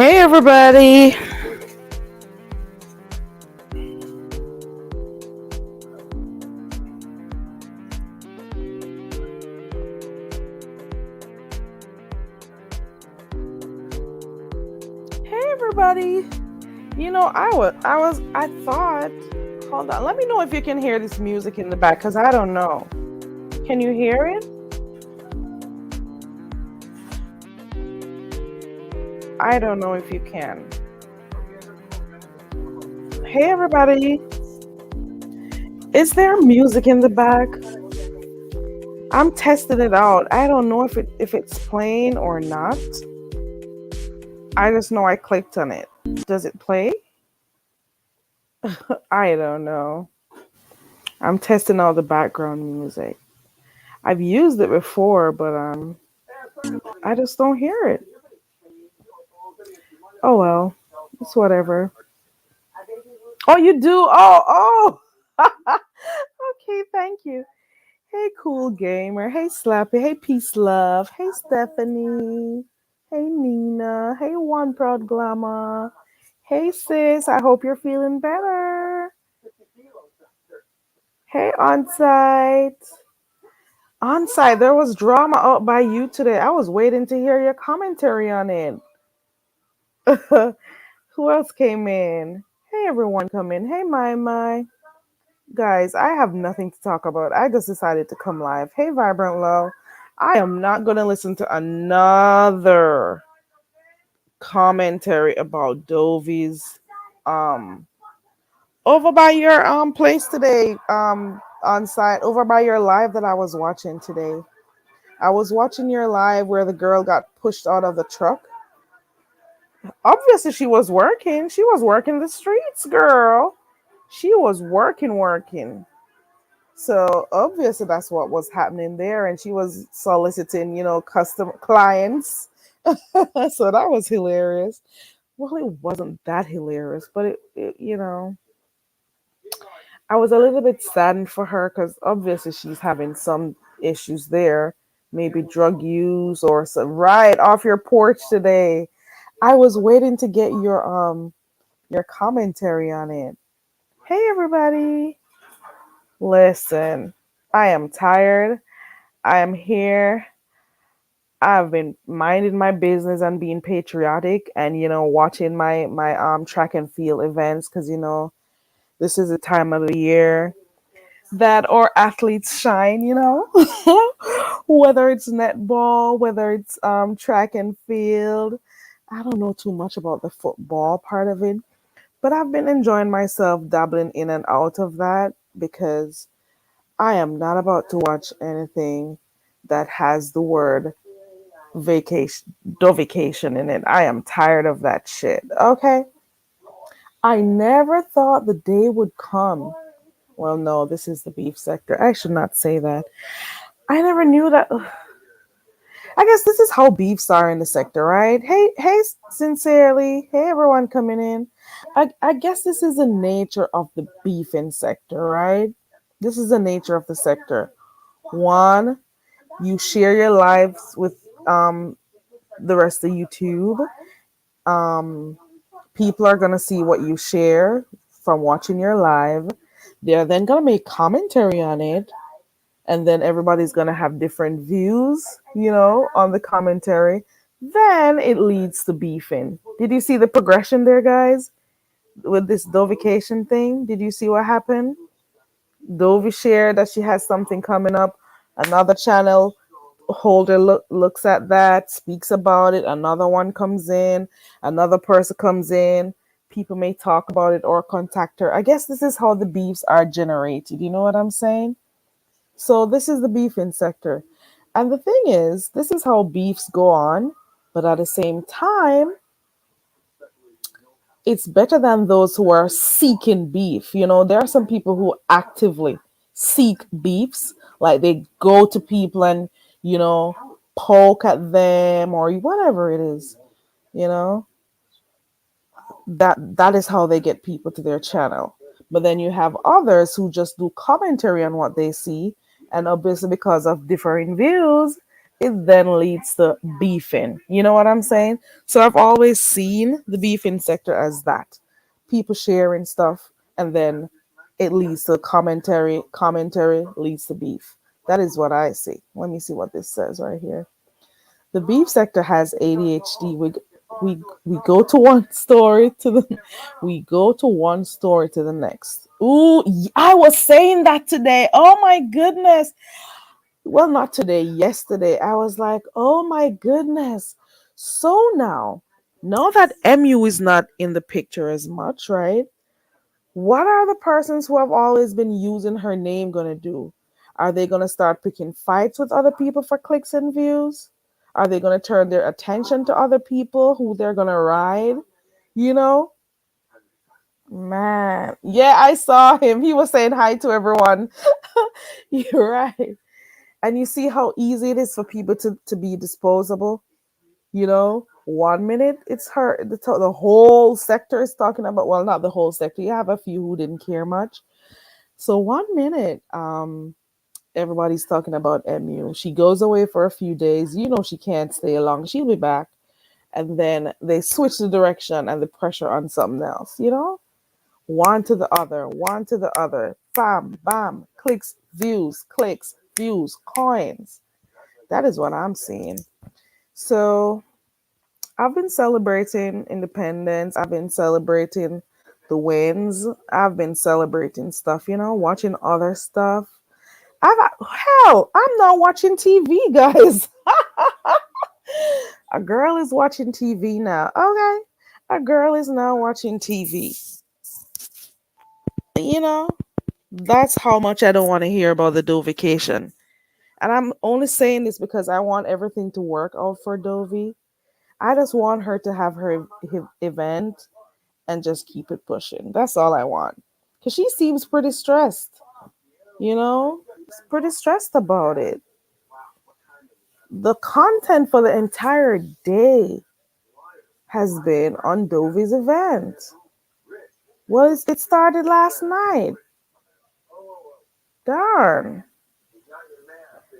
Hey everybody. Hey everybody. I thought, hold on. Let me know if you can hear this music in the back cuz I don't know. Can you hear it? I don't know if you can. Hey everybody. Is there music in the back? I'm testing it out. I don't know if it's playing or not. I just know I clicked on it. Does it play? I don't know. I'm testing out the background music. I've used it before, but I just don't hear it. Oh well, it's whatever. Oh, you do? Oh, oh. Okay, thank you. Hey, cool gamer. Hey, Slappy. Hey, Peace Love. Hey, Stephanie. Hey, Nina. Hey, One Proud Glamour. Hey, sis. I hope you're feeling better. Hey, Onsite. Onsite, there was drama out by you today. I was waiting to hear your commentary on it. Who else came in? Hey, everyone come in. Hey, my. Guys, I have nothing to talk about. I just decided to come live. Hey, Vibrant Love. I am not going to listen to another commentary about Dovi's um over by your place today on site, over by your live that I was watching today. I was watching your live where the girl got pushed out of the truck. Obviously she was working. She was working the streets, girl. She was working. So obviously that's what was happening there, and she was soliciting, custom clients. So that was hilarious. Well, it wasn't that hilarious, but I was a little bit saddened for her because obviously she's having some issues there, maybe drug use or some. Right off your porch today. I was waiting to get your commentary on it. Hey everybody. Listen, I am tired. I am here. I've been minding my business and being patriotic and watching my track and field events cuz this is the time of the year that our athletes shine, whether it's netball, whether it's track and field. I don't know too much about the football part of it, but I've been enjoying myself dabbling in and out of that because I am not about to watch anything that has the word vacation, vacation in it. I am tired of that shit. Okay. I never thought the day would come. Well, no, this is the beef sector. I should not say that. I never knew that. I guess this is how beefs are in the sector, right? Hey, sincerely. Hey, everyone coming in. I guess this is the nature of the beefing sector, right? This is the nature of the sector. One, you share your lives with the rest of YouTube. Um, People are gonna see what you share from watching your live. They're then gonna make commentary on it, and then everybody's gonna have different views, on the commentary. Then it leads to beefing. Did you see the progression there, guys? With this Dovication thing, did you see what happened? Dovi shared that she has something coming up. Another channel holder looks at that, speaks about it. Another one comes in. Another person comes in. People may talk about it or contact her. I guess this is how the beefs are generated. You know what I'm saying? So this is the beefing sector. And the thing is, this is how beefs go on. But at the same time, it's better than those who are seeking beef. There are some people who actively seek beefs, like they go to people and, you know, poke at them or whatever it is, you know. That is how they get people to their channel. But then you have others who just do commentary on what they see, and obviously because of differing views, it then leads to beefing. You know what I'm saying? So I've always seen the beefing sector as that. People sharing stuff and then it leads to commentary. Commentary leads to beef. That is what I see. Let me see what this says right here. The beef sector has ADHD. We go to one story to the we go to one story to the next. Ooh, I was saying that today. Oh my goodness. Well, not today, yesterday. I was like, oh my goodness. So now that MU is not in the picture as much, right? What are the persons who have always been using her name going to do? Are they going to start picking fights with other people for clicks and views? Are they going to turn their attention to other people who they're going to ride? You know? Man. Yeah, I saw him. He was saying hi to everyone. You're right. And you see how easy it is for people to be disposable. You know, 1 minute it's her, the whole sector is talking about, well, not the whole sector. You have a few who didn't care much. So 1 minute, everybody's talking about MU. She goes away for a few days. You know, she can't stay long. She'll be back. And then they switch the direction and the pressure on something else, you know? One to the other, one to the other. Bam, bam. Clicks, views, coins. That is what I'm seeing. So I've been celebrating independence. I've been celebrating the wins. I've been celebrating stuff, you know, watching other stuff. I've hell, I'm not watching TV, guys. A girl is watching TV now. Okay. A girl is now watching TV. You know, that's how much I don't want to hear about the Dovication. And I'm only saying this because I want everything to work out for Dovey. I just want her to have her event and just keep it pushing. That's all I want. Because she seems pretty stressed, you know? Pretty stressed about it. The content for the entire day has been on Dovey's event. Well, it started last night. Darn.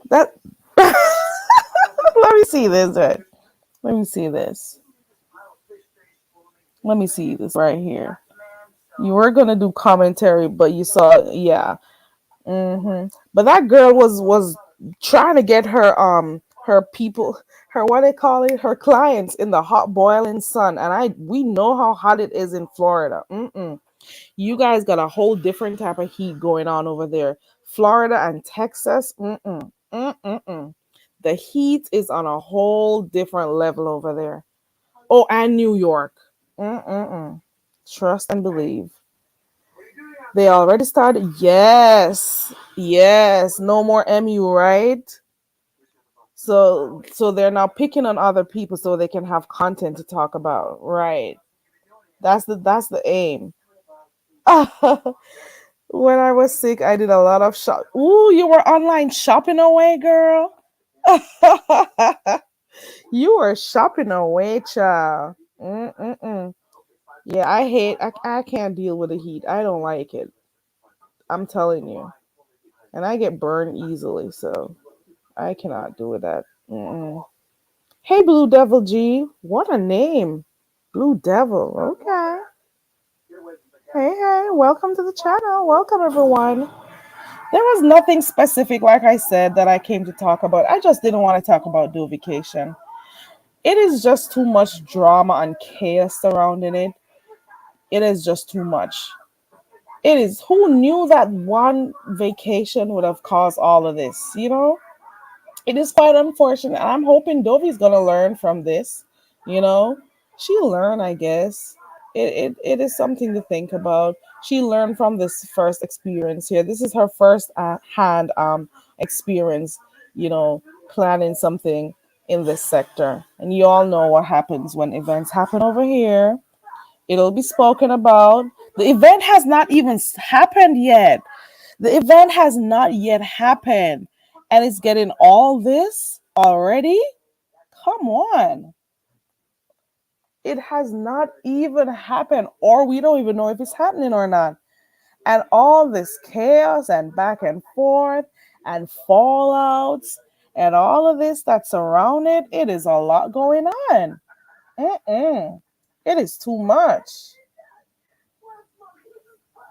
That. Let me see this. Right? Let me see this. Let me see this right here. You were gonna do commentary, but you saw, yeah. But that girl was trying to get her people, her, what they call it, her clients in the hot boiling sun, and we know how hot it is in Florida. You guys got a whole different type of heat going on over there. Florida and Texas. The heat is on a whole different level over there. Oh, and New York. Trust and believe. They already started. Yes. Yes. No more MU, right? So they're now picking on other people so they can have content to talk about. Right. That's the aim. When I was sick, I did a lot of shop. Ooh, you were online shopping away, girl. You were shopping away, child. Mm-mm-mm. Yeah, I can't deal with the heat. I don't like it. I'm telling you. And I get burned easily, so I cannot do with that. Mm-mm. Hey, Blue Devil G. What a name. Blue Devil. Okay. Hey, hey. Welcome to the channel. Welcome, everyone. There was nothing specific, like I said, that I came to talk about. I just didn't want to talk about Do Vacation. It is just too much drama and chaos surrounding it. It is just too much. It is. Who knew that one vacation would have caused all of this? You know, it is quite unfortunate. I'm hoping Dovi's gonna learn from this. You know, she learned, I guess. It is something to think about. She learned from this first experience here. This is her first hand experience. You know, planning something in this sector, and you all know what happens when events happen over here. It'll be spoken about. The event has not even happened yet. The event has not yet happened. And it's getting all this already? Come on. It has not even happened, or we don't even know if it's happening or not. And all this chaos and back and forth and fallouts And all of this that's around it, it is a lot going on. Mm-mm. It is too much.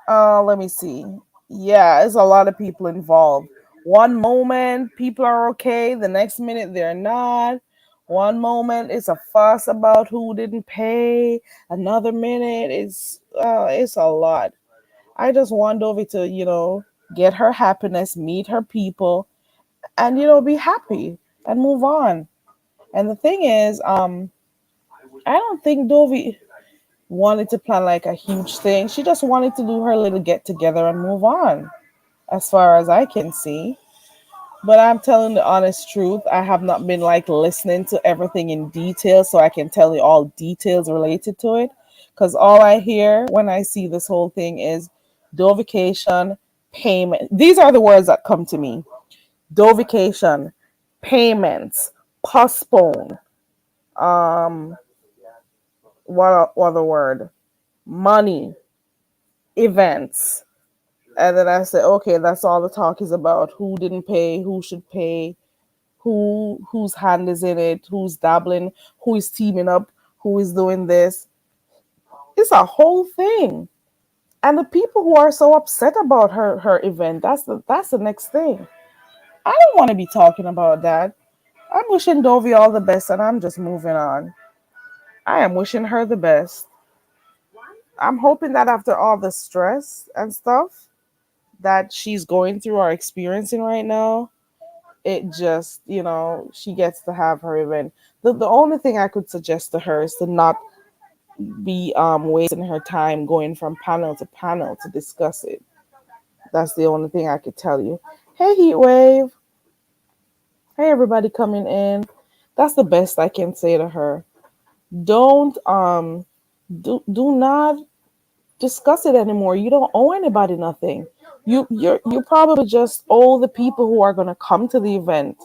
Let me see. Yeah, there's a lot of people involved. One moment people are okay, the next minute they're not. One moment it's a fuss about who didn't pay. Another minute it's a lot. I just want Dovey to, get her happiness, meet her people, and be happy and move on. And the thing is, I don't think Dovey wanted to plan like a huge thing. She just wanted to do her little get together and move on, as far as I can see. But I'm telling the honest truth, I have not been like listening to everything in detail so I can tell you all details related to it. Because all I hear when I see this whole thing is dovication, payment. These are the words that come to me: dovication, payments, postpone. Um, what other word? Money, events. And then I said, okay, that's all the talk is about. Who didn't pay? Who should pay? Whose hand is in it? Who's dabbling? Who is teaming up? Who is doing this? It's a whole thing. And the people who are so upset about her event, that's the next thing. I don't want to be talking about that. I'm wishing Dovey all the best, and I'm just moving on. I am wishing her the best. I'm hoping that after all the stress and stuff that she's going through or experiencing right now, it just, she gets to have her event. The only thing I could suggest to her is to not be wasting her time going from panel to panel to discuss it. That's the only thing I could tell you. Hey, Heatwave. Hey, everybody coming in. That's the best I can say to her. Don't do not discuss it anymore. You don't owe anybody nothing. You probably just owe the people who are gonna come to the event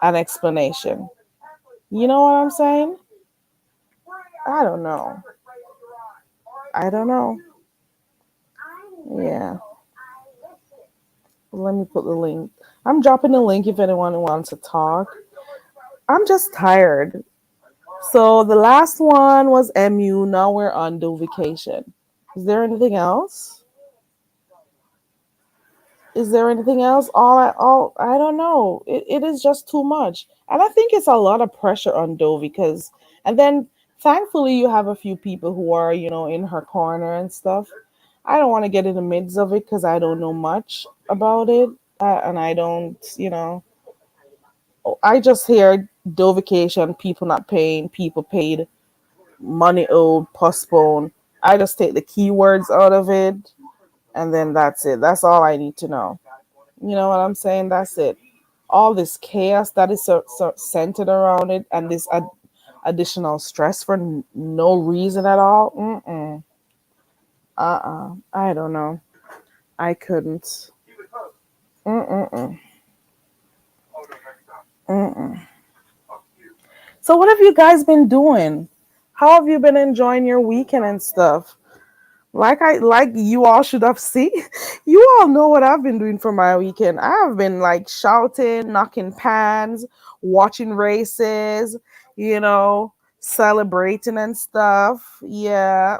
an explanation. You know what I'm saying? I don't know. I don't know. Yeah. Let me put the link. I'm dropping the link if anyone wants to talk. I'm just tired. So the last one was MU. Now we're on do vacation. Is there anything else? Is there anything else? I don't know. It is just too much. And I think it's a lot of pressure on Doe because and then thankfully you have a few people who are, in her corner and stuff. I don't want to get in the midst of it because I don't know much about it. And I don't, I just hear Doe vacation, people not paying, people paid, money owed, postponed. I just take the keywords out of it and then that's it. That's all I need to know. You know what I'm saying? That's it. All this chaos that is so centered around it and this additional stress for no reason at all. Mm-mm. I don't know. I couldn't. Mm-mm-mm. Mm-mm. So what have you guys been doing? How have you been enjoying your weekend and stuff? Like you all should have seen. You all know what I've been doing for my weekend. I have been like shouting, knocking pans, watching races, you know, celebrating and stuff. Yeah.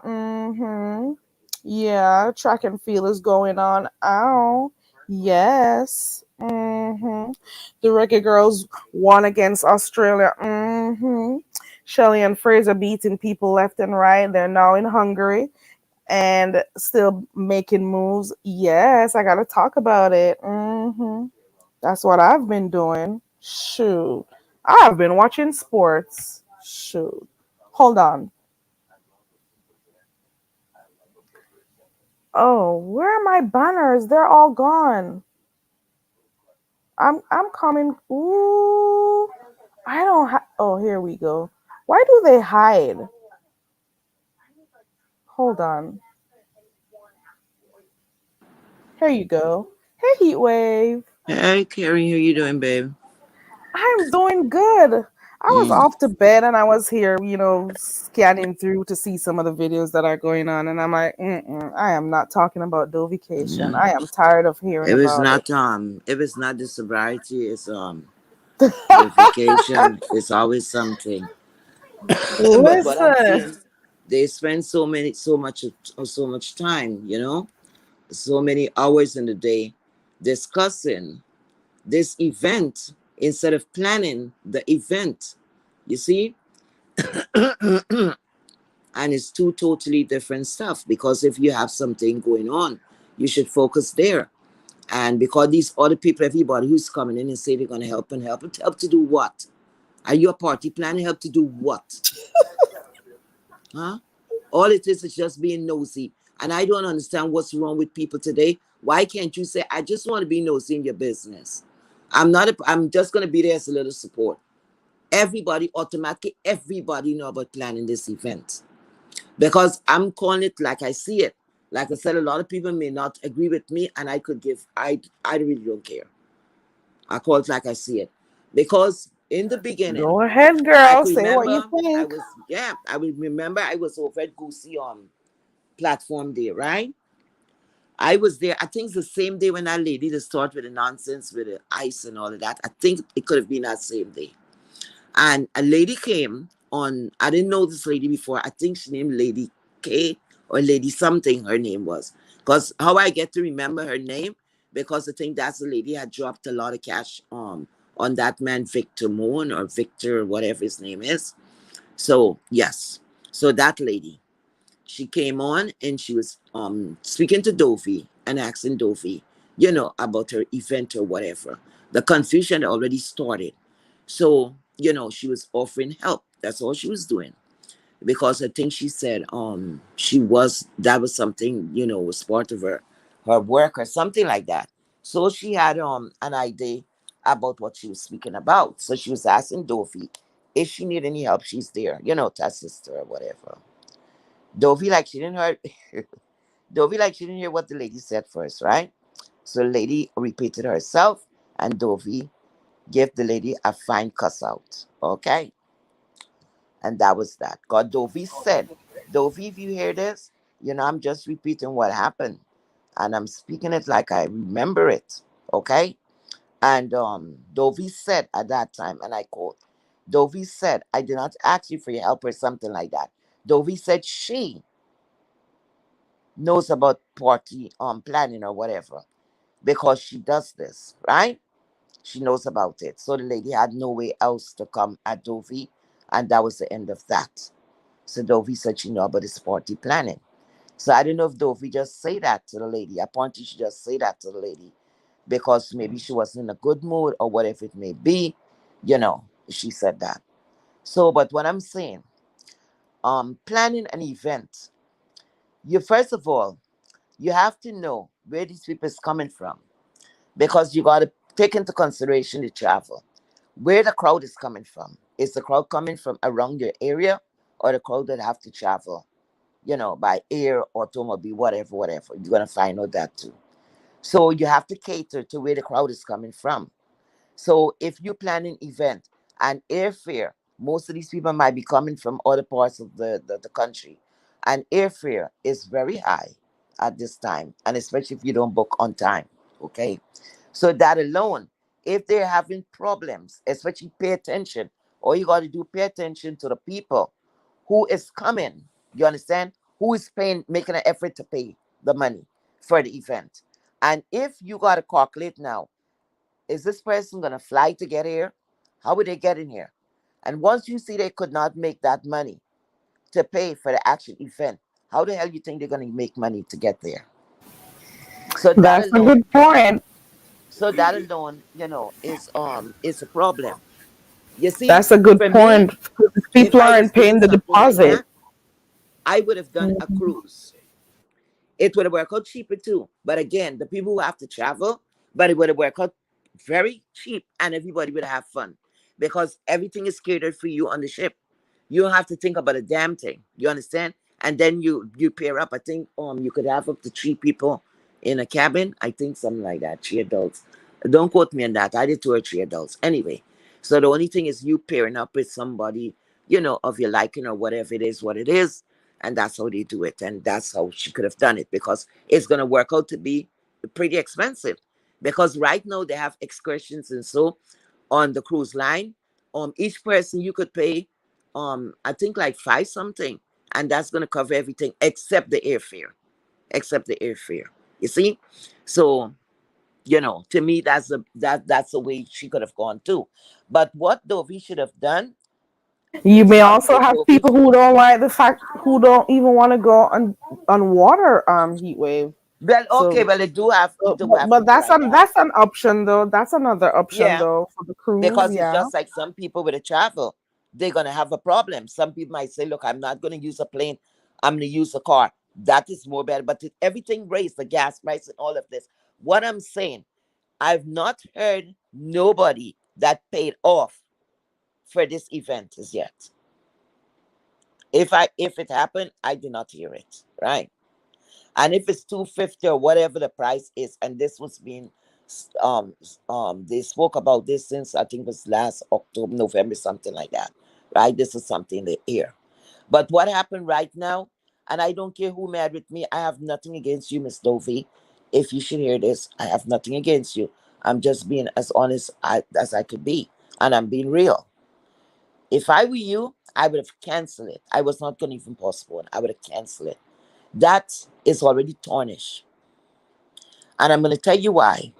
Yeah, track and field is going on. Ow. Yes. The Reggae Girls won against Australia. Shelley and Fraser beating people left and right. They're now in Hungary and still making moves. Yes, I gotta talk about it. That's what I've been doing. Shoot, I've been watching sports. Shoot, hold on. Oh, where are my banners? They're all gone. I'm coming. Ooh, I don't. Oh, here we go. Why do they hide? Hold on. Here you go. Hey, Heatwave. Hey, Carrie, how you doing, babe? I'm doing good. I was Mm, off to bed and I was here, scanning through to see some of the videos that are going on. And I'm like, I am not talking about Dovication. yeah. I am tired of hearing about it. If it's not the sobriety, it's The vacation is always something. But what I'm Listen, saying, they spend so much time, so many hours in the day discussing this event instead of planning the event. You see? And it's two totally different stuff, because if you have something going on, you should focus there. And because these other people, everybody who's coming in and say they're going to help and help to do what? Are you a party planner? Help to do what? Huh? All it is just being nosy. And I don't understand what's wrong with people today. Why can't you say, I just want to be nosy in your business? I'm just going to be there as a little support. Everybody, automatically, everybody know about planning this event. Because I'm calling it like I see it. Like I said, a lot of people may not agree with me, and I really don't care. I call it like I see it. Because in the beginning, go ahead, I girl. could Say what you remember think. I would remember I was over at Goosey platform day, right? I was there, I think it's the same day when that lady that started with the nonsense with the ice and all of that. I think it could have been that same day. And a lady came on, I didn't know this lady before. I think she named Lady K or Lady something her name was. Because how I get to remember her name, because I think that's the lady had dropped a lot of cash on that man Victor Moon or Victor, whatever his name is. So yes. So that lady, she came on and she was speaking to Dovey and asking Dovey, about her event or whatever. The confusion already started. So, she was offering help. That's all she was doing. Because I think she said that was something, was part of her work or something like that. So she had an idea about what she was speaking about. So she was asking Dovey if she need any help, she's there, to assist her or whatever. Dovey like she didn't hear Dovey like she didn't hear what the lady said first, right? So the lady repeated herself, and Dovey gave the lady a fine cuss out. Okay? And that was that. God Dovey said, Dovey, if you hear this, I'm just repeating what happened. And I'm speaking it like I remember it. Okay? And Dovey said at that time, and I quote, Dovey said, I did not ask you for your help or something like that. Dovey said she knows about party planning or whatever, because she does this, right? She knows about it. So the lady had no way else to come at Dovey, and that was the end of that. So Dovey said she know about this party planning. So I don't know if Dovey just say that to the lady. Apparently she just say that to the lady because maybe she wasn't in a good mood or whatever it may be. She said that. So, but what I'm saying, planning an event, you first of all, you have to know where these people is coming from, because you got to take into consideration the travel, where the crowd is coming from. Is the crowd coming from around your area, or the crowd that have to travel, by air, automobile, whatever, whatever? You're going to find out that too. So you have to cater to where the crowd is coming from. So if you plan an event and airfare, most of these people might be coming from other parts of the country. And airfare is very high at this time, and especially if you don't book on time. Okay. So that alone, if they're having problems, especially pay attention. All you got to do, pay attention to the people who is coming. You understand? Who is paying, making an effort to pay the money for the event. And if you got to calculate now, is this person going to fly to get here? How would they get in here? And once you see they could not make that money to pay for the actual event, how the hell you think they're going to make money to get there? So that That's a alone, good point. is a problem. You see, That's a good for me, point. Because if people I was aren't doing paying the something like deposit. that, I would have done a cruise. It would have worked out cheaper too. But again, the people who have to travel, but it would have worked out very cheap, and everybody would have fun because everything is catered for you on the ship. You don't have to think about a damn thing. You understand? And then you pair up. I think you could have up to 3 people in a cabin. I think something like that. 3 adults. Don't quote me on that. I did 2 or 3 adults. Anyway, so the only thing is you pairing up with somebody, of your liking or whatever it is, what it is, and that's how they do it. And that's how she could have done it, because it's going to work out to be pretty expensive. Because right now they have excursions, and so on the cruise line. Each person you could pay, I think like five something, and that's gonna cover everything except the airfare, except the airfare. You see, so to me that's the way she could have gone too. But what Dovey should have done, You may talk also to have Dovey. people who don't like the fact, who don't even want to go on water heat wave. Well, okay, So, well they do but have but people that's like that. that's an option though. That's another option Yeah, though for the cruise. because it's Yeah. just like some people with a travel, they're gonna have a problem. Some people might say, "Look, I'm not gonna use a plane. I'm gonna use a car." That is more better. But everything raised, the gas price and all of this. What I'm saying, I've not heard nobody that paid off for this event as yet. If it happened, I did not hear it. Right. And if it's 250 or whatever the price is, and this was being they spoke about this since I think it was last October, November, something like that. Right? This is something they hear. But what happened right now, and I don't care who mad with me, I have nothing against you, Miss Dovey. If you should hear this, I have nothing against you. I'm just being as honest as I could be. And I'm being real. If I were you, I would have canceled it. I was not going to even postpone. I would have canceled it. That is already tarnished. And I'm going to tell you why.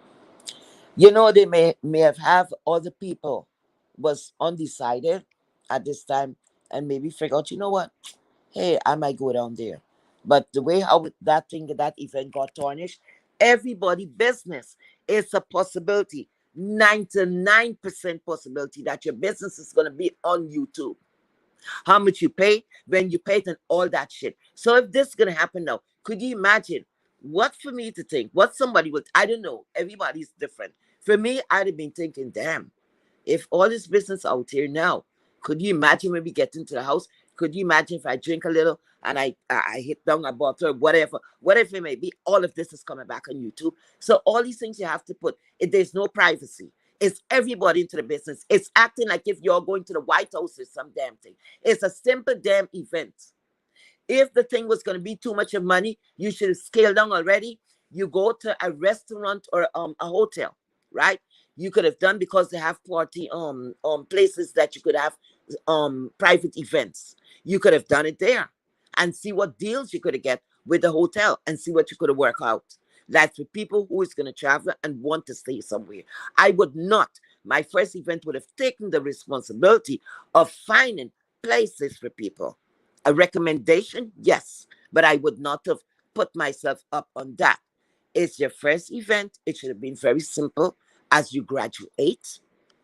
They may have other people was undecided at this time and maybe figure out, you know what? Hey, I might go down there. But the way how that event got tarnished, everybody business is a possibility. 99% possibility that your business is going to be on YouTube, how much you pay, when you pay it, and all that shit. So if this is gonna happen now, could you imagine what for me to think? What somebody would, I don't know. Everybody's different. For me, I'd have been thinking, damn, if all this business out here now, could you imagine when we get into the house? Could you imagine if I drink a little and I hit down a bottle, whatever it may be, all of this is coming back on YouTube. So all these things you have to put, there's no privacy. It's everybody into the business. It's acting like if you're going to the White House or some damn thing. It's a simple damn event. If the thing was going to be too much of money, you should scale down already. You go to a restaurant or a hotel, right? You could have done, because they have party places that you could have private events. You could have done it there and see what deals you could have get with the hotel and see what you could have worked out. Like for people who is going to travel and want to stay somewhere. I would not. My first event would have taken the responsibility of finding places for people. A recommendation, yes, but I would not have put myself up on that. It's your first event. It should have been very simple as you graduate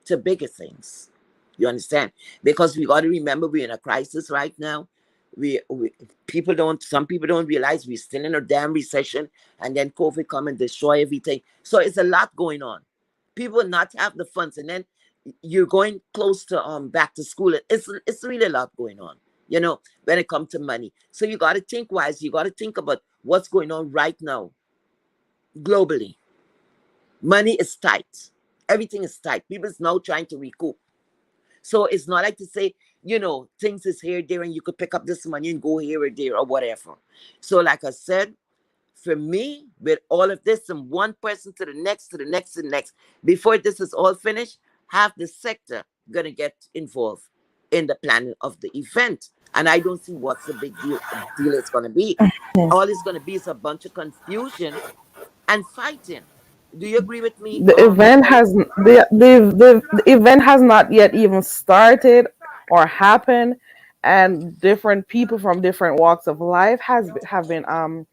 to bigger things. You understand? Because we got to remember we're in a crisis right now. We some people don't realize we're still in a damn recession, and then COVID come and destroy everything. So it's a lot going on. People not have the funds, and then you're going close to back to school. It's really a lot going on, when it comes to money. So you got to think wise. You got to think about what's going on right now globally. Money is tight. Everything is tight. People is now trying to recoup. So it's not like to say, things is here, there, and you could pick up this money and go here or there or whatever. So like I said, for me, with all of this, from one person to the next, to the next, to the next, before this is all finished, half the sector gonna get involved in the planning of the event. And I don't see what's the big deal it's gonna be. All it's gonna be is a bunch of confusion and fighting. Do you agree with me, The event Paula? has the event has not yet even started or happened, and different people from different walks of life have been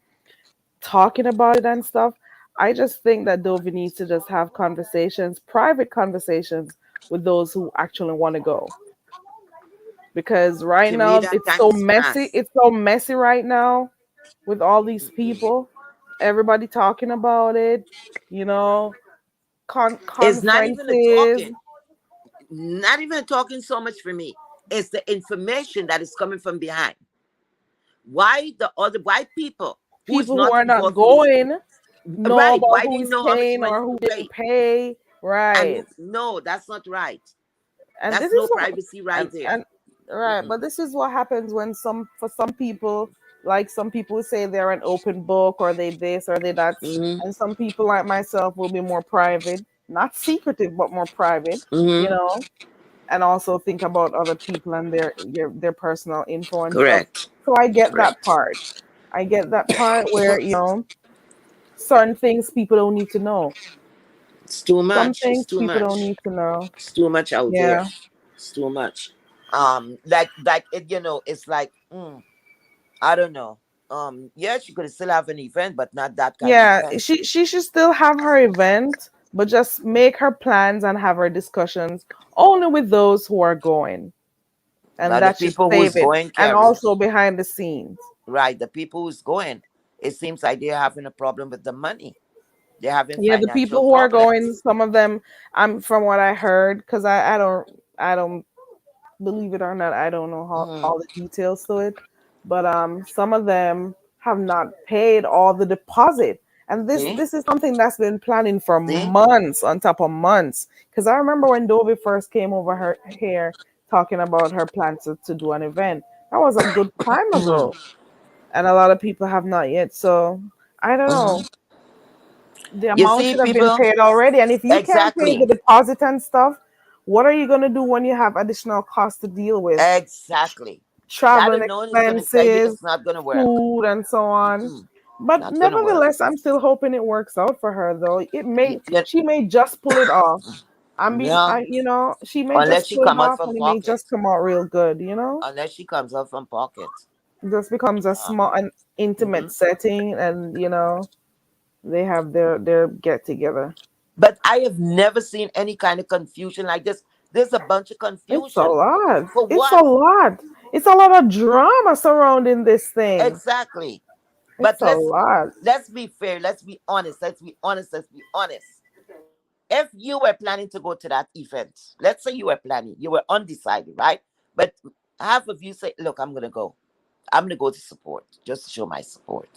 talking about it and stuff. I just think that Dovi needs to just have conversations, private conversations with those who actually want to go. Because right To me, now that time is past. It's so messy right now with all these people. Everybody talking about it, you know, It's not even a conferences. talking, not even a talking so much for me. It's the information that is coming from behind. Why the other white people who is People who not are not involved in this, going know right? about Why they who's know how much paying money or who to didn't pay pay. and Right. who? No, that's not right. And That's this no is what privacy right there. and right, Mm-mm. but this is what happens when some people, like some people say they're an open book or they this or they that, Hmm. and some people like myself will be more private. not secretive, but more private, you Mm-hmm. know, and also think about other people and their personal info and stuff. Correct. So I get that Correct. part. I get that part where, certain things people don't need to know. It's too Some much. It's things too people don't much. need to know. It's too much out there. Yeah. It's too much. Like it. It's like I don't know. Yes, you could still have an event, but not that kind of Yeah, event. she should still have her event, but just make her plans and have her discussions only with those who are going. And Now the that should people save who's it. going, And Carrie, also behind the scenes. right? The people who's going, it seems like they're having a problem with the money. They're having Yeah, the financial people who are going, problems. some of them, I'm from what I heard, because I don't believe it or not, I don't know how Mm-hmm. all the details to it, but some of them have not paid all the deposit, and this See, this is something that's been planning for see. months on top of months. Because I remember when Dovie first came over her here talking about her plans to do an event. That was a good time ago, Mm-hmm. and a lot of people have not yet. So I don't know. Mm-hmm. The You amount see, should have been people. paid already. And if you can't pay the Exactly. deposit and stuff, what are you going to do when you have additional costs to deal with? Exactly. That Traveling alone is going to tell you expenses, it's not going to work. food, and so on. Mm-mm. But Not going to work. nevertheless, I'm still hoping it works out for her, though. You, you, She may just pull it off. no, She may unless just she pull it come out off, from and it may just pocket. come out real good. Unless she comes out from pocket. It just becomes a Uh, small and intimate mhm. setting, and they have their get together. But I have never seen any kind of confusion like this. There's a bunch of It's a confusion. lot. For It's a what? lot. It's a lot of drama surrounding this thing. Exactly. But It's a lot. let's be fair. Let's be honest. Let's be honest. Let's be honest. If you were planning to go to that event, let's say you were planning, you were undecided, right? But half of you say, look, I'm gonna go. I'm gonna go to support, just to show my support.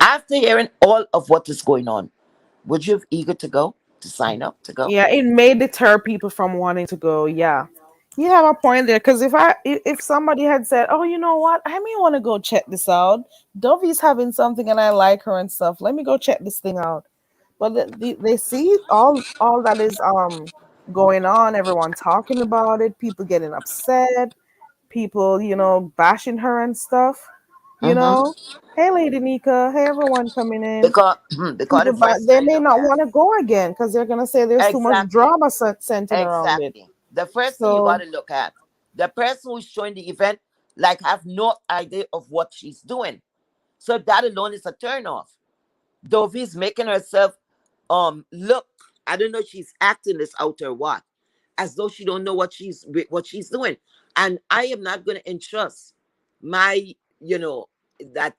After hearing all of what is going on, would you have eager to go? To sign up to go? Yeah, it may deter people from wanting to go. Yeah, you have a point there. Because if somebody had said, "Oh, you know what? I may want to go check this out. Dovey's having something, and I like her and stuff. Let me go check this thing out." But they see all that is going on. Everyone talking about it. People getting upset. People bashing her and stuff. You know. Mm-hmm. Hey, Lady Nika. Hey, everyone coming in. Because because People, the but first thing they I may look not at want to go again because they're gonna say there's too much exactly, drama centered around it. exactly. The first thing you got So to look at the person who's showing the event, like have no idea of what she's doing. So that alone is a turn off. Dovi's making herself look. I don't know if she's acting this out or what, as though she don't know what she's doing. And I am not going to entrust my that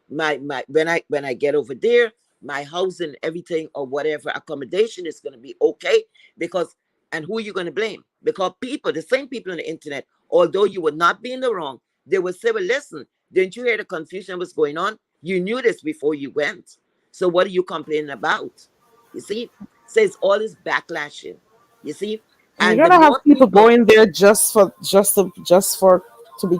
my when I get over there, my house and everything or whatever accommodation is going to be okay because and who are you going to blame? Because people, the same people on the internet, although you would not be in the wrong, they would say, well, listen, didn't you hear the confusion was going on? You knew this before you went. So what are you complaining about? You see? Says all this backlashing. You see? you're And the gonna have more people people, going there just for to be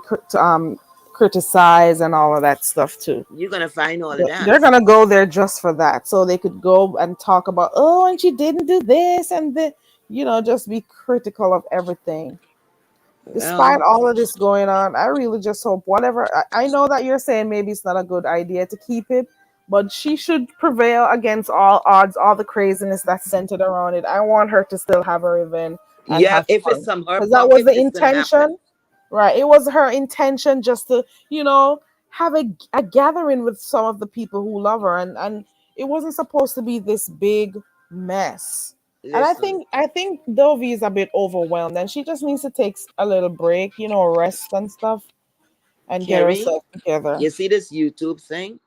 criticized and all of that stuff too. you're gonna find all of They're that. gonna go there just for that, so they could go and talk about, oh, and she didn't do this and the, just be critical of everything. Despite Well, all of this going on, I really just hope whatever. I know that you're saying maybe it's not a good idea to keep it, but she should prevail against all odds, all the craziness that's centered around it. I want her to still have her event and yeah, have if it's fun from her because that was pocket, the it's gonna happen. intention, right? It was her intention just to, have a gathering with some of the people who love her, and it wasn't supposed to be this big mess. And I Listen, think I think Dovey is a bit overwhelmed, and she just needs to take a little break, rest and stuff, and get Kerry, herself together. you see this YouTube thing?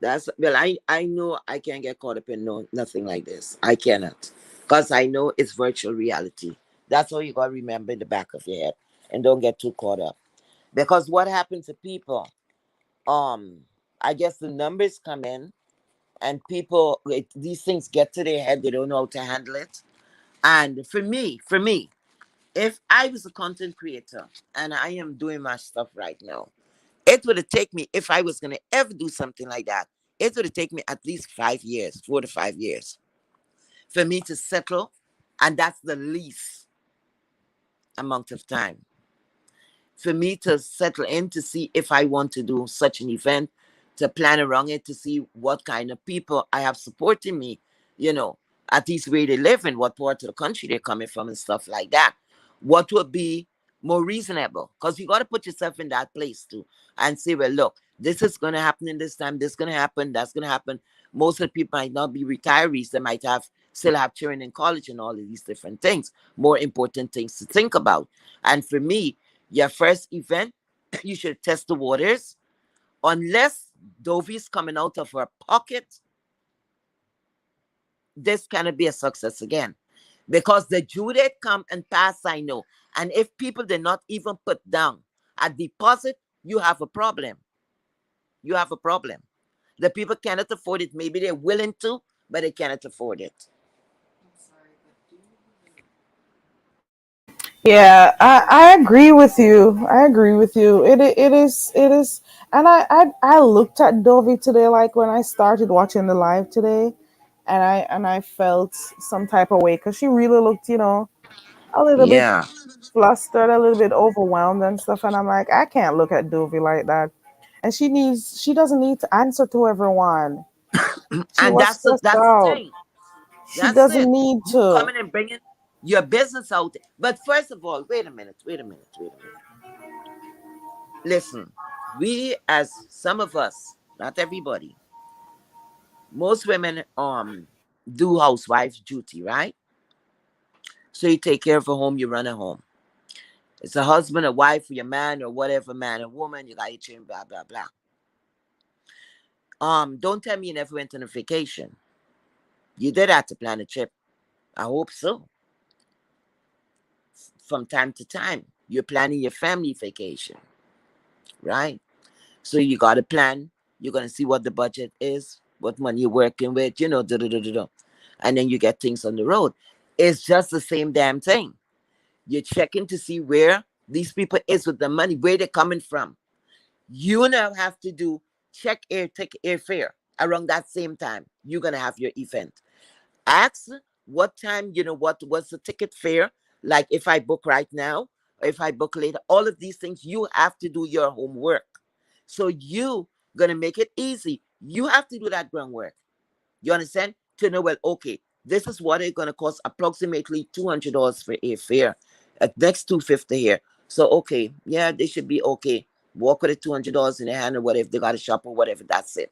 That's well, I know I can't get caught up in nothing like this. I cannot, cause I know it's virtual reality. That's all you gotta remember in the back of your head, and don't get too caught up. Because what happens to people? Um, I guess the numbers come in, and people these things get to their head. They don't know how to handle it. And for me, if I was a content creator and I am doing my stuff right now, it would have taken me, if I was going to ever do something like that, it would have taken me at least 5 years, 4 to 5 years for me to settle, and that's the least amount of time for me to settle in to see if I want to do such an event, to plan around it, to see what kind of people I have supporting me, you know, at least where they live and what part of the country they're coming from and stuff like that. What would be more reasonable? Because you got to put yourself in that place too and say, well, look, this is going to happen in this time, this is going to happen, that's going to happen. Most of the people might not be retirees, they might have still have children in college and all of these different things, more important things to think about. And for me, your first event, you should test the waters. Unless Dovey's coming out of her pocket, this cannot be a success again. Because the due date come and pass, I know. And if people did not even put down a deposit, you have a problem. You have a problem. The people cannot afford it. Maybe they're willing to, but they cannot afford it. Yeah, I agree with you. I agree with you. It is, and I looked at Dovey today, like when I started watching the live today, and I felt some type of way because she really looked, a little bit Yeah. flustered, a little bit overwhelmed and stuff. And I'm like, I can't look at Dovey like that. And she doesn't need to answer to everyone. She And was stressed that's the out. thing. She That's doesn't it. need You to. coming and bringing your business out there. But first of all, wait a minute, wait a minute, wait a minute. Listen, we as some of us, not everybody, most women do housewife duty, right? So you take care of a home, you run a home. It's a husband, a wife, or your man, or whatever, man, or woman, you got your children, blah, blah, blah. Don't tell me you never went on a vacation. You did have to plan a trip. I hope so. From time to time. You're planning your family vacation, right? So you got to plan. You're going to see what the budget is, what money you're working with, da, da, da, da, da. And then you get things on the road. It's just the same damn thing. You're checking to see where these people is with the money, where they're coming from. You now have to do take airfare around that same time. You're going to have your event. Ask what time, what was the ticket fare, like if I book right now or if I book later, all of these things. You have to do your homework, so you gonna make it easy. You have to do that groundwork, you understand, to know, well, okay, this is what it's gonna cost, approximately $200 for airfare, at next 250 here. So okay, yeah, they should be okay. Walk with the $200 in their hand, or whatever, they got a shop or whatever, that's it,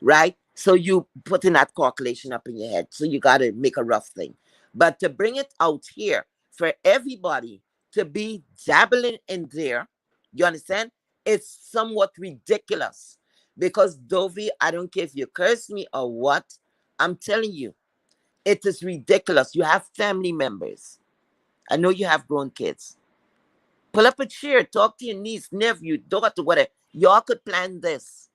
right? So you putting that calculation up in your head. So you got to make a rough thing. But to bring it out here for everybody to be dabbling in there, you understand? It's somewhat ridiculous. Because Dovey, I don't care if you curse me or what, I'm telling you, it is ridiculous. You have family members. I know you have grown kids. Pull up a chair, talk to your niece, nephew, daughter, whatever. Y'all could plan this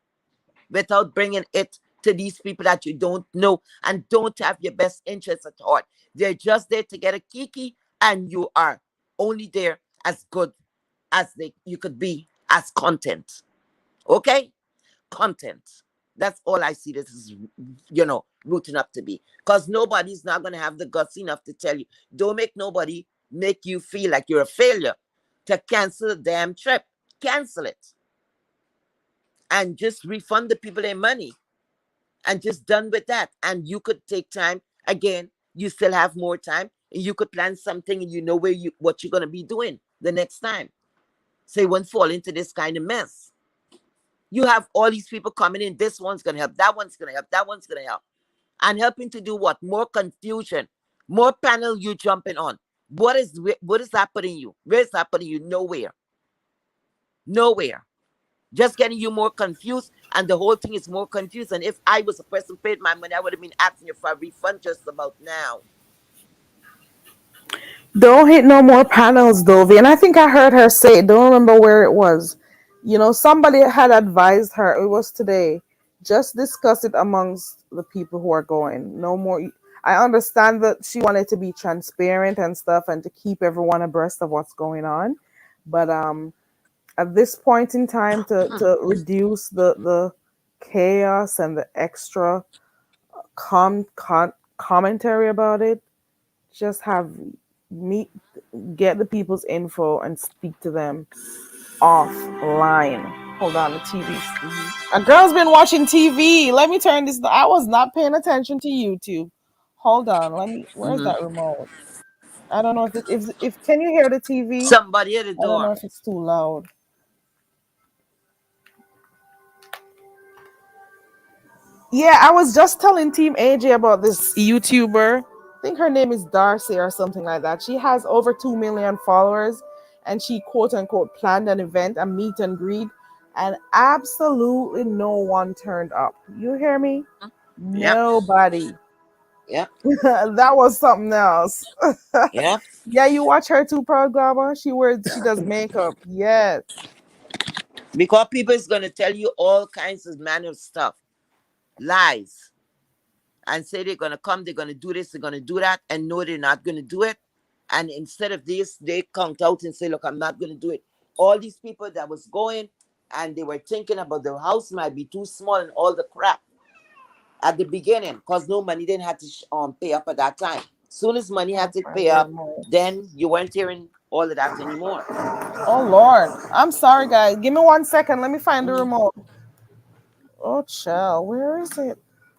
without bringing it to these people that you don't know and don't have your best interests at heart. They're just there to get a kiki, and you are only there as good as you could be as content. Okay? Content. That's all I see this is, rooting up to be. Because nobody's not going to have the guts enough to tell you. Don't make nobody make you feel like you're a failure to cancel the damn trip. Cancel it. And just refund the people their money, and just done with that. And you could take time again. You still have more time, and you could plan something, and you know what you're gonna be doing the next time. So you won't fall into this kind of mess. You have all these people coming in. This one's gonna help. That one's gonna help. That one's gonna help, and helping to do what? More confusion, more panel you jumping on. What is that putting you? Where is that putting you? Nowhere. Nowhere. Just getting you more confused, and the whole thing is more confused. And if I was a person paid my money, I would have been asking you for a refund just about now. Don't hit no more panels, Dovey. And I think I heard her say it. Don't remember where it was. Somebody had advised her. It was today. Just discuss it amongst the people who are going. No more. I understand that she wanted to be transparent and stuff and to keep everyone abreast of what's going on. But at this point in time, to reduce the chaos and the extra commentary about it, just have meet, get the people's info and speak to them offline. Hold on, the TV. Mm-hmm. A girl's been watching TV. Let me turn this. I was not paying attention to YouTube. Hold on. Let me. Where's Mm-hmm. that remote? I don't know if can you hear the TV? Somebody at the I don't know door. if it's too loud. Yeah, I was just telling Team AJ about this YouTuber. I think her name is Darcy or something like that. She has over 2 million followers and she quote unquote planned an event, a meet and greet, and absolutely no one turned up. You hear me? Yep. Nobody. Yep. That was something else. Yep. Yeah, you watch her too, Proud Gaba? She does makeup. Yes. Because people is gonna tell you all kinds of manner of stuff, lies, and say they're gonna come, they're gonna do this, they're gonna do that, and no, they're not gonna do it. And instead of this, they count out and say, "Look, I'm not gonna do it." All these people that was going and they were thinking about the house might be too small and all the crap at the beginning, because no money didn't have to pay up at that time. Soon as money I'll had to find pay the up, remote. then you weren't hearing all of that anymore. Oh Lord. I'm sorry guys. Give me 1 second. Let me find the Mhm. remote. Oh chill. Where is it?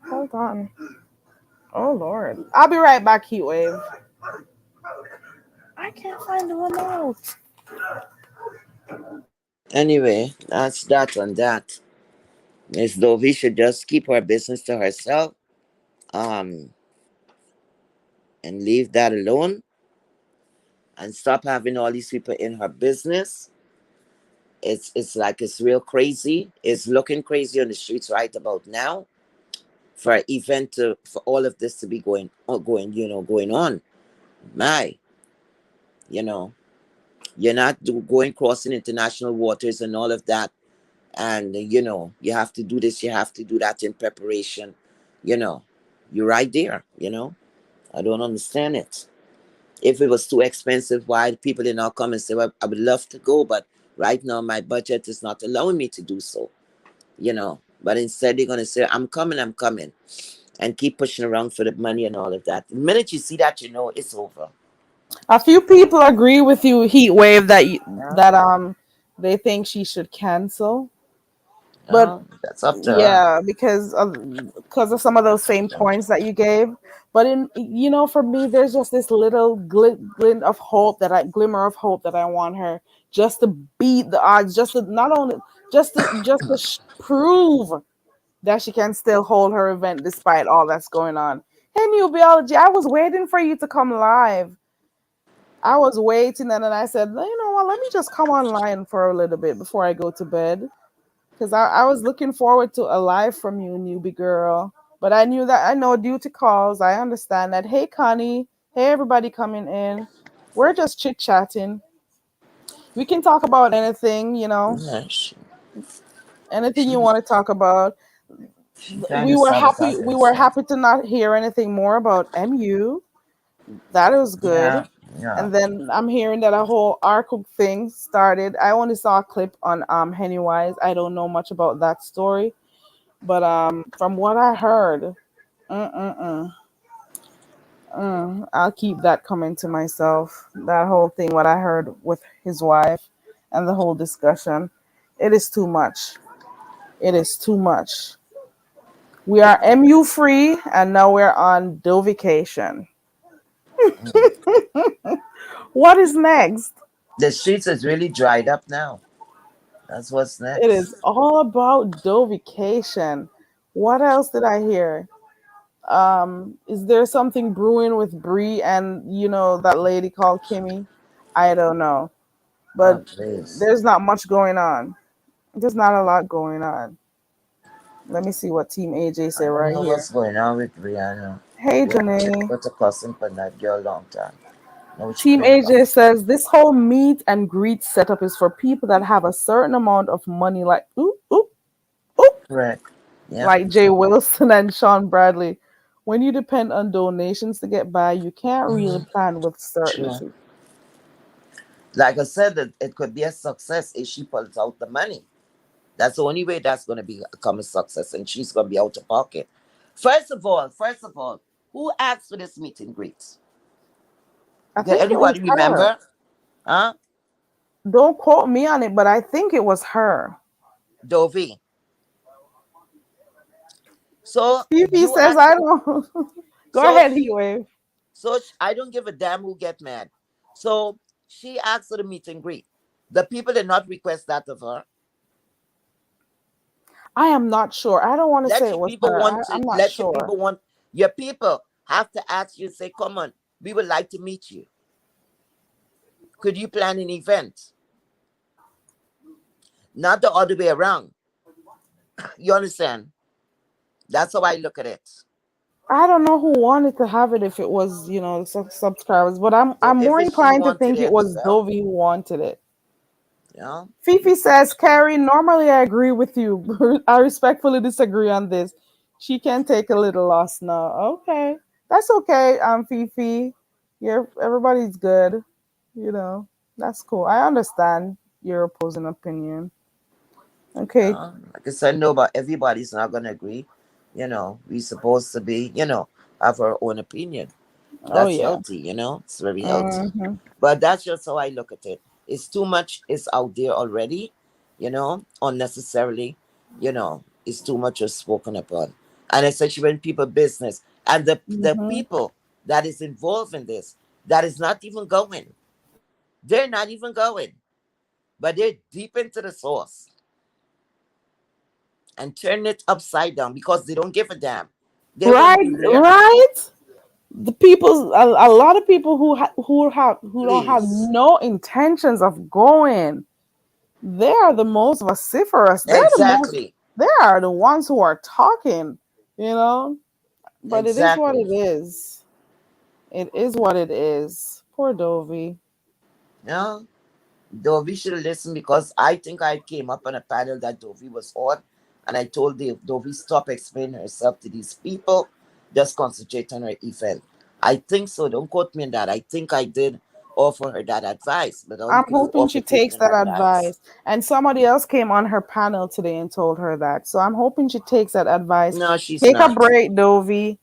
Hold on. Oh Lord. I'll be right back, Heatwave. I can't find the remote. Anyway, that's that on that. As though we should just keep our business to herself, um, and leave that alone, and stop having all these people in her business. It's like it's real crazy. It's looking crazy on the streets right about now for an event to for all of this to be going on. My, you know, you're not going crossing international waters and all of that, and you have to do this, you have to do that in preparation. You know, you're right there. I don't understand it. If it was too expensive, why people did not come and say, "Well, I would love to go, but right now my budget is not allowing me to do so." But instead they're gonna say, I'm coming," and keep pushing around for the money and all of that. The minute you see that, it's over. A few people agree with you, Heatwave, Yeah, that they think she should cancel. But yeah, that's up to her. yeah, because of some of those same points that you gave. But for me, there's just this little glint of hope glimmer of hope that I want her just to beat the odds, just to not only just to prove that she can still hold her event despite all that's going on. Hey, New Biology, I was waiting for you to come live. I was waiting, and then I said, you know what? Let me just come online for a little bit before I go to bed. Because I was looking forward to a live from you, newbie girl. But I know due to calls, I understand that. Hey, Connie. Hey, everybody coming in. We're just chit chatting. We can talk about anything, Yeah, anything she, you want to talk about. she kind We of were happy. sabotage We were herself. happy to not hear anything more about MU. That was Yeah, good. yeah. And then I'm hearing that a whole Arkuk thing started. I only saw a clip on Pennywise. I don't know much about that story, but from what I heard, mm-mm-mm, I'll keep that coming to myself. That whole thing, what I heard with his wife, and the whole discussion, it is too much. It is too much. We are MU free, and now we're on Dovication. What is next? The streets is really dried up now. That's what's It next. is all about Dovication. What else did I hear? Is there something brewing with Bree and that lady called Kimmy? I don't know, Oh, but please. there's not much going on. There's not a lot going on. Let me see what Team AJ say I don't right know what's here. going on with Brianna. Hey, We haven't Janae. got a cussing for that girl long time. Know what you Team playing about? AJ says this whole meet and greet setup is for people that have a certain amount of money, like ooh ooh ooh, Correct. Yeah. like Jay Wilson and Sean Bradley. When you depend on donations to get by, you can't really Mm-hmm. plan with True. certainty. Like I said, that it could be a success if she pulls out the money. That's the only way that's going to become a success, and she's going to be out of pocket. First of all, Who asked for this meet and greet? I Can think it was anybody her. remember? Huh? Don't quote me on it, but I think it was her. Dovey. So Fifi you says asked. I don't. Go So ahead, she. Heatwave. I don't give a damn who get mad. So she asked for the meet and greet. The people did not request that of her. I am not sure. I don't want to say Let it your was people her. want to. I'm not Let your sure. people want. Your people have to ask you. Say, come on, we would like to meet you. Could you plan an event? Not the other way around. You understand? That's how I look at it. I don't know who wanted to have it if it was, the subscribers, but I'm So if more it's she inclined to wanted think it it, was well, Dovey who wanted it. you know, Fifi says, Carrie, normally I agree with you. I respectfully disagree on this. She can take a little loss now. Okay. That's okay, Fifi. Everybody's good. You know, that's cool. I understand your opposing opinion. Okay. like I said, no, but everybody's not gonna agree. We supposed to be, have our own opinion. Oh That's yeah. healthy, it's very healthy. Hmm. But that's just how I look at it. It's too much is out there already, unnecessarily, it's too much is spoken upon. And especially when people business and the Hmm. people that is involved in this, that is not even going. They're not even going. But they're deep into the source and turn it upside down because they don't give a damn. They wouldn't Right, be there. right. The people, a lot of people who don't have Please. no intentions of going. They are the most vociferous. Exactly. They are the ones who are talking, you know. But it is what Exactly. it is. It is what it is. Poor Dovey. No, Dovey should have listened because I think I came up on a panel that Dovey was on, and I told Dovey stop explaining herself to these people, just concentrate on her event. I think so. Don't quote me on that. I think I did offer her that advice, but all the I'm people hoping off she the takes taking that advice. advice. And somebody else came on her panel today and told her that. So I'm hoping she takes that advice. No, she's Take a not. break, Dovey.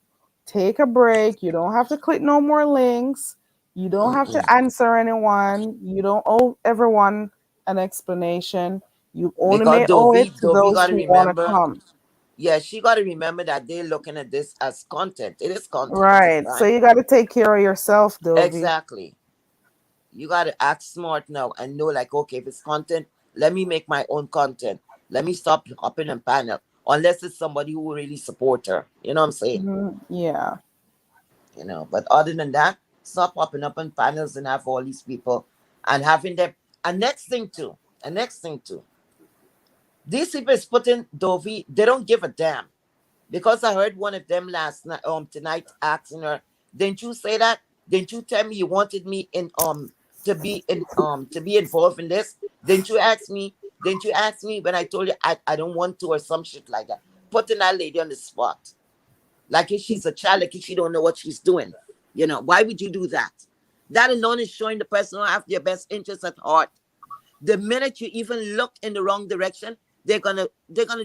Take a break. You don't have to click no more links. You don't have Mm-mm. to answer anyone. You don't owe everyone an explanation. You only Because may owe it to Dovey those got to who want to remember. come. Yeah, she got to remember that they're looking at this as content. It is content, Right. So right? you got to take care of yourself, Dovey. Exactly. You got to act smart now and know, like, okay, if it's content, let me make my own content. Let me stop hopping on panel, unless it's somebody who will really support her. You know what I'm saying? Yeah. But other than that, stop popping up on panels and have all these people and having them. And next thing too, these people is putting Dovey, they don't give a damn. Because I heard one of them last night, tonight asking her, didn't you say that? Didn't you tell me you wanted me in to be involved in this? Didn't you ask me? Didn't you ask me when I told you I don't want to or some shit like that? Putting that lady on the spot. Like if she's a child, like if she don't know what she's doing. Why would you do that? That alone is showing the person who have their best interests at heart. The minute you even look in the wrong direction, they're gonna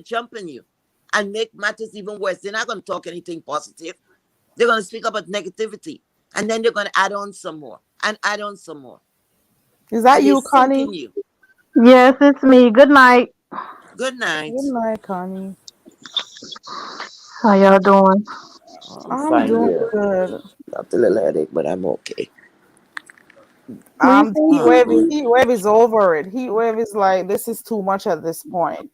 jump on you and make matters even worse. They're not gonna talk anything positive. They're gonna speak about negativity. And then they're gonna add on some more and add on some more. Is that And they you, sink Connie? in you. Yes, it's me. Good night. Good Good night. night, Connie. How y'all doing? I'm I'm fine, doing dear. good. Got a little headache, but I'm okay. What you The say? heat wave is over it. Heat wave is like this is too much at this point.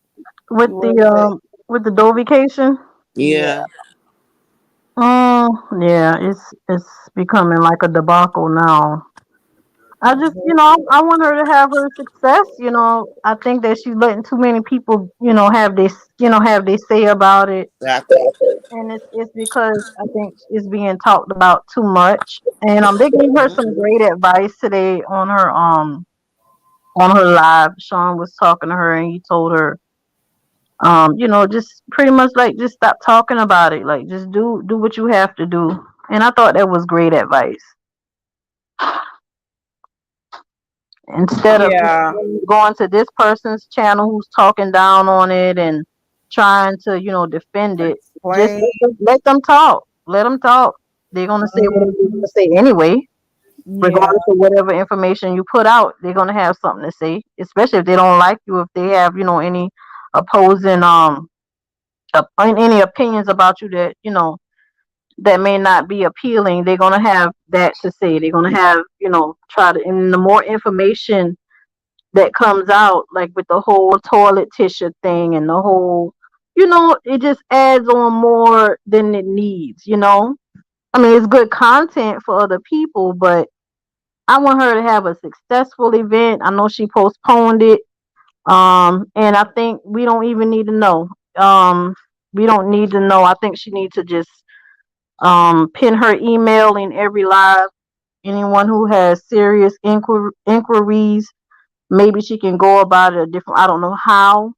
With Heat the wave is like, with the dough vacation? yeah. Yeah, Yeah, it's becoming like a debacle now. I just, I want her to have her success. I think that she's letting too many people, have they say about it, exactly. and it's because I think it's being talked about too much. And they gave her Hmm. some great advice today on her live. Sean was talking to her, and he told her, just pretty much like just stop talking about it. Like just do what you have to do. And I thought that was great advice. Instead of Yeah. going to this person's channel who's talking down on it and trying to, defend it, just Explain. let them talk. Let them talk. They're gonna say whatever they're Mhm. gonna say anyway, Yeah. regardless of whatever information you put out. They're gonna have something to say, especially if they don't like you, if they have any opposing any opinions about you that that may not be appealing. They're gonna have that to say. They're gonna have try to, and the more information that comes out, like with the whole toilet tissue thing and the whole, it just adds on more than it needs. I mean, it's good content for other people, but I want her to have a successful event. I know she postponed it. And I think we don't even need to know. We don't need to know. I think she needs to just pin her email in every live. Anyone who has serious inquiries, maybe she can go about it a different. I don't know how,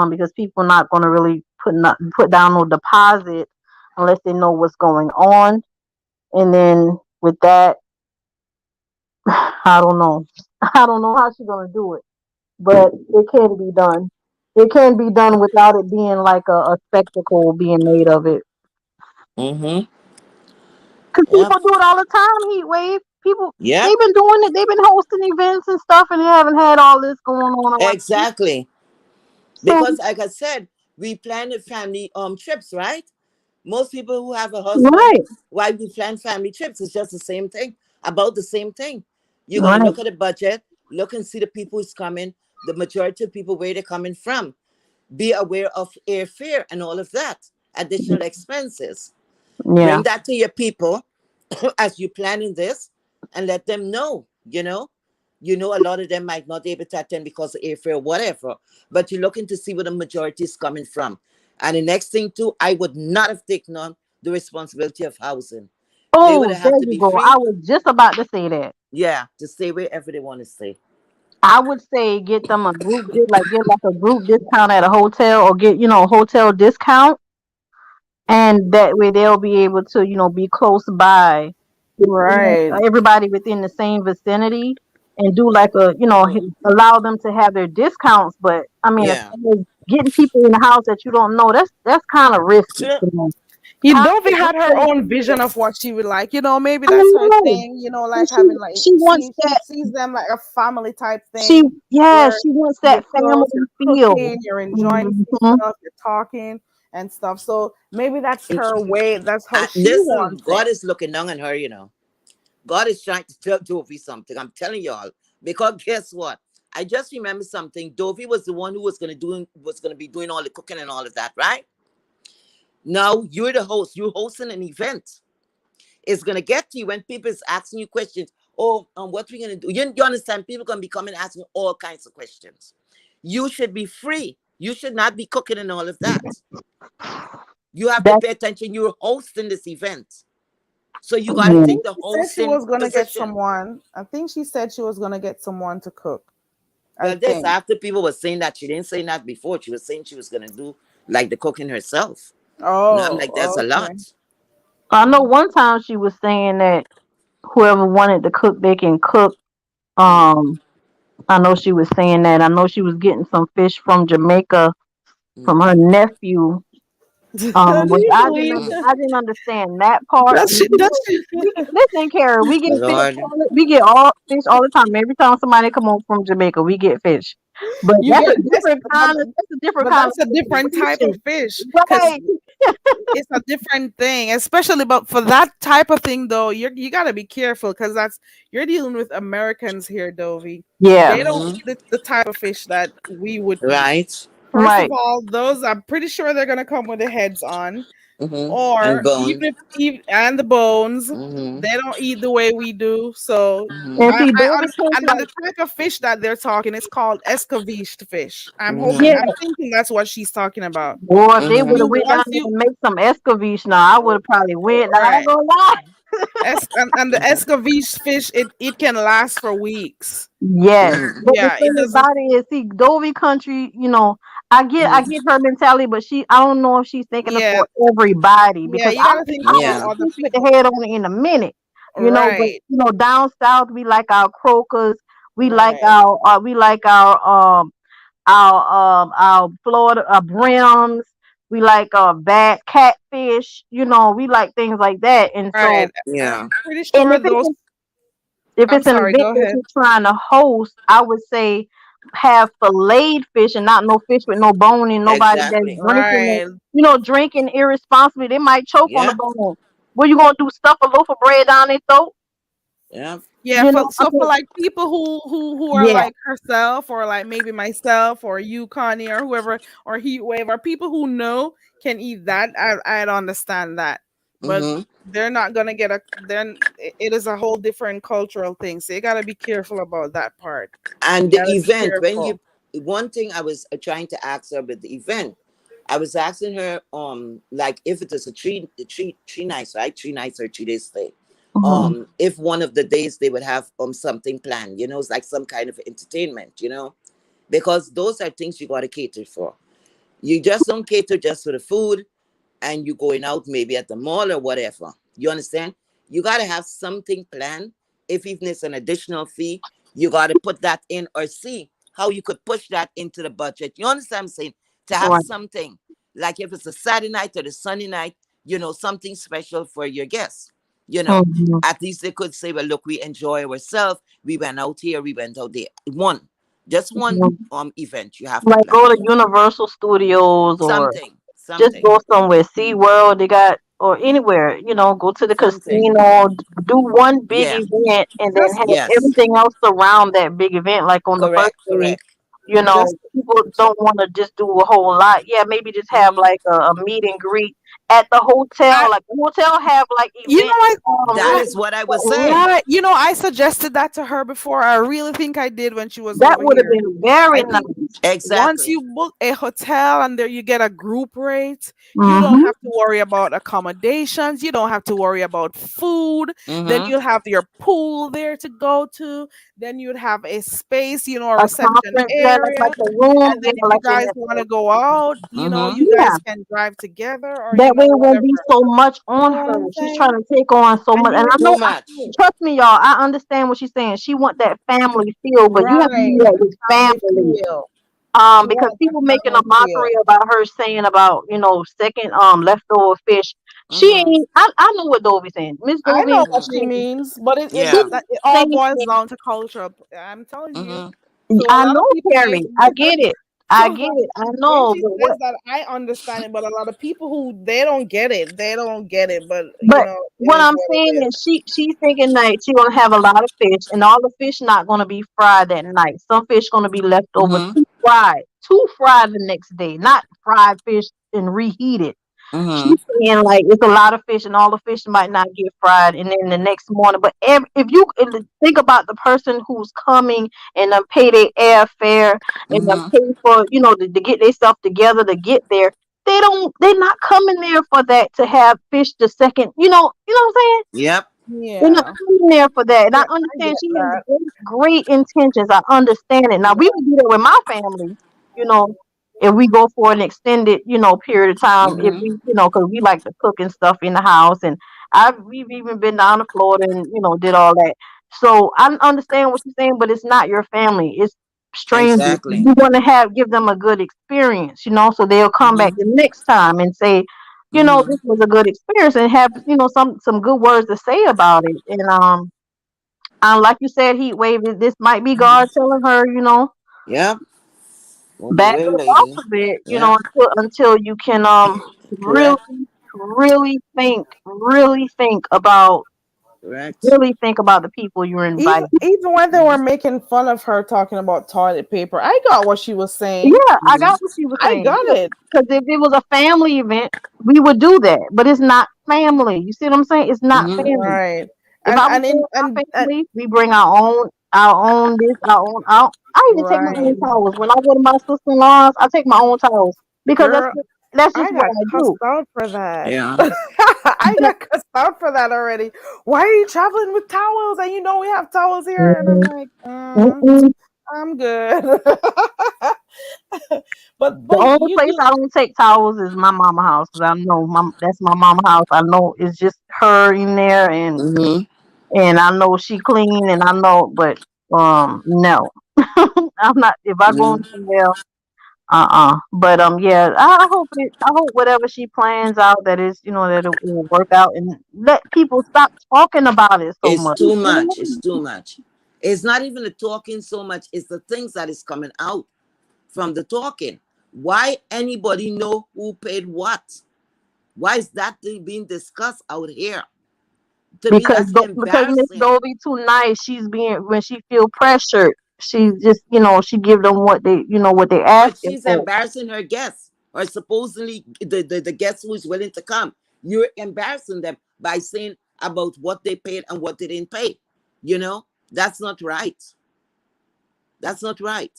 because people are not going to really put down no deposit unless they know what's going on. And then with that, I don't know. I don't know how she's going to do it, but it can be done. It can be done without it being like a spectacle being made of it. Mm-hmm. Because Yep. people do it all the time, heat wave. People, Yep. they've been doing it. They've been hosting events and stuff, and they haven't had all this going on around. Exactly. So, Because like I said, we planned family trips, right? Most people who have a husband, right, why we plan family trips, it's just the same thing, about the same thing. You're gonna right, look at the budget, look and see the people who's coming, the majority of people where they're coming from. Be aware of airfare and all of that, additional expenses. yeah. Bring that to your people as you planning this, and let them know. A lot of them might not be able to attend because of airfare or whatever, but you're looking to see where the majority is coming from. And the next thing too, I would not have taken on the responsibility of housing. They would Oh, there have to you be go. I free, was just about to say that. yeah, to stay wherever they want to stay. I would say get them a group, get like a group discount at a hotel, or get a hotel discount, and that way they'll be able to be close by, Right. everybody within the same vicinity, and do like a Hmm. allow them to have their discounts. But I mean, as Yeah. far as getting people in the house that you don't know, that's kind of risky Sure. to me. You How Dovie how had her many own vision people? of what she would like. Maybe I that's her know. thing. And Like she having like she wants she that. sees them like a family type She thing Yeah, where she wants you're that close, family you're feel. cooking, you're enjoying Hmm. stuff, you're talking and stuff. So maybe that's her way. That's how she Listen, wants God it. is looking down on her. God is trying to tell Dovey something. I'm telling y'all. Because guess what? I just remember something. Dovey was the one who was gonna be doing all the cooking and all of that, right? Now you're the host. You're hosting an event. It's gonna get to you when people is asking you questions. Oh, what we gonna do? You understand? People gonna be coming asking all kinds of questions. You should be free. You should not be cooking and all of that. You have to That's pay attention. You're hosting this event. So you got to I yeah. take think the she said she hosting was gonna get position. someone. I think she said she was gonna get someone to cook. I Well, this think. after people were saying that she didn't say that before. She was saying she was gonna do like the cooking herself. I'm like, there's Oh, a okay. lot. I know one time she was saying that whoever wanted to cook, they can cook. Mm, Um, I know she was saying that. I know she was getting some fish from Jamaica from mm, her nephew. Do Which you believe mm. I didn't understand that part. I that mean, we get, listen, Kara, we get fish. Lord. We get all fish all the time. Every time somebody come home from Jamaica, we get fish. But you get that's a different but kind of that's a different type of situation, fish because right? it's a different thing, especially but for that type of thing though, you got to be careful because that's you're dealing with Americans here, Dovey. Yeah, They don't Mm-hmm. eat the type of fish that we would eat. Right. First of right. all, those I'm pretty sure they're gonna come with the heads on, Mm-hmm. And or bone. even if even and the bones. Mm-hmm. They don't eat the way we do, so And Mm-hmm. see, I Dovey cook and then like the type of fish that they're talking is called escovitch fish. yeah. I'm thinking that's what she's talking about. Or if they would Mm-hmm. have You went down once there you and make some escabeche, now I would have probably went. Now I ain't right. gonna lie. And the Mm-hmm. escovitch fish, it can last for weeks. Yes, Mm-hmm. but the Yeah, it thing doesn't. about it is, see, Dovey country, I Mm-hmm. get her mentality, but I don't know if she's thinking of Yeah, for everybody yeah. because You got to think I'll about get Yeah. all the fish with the people. head on it in a minute, but Right, down south we like our croakers, right. we like our Florida brims, We like bad catfish. We like things like that. And Right. so, I'm Yeah. pretty and sure those. if I'm it's an sorry. event Go that ahead. you're trying to host, I would say have filleted fish and not no fish with no bone and nobody that's Exactly. drinking it, Right. drinking irresponsibly. They might choke on the Yeah. bone. What you gonna do? Stuff a loaf of bread down their throat? Yeah. Yeah, I for mean, like people who are yeah, like herself or like maybe myself or you, Connie, or whoever, or Heat Wave, or people who know can eat that, I'd understand that. But Mm-hmm. they're not gonna get a then it is a whole different cultural thing. So you gotta be careful about that part. And You the gotta be event, when you, careful. one thing I was trying to ask her about the event, I was asking her, like if it is a three nights, right? 3 nights or 3 days stay. hmm If one of the days they would have something planned, it's like some kind of entertainment, because those are things you gotta cater for. You just don't cater just for the food and you going out maybe at the mall or whatever. You understand? You gotta have something planned. If even it's an additional fee, you gotta put that in or see how you could push that into the budget. You understand what I'm saying? To have right. something like if it's a Saturday night or the Sunday night, something special for your guests. You know, hmm at least they could say, well, look, we enjoy ourselves. We went out here, we went out there. Just one event you have to Like plan. go to Universal Studios or Something, just something, go somewhere. Sea World, they got, or anywhere. Go to the something. casino. Do one big Yeah. event, and then Just have Yes. everything else around that big event. Like on the first Correct. day, Correct. Mm-hmm. just people don't want to just do a whole lot. Yeah, maybe just have Mm-hmm. like a meet and greet at the hotel. I Like the hotel have like you know events. That I is what I was saying. right. You know, I suggested that to her before. I really think I did when she was That over would have here. been very I think nice. once Exactly. you book a hotel and there you get a group rate, you don't Mm-hmm. have to worry about accommodations, you don't have to worry about food. Then Mm-hmm. you'll have your pool there to go to. Then you'd have a space, a A reception conference, yeah, area. like a room, And then yeah, if you like in guys that. want to go out, Mm-hmm. you Yeah, guys can drive together or that way it won't whatever. be so much You on know what her. I'm She's saying? trying to take on so And much, and you I know, Too much. trust me, y'all. I understand what she's saying. She want that family feel, but you have to right, do that with family family. feel. She Because wants that people making a family mockery feel. about her saying about second leftover fish. She Mm-hmm. ain't. I know what Dovey saying. Miss I Dovey know ain't what Mm-hmm. she saying. means, but She Yeah. it all saying. boils down to culture. I'm telling you. Mm-hmm. So a I lot of know, people may Carrie. I get it. I so get it. I when know, she but says what? that, I understand it, but a lot of people who they don't get it, they don't get it. But But it what is I'm what it saying is. is she's thinking that she gonna have a lot of fish and all the fish not gonna be fried that night. Some fish gonna be left over Mm-hmm. too fried the next day, not fried fish and reheated. Mm-hmm. She's saying like it's a lot of fish and all the fish might not get fried and then the next morning. But if think about the person who's coming and pay their airfare and Mm-hmm. pay for to get themselves together to get there, they're not coming there for that to have fish the second. What I'm saying? Yep. They're not Yeah, coming there for that. And I yeah, I understand get she has that. great intentions. I understand it. Now we would do that with my family, you know, if we go for an extended, period of time. If Mm-hmm. we, because we like to cook and stuff in the house, and we've even been down to Florida and did all that. So I understand what you're saying, but it's not your family. It's strangers. Exactly. You want to give them a good experience, so they'll come back Mm-hmm. the next time and say, Mm-hmm. this was a good experience and have, some good words to say about it. And like you said, heat wave, this might be God telling her, Yep. Move back away, up off lady. of it, Yep. until you can really, Correct. Correct. really think about the people you're Even inviting. even when they Mm-hmm. were making fun of her talking about toilet paper, I got what she was saying. Yeah, I Mm-hmm. got what she was I saying. got it. Because if it was a family event, we would do that. But it's not family. You see what I'm saying? It's not Mm-hmm. family. Right. If And I was and there in with my and family, we bring our own this, our own. I even take my right. own towels. When I go to my sister-in-law's, I take my own towels because Girl, that's just I what got I cussed do. out for that. Yeah. I got cussed out for that already. Why are you traveling with towels? And we have towels here. And I'm Mm, like, mm-mm. I'm good. The but only place I don't take towels is my mama house because I know that's my mama house. I know it's just her in there, Mm-hmm. and I know she clean, and I know, but no, I'm not. If I go Mm-hmm. somewhere, But yeah, I hope I hope whatever she plans out that is, that it will work out and let people stop talking about it so It's much. too much. It's too much. It's not even the talking so much. It's the things that is coming out from the talking. Why anybody know who paid what? Why is that thing being discussed out here? To me, that's Because Miss embarrassing. Dolby too nice, she's being when she feel pressured, she just she give them what they But asking she's for. embarrassing her guests, or supposedly the guest who is willing to come. You're embarrassing them by saying about what they paid and what they didn't pay. That's not right. That's not right.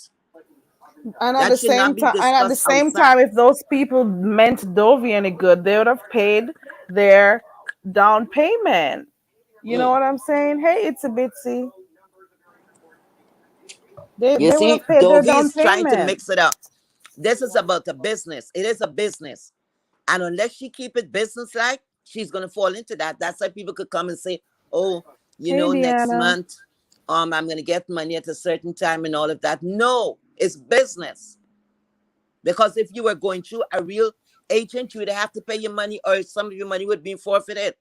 And at That the should not same be time, and at the discussed same outside. time, if those people meant Dovey any good, they would have paid their down payment. You know Mm. what I'm saying? Hey, it's a bitsy. They You they would see, have paid their Dovey down is trying to payment. mix it up. This is about a business. It is a business. And unless she keep it business like, she's gonna fall into that. That's why people could come and say, "Oh, Hey, next Deanna. month, I'm gonna get money at a certain time and all of that." No, it's business. Because if you were going through a real agent, you would have to pay your money, or some of your money would be forfeited.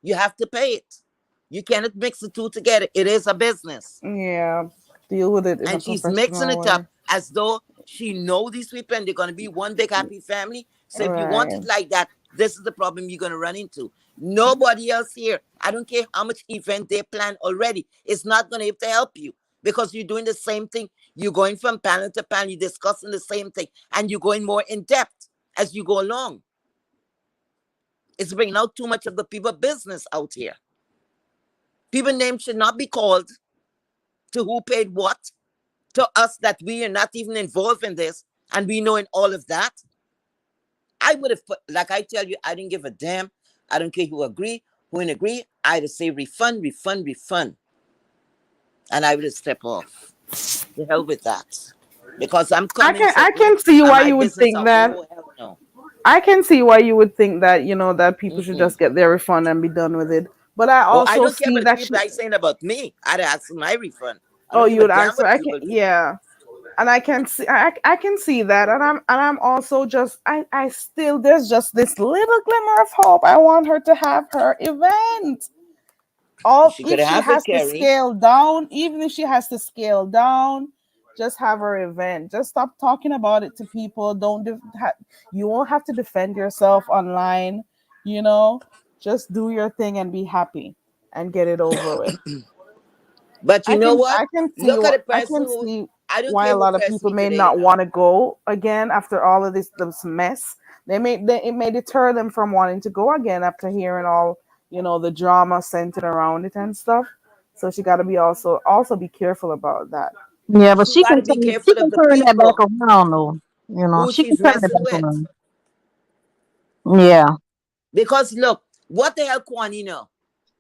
You have to pay it. You cannot mix the two together. It is a business. Yeah, deal with it in a And she's mixing professional it way. up as though she know these people and they're going to be one big happy family. So if you want Right. it like that, this is the problem you're going to run into. Nobody else here, I don't care how much event they plan already, it's not going to have to help you, because you're doing the same thing. You're going from panel to panel, you're discussing the same thing, and you're going more in depth as you go along. It's bringing out too much of the people business out here. People names should not be called to who paid what, to us that we are not even involved in this, and we know in all of that. I would have put, like I tell you, I didn't give a damn. I don't care who agree, who didn't agree. I'd have say refund, refund, refund. And I would have stepped off. The hell with that. Because I'm I coming can for I me can see and why my you would business think out. that. Oh, hell no. I can see why you would think that, that people should Mm-mm. just get their refund and be done with it. But I Oh, I also don't care see about the that people she that are saying about me. I'd ask for my refund. I oh, don't you give a would damn ask for what I can people do. yeah. And I can see I can see that, and I'm also just I still there's just this little glimmer of hope. I want her to have her event. All She could if she have it, has to Carrie. scale down, even if she has to scale down, just have her event. Just stop talking about it to people. Don't you won't have to defend yourself online, you know. Just do your thing and be happy and get it over with. But you I know can what? I can see Look at the I person can who, see I don't why care a who lot of cursed people me may today not now. want to go again after all of this mess. It may deter them from wanting to go again after hearing all the drama centered around it and stuff. So she got to be also be careful about that. Yeah, but She got to be she careful of can the turn that back people around though. who She can she's turn it messing back with. around. Yeah. Because look, what the hell, Kwani, know?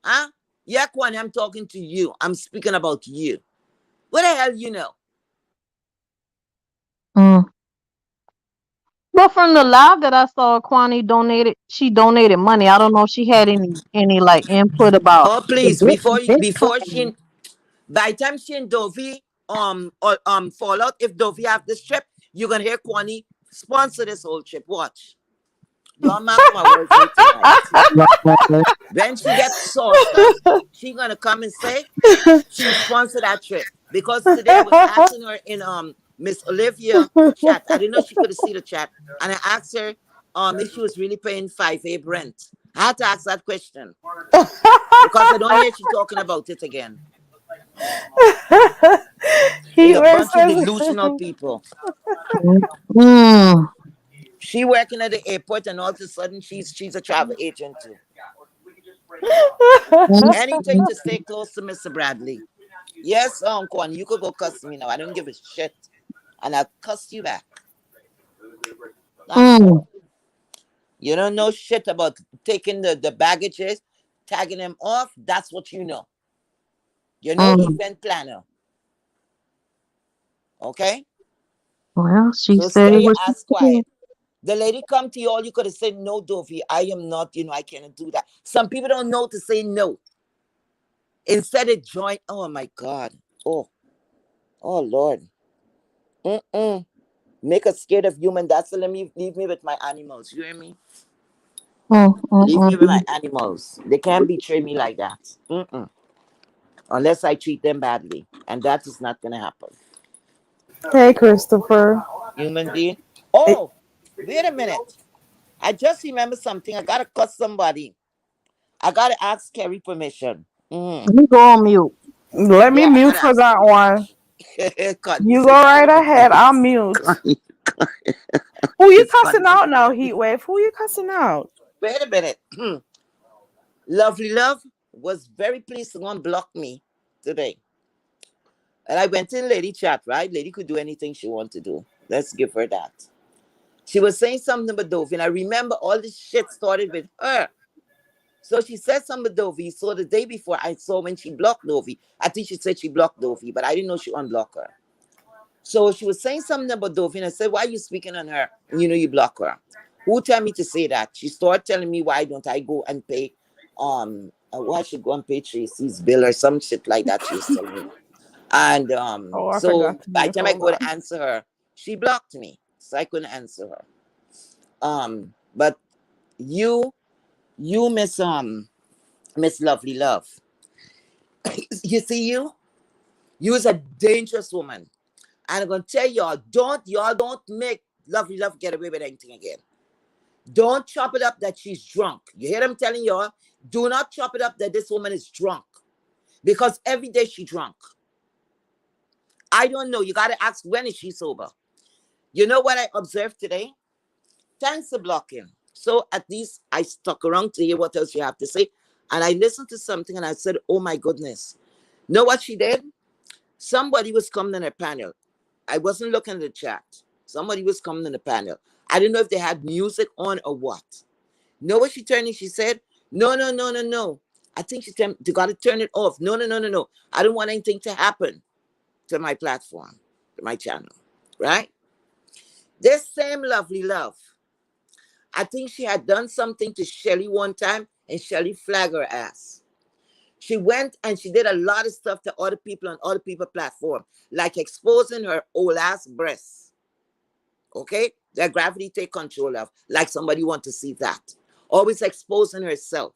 Huh? Yeah, Kwani, I'm talking to you. I'm speaking about you. What the hell you know? Mm. But from the live that I saw, Kwani donated. She donated money. I don't know if she had any like input about Oh, the please, business before plan. she, by the time she and Dovey fall out, if Dovey have this trip, you're gonna hear Kwani sponsor this whole trip. Watch. Don't mark my words here tonight. Right. When she gets sauced up, she gonna come and say she sponsored that trip. Because today I was asking her in Miss Olivia chat. I didn't know she could see the chat. And I asked her if she was really paying 5A rent. I had to ask that question because I don't hear she talking about it again. He They a bunch of versus delusional people. Mm. She working at the airport and all of a sudden she's a travel agent too. Anything to stay close to Mr. Bradley. Yes, Kwan, you could go cuss me now. I don't give a shit. And I'll cuss you back. That's Mm. all. You don't know shit about taking the baggages, tagging them off. That's what you know. You're no Mm. event planner. Okay? Well, she So said stay your what she ass said. quiet. The lady come to you, all you could have said, no, Dovey, I am not, I cannot do that. Some people don't know to say no. Instead of join, oh my God. Oh, oh Lord. Mm-mm. Make us scared of human. That's let me leave me with my animals. You hear me? Mm, mm, Leave me with my mm. animals. They can't betray me like that. Mm-mm. Unless I treat them badly, and that is not gonna happen. Hey, Christopher. Human being. Eh, Oh, wait a minute. I just remember something. I gotta cut somebody. I gotta ask Kerry permission. You go on mute. let me Yeah, I mute gotta for ask that Kerry one. permission. Connie You go say right Connie, ahead. I'll mute. Connie, Who you it's cussing Connie. out now, Heatwave? Who you cussing out? Wait a minute. Lovely Love was very pleased to unblock me today. And I went in lady chat, right? Lady could do anything she wanted to do. Let's give her that. She was saying something about Dovey, and I remember all this shit started with her. So she said something about Dovey. So the day before, I saw when she blocked Dovey. I think she said she blocked Dovey, but I didn't know she unblocked her. So she was saying something about Dovey, and I said, "Why are you speaking on her? You know you block her." Who tell me to say that? She started telling me why don't I go and pay why I should go and pay Tracy's bill or some shit like that she was telling me. And Oh, I so forgot to by the mute. time I Hold go to on. answer her, she blocked me. So I couldn't answer her. But you Miss Lovely Love. You see you is a dangerous woman. And I'm gonna tell y'all don't make Lovely Love get away with anything again. Don't chop it up that she's drunk. You hear them telling y'all? Do not chop it up that this woman is drunk. Because every day she drunk. I don't know. You gotta ask when is she sober. You know what I observed today? Thanks for blocking. So at least I stuck around to hear what else you have to say. And I listened to something and I said, oh my goodness. Know what she did? Somebody was coming in her panel. I wasn't looking at the chat. Somebody was coming in the panel. I didn't know if they had music on or what. Know what she turned in? She said, no, no, no, no, no. I think they got to turn it off. No, no, no, no, no. I don't want anything to happen to my platform, to my channel. Right? This same Lovely Love, I think she had done something to Shelly one time and Shelly flagged her ass. She went and she did a lot of stuff to other people on other people's platform, like exposing her old ass breasts. Okay? That gravity take control of, like somebody want to see that. Always exposing herself.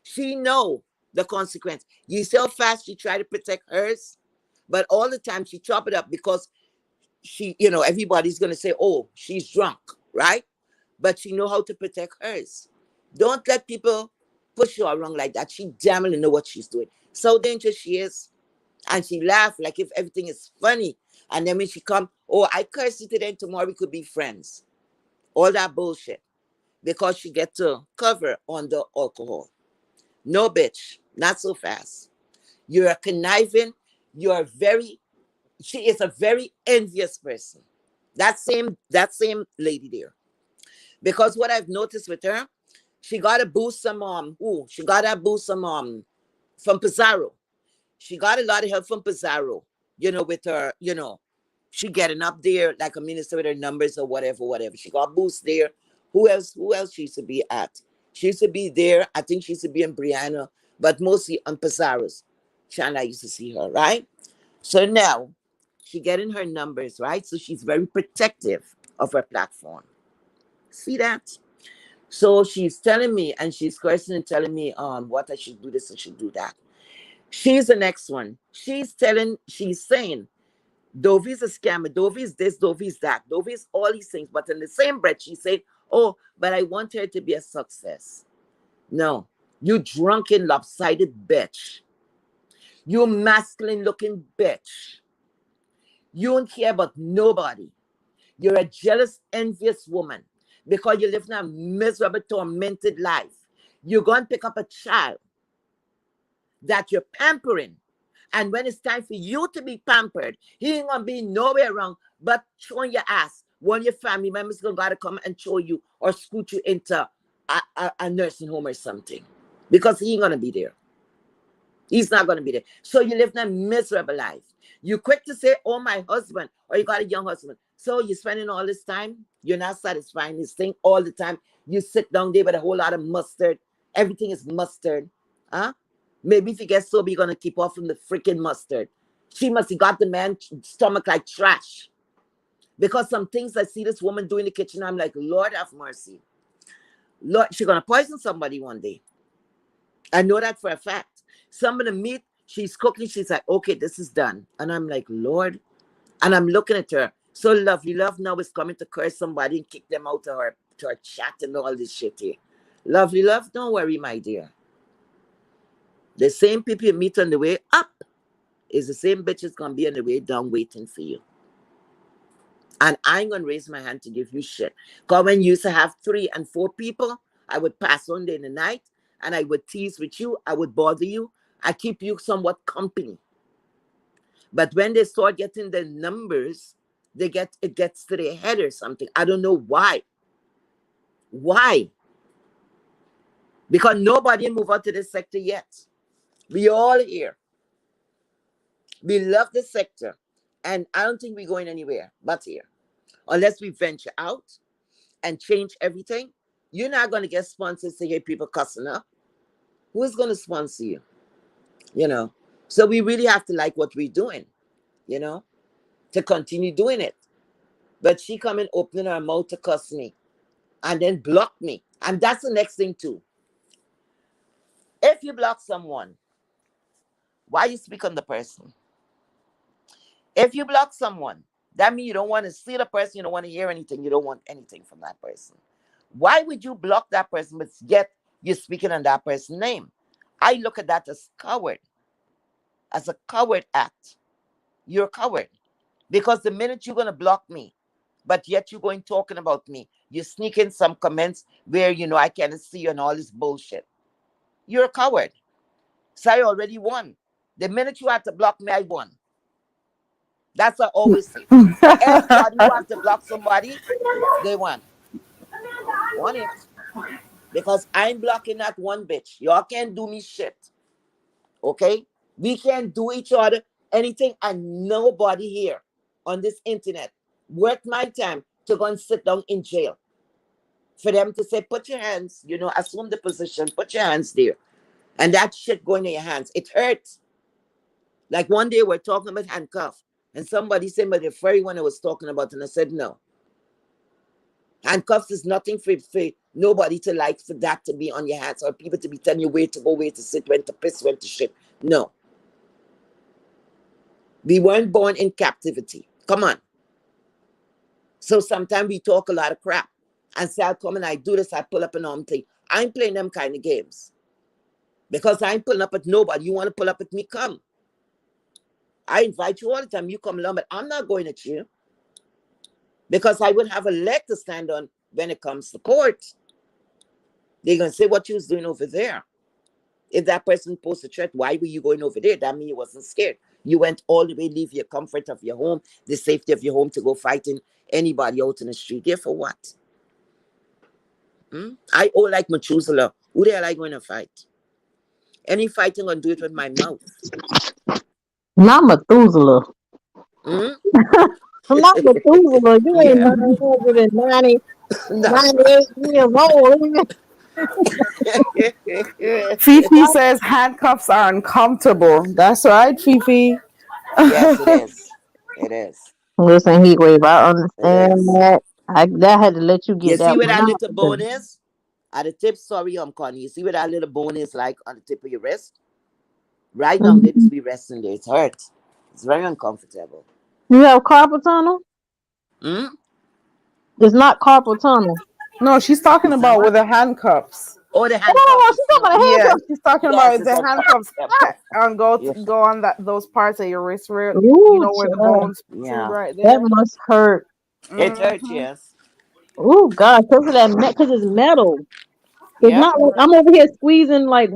She know the consequence. You see how fast she try to protect hers, but all the time she chop it up because everybody's gonna say, "Oh, she's drunk," right? But she know how to protect hers. Don't let people push you around like that. She damn well know what she's doing. So dangerous she is, and she laugh like if everything is funny. And then when she come, oh, I curse you today, and tomorrow we could be friends. All that bullshit because she get to cover on the alcohol. No, bitch, not so fast. You're a conniving. You're very. She is a very envious person. That same lady there. Because what I've noticed with her, she got to boost some she got to boost some from Pizarro. She got a lot of help from Pizarro. With her, she getting up there like a minister with her numbers or whatever, whatever. She got boost there. Who else she used to be at? She used to be there. I think she used to be in Brianna, but mostly on Pizarro's. China used to see her, right? So now she getting her numbers, right? So she's very protective of her platform. See that? So she's telling me and she's questioning, telling me what I should do this, I should do that. She's the next one. She's saying Dovey's a scammer, Dovey's this, Dovey's that, Dovey's all these things. But in the same breath, she said, oh, but I want her to be a success. No, you drunken, lopsided bitch. You masculine looking bitch. You don't care about nobody. You're a jealous, envious woman because you live in a miserable, tormented life. You're going to pick up a child that you're pampering. And when it's time for you to be pampered, he ain't going to be nowhere around but showing your ass. One of your family members going to gotta come and show you or scoot you into a nursing home or something because he ain't going to be there. He's not going to be there. So you live in a miserable life. You quick to say, oh, my husband, or you got a young husband. So you're spending all this time. You're not satisfying this thing all the time. You sit down there with a whole lot of mustard. Everything is mustard. Huh? Maybe if you get sober, you're going to keep off from the freaking mustard. She must have got the man's stomach like trash. Because some things I see this woman do in the kitchen, I'm like, Lord have mercy. Lord, she's gonna poison somebody one day. I know that for a fact. Some of the meat she's cooking, she's like, okay, this is done. And I'm like, Lord. And I'm looking at her. So lovely love now is coming to curse somebody and kick them out of her to her chat and all this shit here. Lovely love, don't worry, my dear. The same people you meet on the way up is the same bitches gonna be on the way down waiting for you. And I ain't gonna raise my hand to give you shit. Because when you used to have 3 and 4 people, I would pass on there in the night and I would tease with you, I would bother you, I keep you somewhat company. But when they start getting the numbers, it gets to their head or something. I don't know why. Why? Because nobody move out to this sector yet. We all here. We love this sector. And I don't think we're going anywhere but here. Unless we venture out and change everything. You're not going to get sponsors to hear people cussing up. Who is going to sponsor you? You know? So we really have to like what we're doing, you know, to continue doing it. But she come and opening her mouth to cuss me and then block me. And that's the next thing too. If you block someone, why you speak on the person? If you block someone, that means you don't want to see the person, you don't want to hear anything, you don't want anything from that person. Why would you block that person, but yet you're speaking on that person's name? I look at that as a coward act. You're a coward. Because the minute you're going to block me, but yet you're going talking about me, you sneak in some comments where, you know, I can't see you and all this bullshit. You're a coward. So I already won. The minute you have to block me, I won. That's what I always say. Anybody who have to block somebody, they won. Won it. Because I'm blocking that one bitch. Y'all can't do me shit. Okay? We can't do each other anything, and nobody here on this internet worth my time to go and sit down in jail. For them to say, put your hands, you know, assume the position, put your hands there. And that shit going in your hands. It hurts. Like one day we're talking about handcuff. And somebody said, but the very one I was talking about, and I said, no. Handcuffs is nothing for nobody to like for that to be on your hands or people to be telling you where to go, where to sit, when to piss, when to shit. No. We weren't born in captivity. Come on. So sometimes we talk a lot of crap. And say, I'll come and I do this, I pull up an arm thing. I ain't playing them kind of games. Because I ain't pulling up at nobody. You want to pull up at me, come. I invite you all the time. You come along, but I'm not going at you. Because I would have a leg to stand on when it comes to court. They're going to say what you was doing over there. If that person posed a threat, why were you going over there? That means you wasn't scared. You went all the way, leave your comfort of your home, the safety of your home to go fighting anybody out in the street. There for what? I owe like Methuselah. Who the hell I going to fight? Any fighting, I'm going to do it with my mouth. Not Methuselah. Hmm? I'm not Methuselah. You ain't Yeah. 990, No. 98 years old. Fifi says handcuffs are uncomfortable. That's right, Fifi. Yes, it is. It is. Listen, Heatwave, I It understand is. that. I had to let you You get see that where one that out. little bone is? At the tip, sorry, I'm calling. You see where that little bone is like on the tip of your wrist? Right now, they Mhm. just be resting there. It's hurt. It's very uncomfortable. You have carpal tunnel? Hmm? It's not carpal tunnel. No, she's talking It's not about what? with the handcuffs. Oh, the No, no, handcuff no. is She's talking no. about a Yeah, handcuff. she's talking Yes, about it's the handcuffs uncomfortable. and Yeah. go on that those parts of your wrist where you Ooh, know where the child. bones protrude Yeah. right That there. must hurt. It hurts, Hmm. yes. Ooh, God, because of that, because it's metal. It's Yep. not like I'm over here squeezing but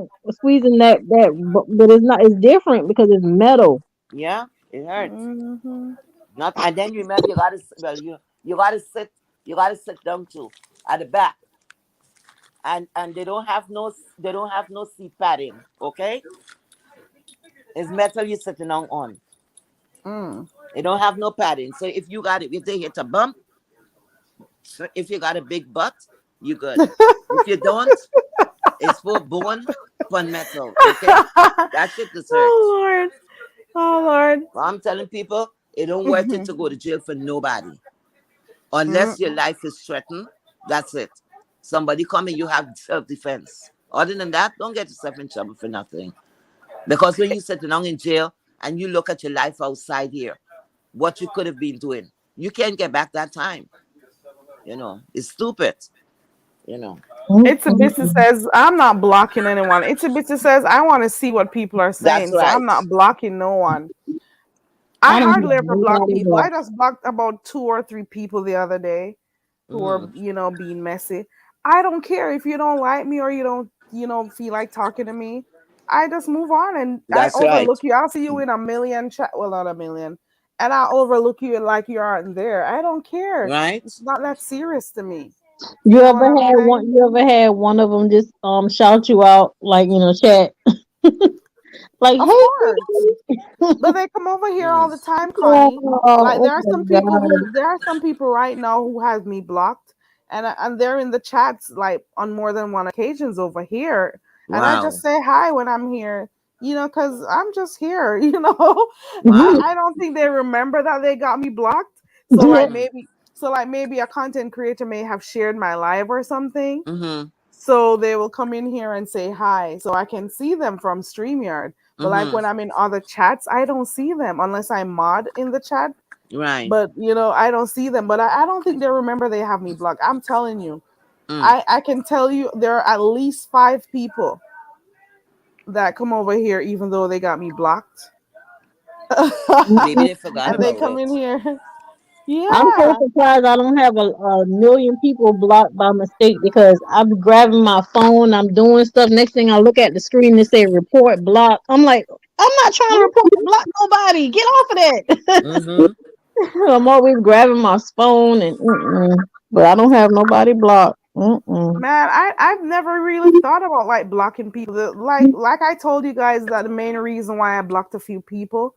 it's not. It's different because it's metal. Yeah. It hurts. Hmm. Not, and then you remember you gotta well you gotta sit down too at the back. And they don't have no seat padding, okay? It's metal you're sitting on. Mm. They don't have no padding. So if they hit a bump, so if you got a big butt, you good. If you don't, it's for bone, fun metal, okay? That shit just hurt. Oh Lord. Oh Lord. Well, I'm telling people, it don't worth it to go to jail for nobody. Unless your Mm. life is threatened, that's it. Somebody come and you have self-defense. Other than that, don't get yourself in trouble for nothing. Because when you sit down in jail and you look at your life outside here, what you could have been doing, you can't get back that time. It's stupid. You know, It's a bitch that says I'm not blocking anyone. It's a bitch that says I want to see what people are that's saying, so I'm right. not blocking no one. I I don't have hardly ever block nobody people. I blocked. just blocked about two or three people the other day who were, Hmm. being messy. I don't care if you don't like me or you don't, feel like talking to me. I just move on and I That's right. overlook you. I'll see you in a million chat, well, not a million, and I overlook you like you aren't there. I don't care. Right? It's not that serious to me. You You know ever what I'm had one? saying? You ever had one of them just shout you out like chat like, Of course. hey, But they come over here all Mm. the time, Connie. Like oh my god, there are some people right now who has me blocked, and they're in the chats like on more than one occasions over here, and I just Wow. say hi when I'm here, because I'm just here, Wow. I don't think they remember that they got me blocked. Mm-hmm. So like maybe a content creator may have shared my live or something, Mm-hmm. so they will come in here and say hi, so I can see them from StreamYard. But like Mm-hmm. when I'm in other chats, I don't see them unless I mod in the chat. Right. But I don't see them. But I don't think they remember they have me blocked. I'm telling you. Mm. I can tell you there are at least 5 people that come over here even though they got me blocked. Maybe they forgot And they about come it. in here. I'm so Yeah. surprised I don't have a million people blocked by mistake because I'm grabbing my phone, I'm doing stuff. Next thing I look at the screen, they say report block. I'm like, I'm not trying to report block nobody. Get off of that. Mm-hmm. I'm always grabbing my phone and but I don't have nobody blocked. Mm-mm. Man, I've never really thought about like blocking people. Like I told you guys that the main reason why I blocked a few people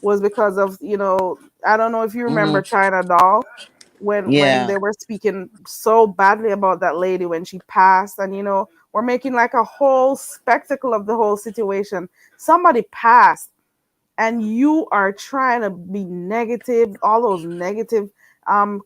was because of, I don't know if you remember Mm-hmm. China Doll when Yeah. they were speaking so badly about that lady when she passed, and we're making like a whole spectacle of the whole situation. Somebody passed and you are trying to be negative, all those negative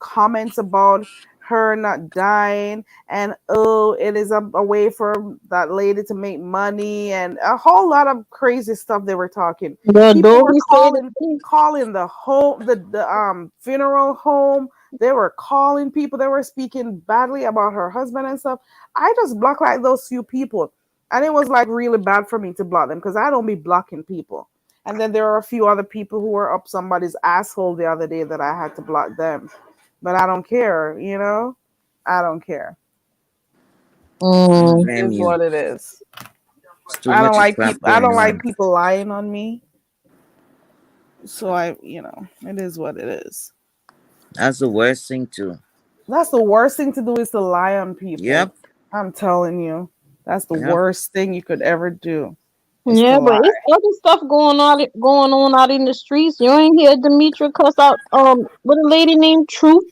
comments about her not dying, and oh, it is a way for that lady to make money, and a whole lot of crazy stuff they were talking. Well, People don't were be saying it. calling the home, the funeral home. They were calling people. They were speaking badly about her husband and stuff. I just blocked like those few people, and it was like really bad for me to block them because I don't be blocking people. And then there are a few other people who were up somebody's asshole the other day that I had to block them. But I don't care. I don't care. I don't Mm. It blame is you. what it is. It's too much crap I going don't like on. people lying on me. So it is what it is. That's the worst thing too. That's the worst thing to do is to lie on people. Yep. I'm telling you. That's the Yep. worst thing you could ever do is to Yeah, but it's lie. other stuff going on out in the streets. You ain't hear Demetra cuss out what a lady named Truth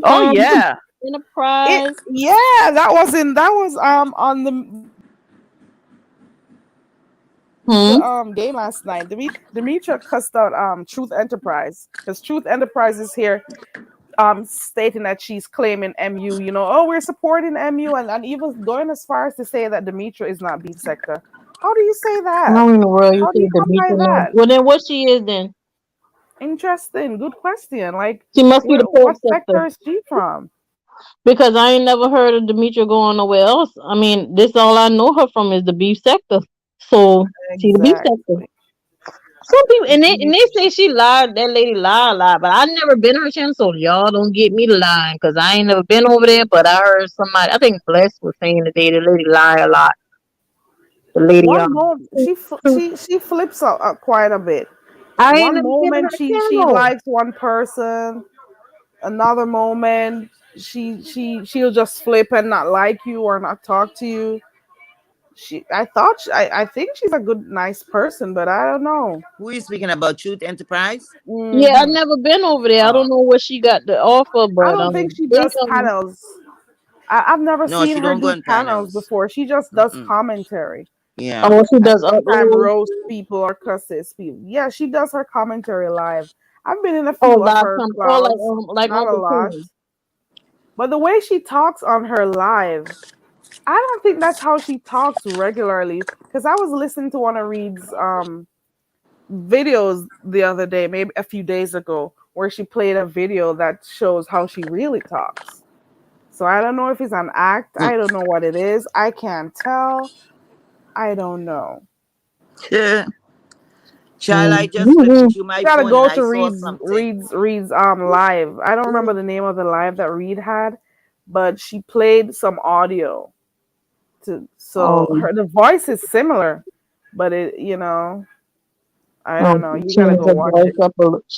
Oh yeah. It Enterprise. yeah, that was on the Hmm. game last night. Demetra cussed out Truth Enterprise because Truth Enterprise is here stating that she's claiming MU. Oh, we're supporting MU, and even going as far as to say that Demetra is not beef sector. How do you say that? How in the world you How do say you come by Demetra now? that? Well, then what she is then? Interesting. Good question. Like, She must be the what pork sector sector is she from? because I ain't never heard of Demetra going nowhere else. I mean, this all I know her from is the beef sector. So she the beef sector. Exactly. Some people and they Demetra. say she lied. That lady lied a lot, but I never been to her channel, so y'all don't get me lying because I ain't never been over there. But I heard somebody, I think Bless was saying today, the lady lie a lot. The lady, One moment she flips up quite a bit. I ain't One never been to moment her she channel. likes one person, another moment she'll just flip and not like you or not talk to you. I think she's a good nice person, but I don't know. Who is speaking about Truth Enterprise? Yeah, I Hmm. never been over there. I Oh. don't know what she got to offer, I but don't think she they does panels. I've never No, seen she her don't go do on panels panels. before. She just does Mm-mm. commentary Yeah. oh, she and does sometimes upload. roast people or cusses people. Yeah, she does her commentary live. I've been in a Oh, few of live her come. Oh, clouds, like not a Uncle lot. Tony. But the way she talks on her live, I don't think that's how she talks regularly. Because I was listening to one of Reed's videos the other day, maybe a few days ago, where she played a video that shows how she really talks. So I don't know if it's an act. Mm. I don't know what it is. I can't tell. I don't know. Child, I just looking Mhm. through my You gotta phone and go I to saw something. Reed's live. I don't remember the name of the live that Reed had, but she played some audio to so Um, her the voice is similar, but I don't know. You gotta go watch it.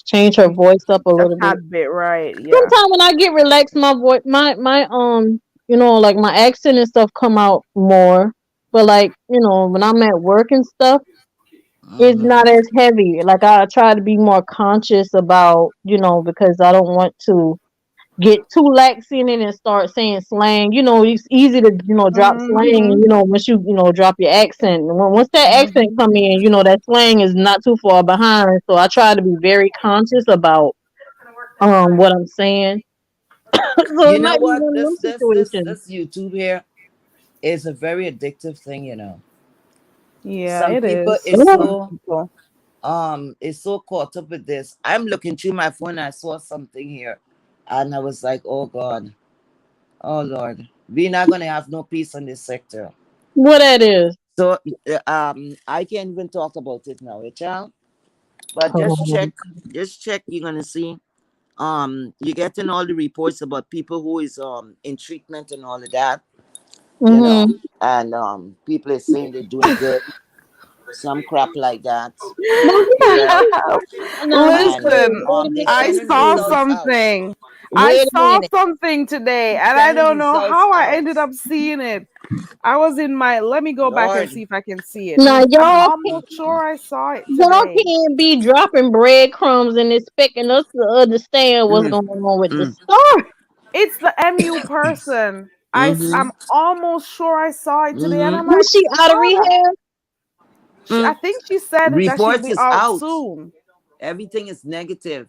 change her voice up a A little bit. tad bit, right? Yeah. Sometimes when I get relaxed, my voice, like my accent and stuff come out more. But like, when I'm at work and stuff, it's Mm-hmm. not as heavy. Like I try to be more conscious about, because I don't want to get too lax in it and start saying slang. It's easy to, drop slang, Mhm. once you drop your accent. And once that accent Mhm. come in, that slang is not too far behind. So I try to be very conscious about what I'm saying. So You it know might be what? one of them situations. This YouTube here is a very addictive thing, Yeah, Some it people is for is Yeah. some so people. caught up with this. I'm looking through my phone and I saw something here and I was like, oh God, oh Lord, we're not gonna have no peace in this sector. What that is. So I can't even talk about it now, child. But Um, just check, you're gonna see. You're getting all the reports about people who is in treatment and all of that, you know, mm-hmm. and people are saying they're doing good, some crap like that, Now, you know, and Listen, they're I sending saw results out. something. I wait a saw minute. something today, and I Sending don't know results how I out. ended up seeing it. I was in my. Let me go back and Lord. see if I can see it. Now I'm y'all almost sure I saw it y'all today. can't be dropping breadcrumbs and expecting us to understand what's Mm, going on with the mm, story. It's the MU person. mm-hmm, I'm almost sure I saw it today, and mm-hmm, I'm Was like, she out of hold up. rehab? I mm. think she said that she'll Reports be is out out. soon. Everything is negative,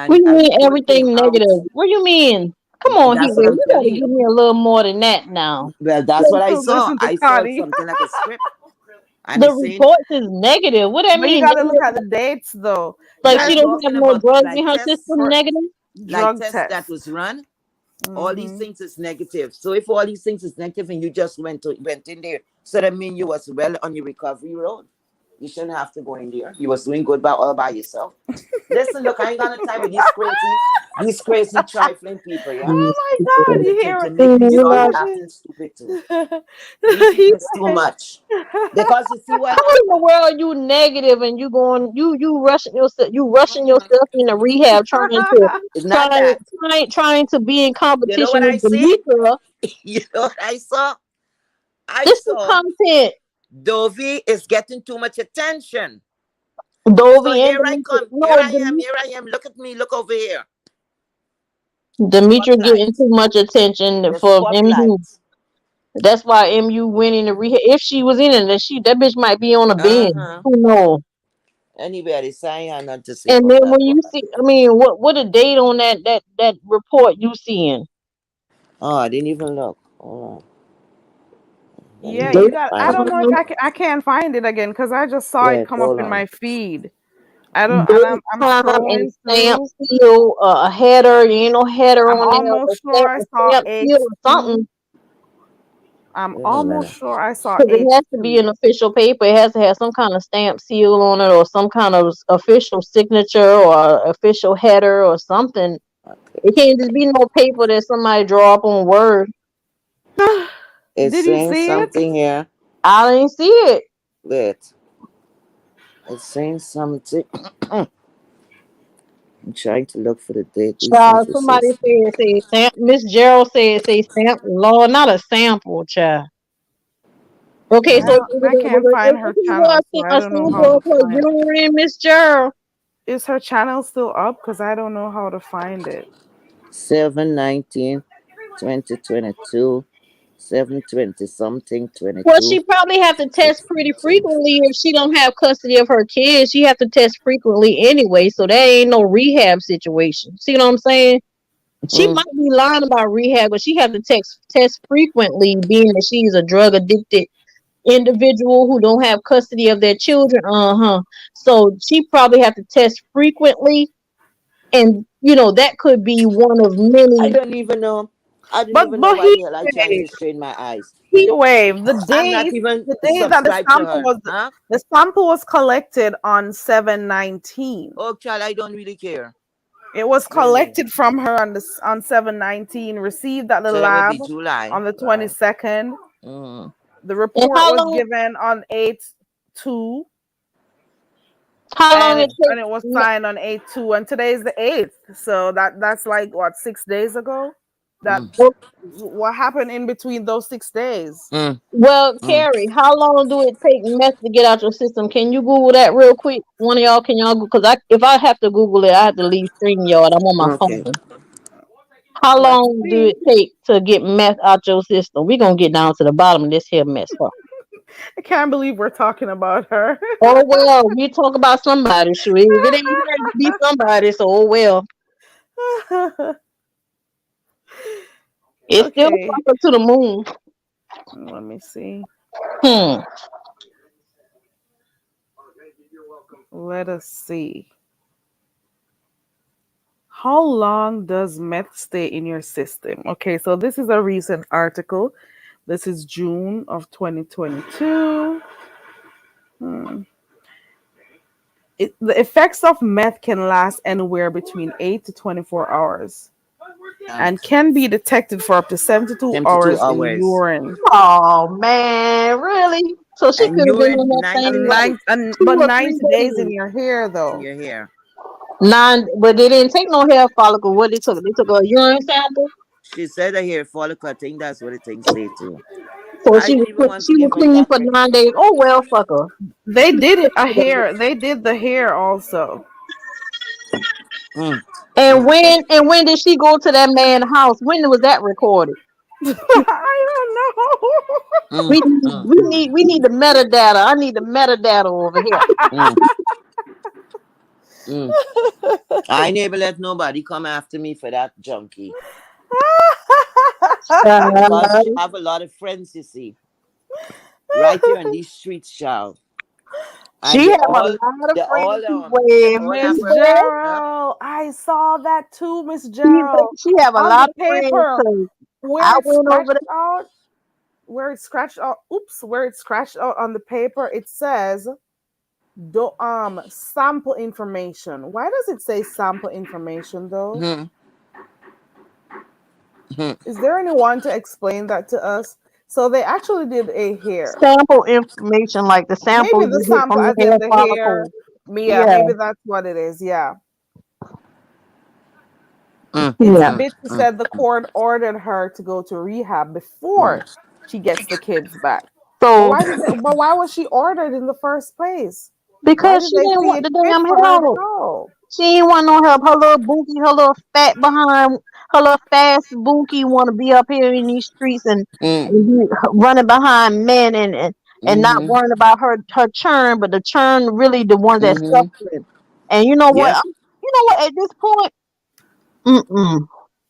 What and you a mean report came everything out. negative? What you mean? Come on, That's Hugo. what I'm You gotta telling you. give me a little more than that now. Well, that's what I Listen, saw. listen to I saw Connie. something like a script, and The it's saying, reports is negative. What that But you mean? got to look Negative, at the dates, though. like they're she There's don't have talking no about drugs in like her tests, system. Negative. like drug tests that test. was run. All these Hmm. things is negative. So if all these things is negative and you just went in there, so that mean you was well on your recovery road. You shouldn't have to go in there. You was doing good by all by yourself. Listen, look, I ain't got no time with these crazy trifling people, yeah. These Oh my God, people. you hear To it? make me You Mm, know start like, what acting stupid too. she These he people is too said? much. Because you see what how in the happened? world you negative and you going you rushing yourself into rehab It's not that. trying to be in You know competition what I with see? Demetra. You know what I saw? I This is saw content. Dovey is getting too much attention. So Dovey and here I Demetra. come. Here No, I am. Here I am. Look at me. Look over here. Demetra getting Spotlight. too much attention The for MU. spotlight. That's why MU went into rehab. If she was in it, that bitch might be on a bench. Uh-huh. Who knows? Anyway, they say I'm not to say And about then that when you woman. see, I mean, what a date on that report you seeing? Oh, I didn't even look. Hold on. Let Yeah, me you Date got. I find don't it. know if I can't find it again because I just saw it Wait, come up hold in on. my feed. I don't, and date I'm time and scrolling stamp through. seal, a header. Ain't no header I'm on there. A almost sure stamp, I a saw stamp seal or H2. something. I'm Wait a almost minute. sure I saw Because it has to be H2. an official paper. It has to have some kind of stamp seal on it, or some kind of official signature, or official header, or something. Okay. It can't just be no paper that somebody draw up on Word. It's Did you saying see it? something here. I didn't see it. Wait. It's saying something. I'm trying to look for the date. These Child, things it somebody says. say stamp. Miss Gerald said say stamp. Lord, not a sample, child. Okay, so I can't find her channel, so I a don't know how sample to of her find. jewelry, Miss Gerald. Is her channel still up? Because I don't know how to find it. 7/19/2022, 7/20 something Well, 22. she probably have to test pretty 6/22. frequently if she don't have custody of her kids. She have to test frequently anyway, so that ain't no rehab situation. See what I'm saying? She Mm. might be lying about rehab, but she have to test frequently, being that she's a drug addicted individual who don't have custody of their children. So she probably have to test frequently, and that could be one of I many. don't even know. I didn't But even know but why he the hell I tried wave, to strain my eyes. he wave. The I'm day not even the day that subscribed to her. Huh? the sample was collected on 7/19. Oh, child, I don't really care. It was Really. collected from her on 7/19, received at the So that would lab be July. on the Right. 22nd. Mm. The And report how was long? given on 8/2, How long and it it was takes? signed on 8/2, and today is the 8th. So that's like what, 6 days ago? That Mm. what happened in between those 6 days? Mm. Well, Mm. Carrie, how long do it take meth to get out your system? Can you Google that real quick? One of y'all, can y'all? Because if I have to Google it, I have to leave StreamYard. I'm on my Okay. phone. How Let's long do see. it take to get meth out your system? We're gonna get down to the bottom of this here mess. Huh? I can't believe we're talking about her. Oh well, we talk about somebody. Sure, if it ain't her, it be somebody. So oh well, it's still Okay, closer to the moon. let me see. Hmm. Let us see. How long does meth stay in your system? Okay, so this is a recent article. This is June of 2022. Hmm. The effects of meth can last anywhere between 8 to 24 hours Yeah. and can be detected for up to 72 72 hours in hours. urine. Oh man, really? So she And could have been urine on that 90 thing And like nine, days and two but or three 90 days in days. your hair in though. your hair. 9, but they didn't take no hair follicle. What they took? They took a urine sample. She said a hair follicle. I think that's what the thing say too. So I didn't even want to she was give out clean that. for 9 days. Oh well, fuck her. They did a hair. They did the hair also. Mm. And Mm. when did she go to that man's house? When was that recorded? I don't know. Mm. Mm. We need the metadata. I need the metadata over here. Mm. Mm. I ain't able to let nobody come after me for that junkie because she Uh, have a lot of friends. You see, right here on these streets, child, and she have a lot of friends who they wear all have Miss her. people. Huh? Gerald, I saw that too, Miss She Gerald. she have a On the lot of friends. paper Cause I where it's went over scratched there. out, where it's scratched out on the paper, it says sample information. Why does it say sample information though? Hmm. Hmm. Is there anyone to explain that to us? So they actually did a hair. Sample information like the sample Maybe the you get sample, from as your in hair the hair. follicle. Yeah, Yeah, maybe that's what it is. Yeah. Mm. It's yeah. a Mm. bit Mm. said the court ordered her to go to rehab Mm. before she gets the kids back. But So why was she ordered in the first place? Why because did she they didn't see want it the fit damn for her to help. go? She ain't want no help. Her little bookie, her little fat behind, her little fast bookie want to be up here in these streets Mm. and be running behind men and not Mm-hmm. worrying about her churn, but the churn really the one that's Mm-hmm. suffering. And you know what? Yep. You know what? At this point, mm-mm.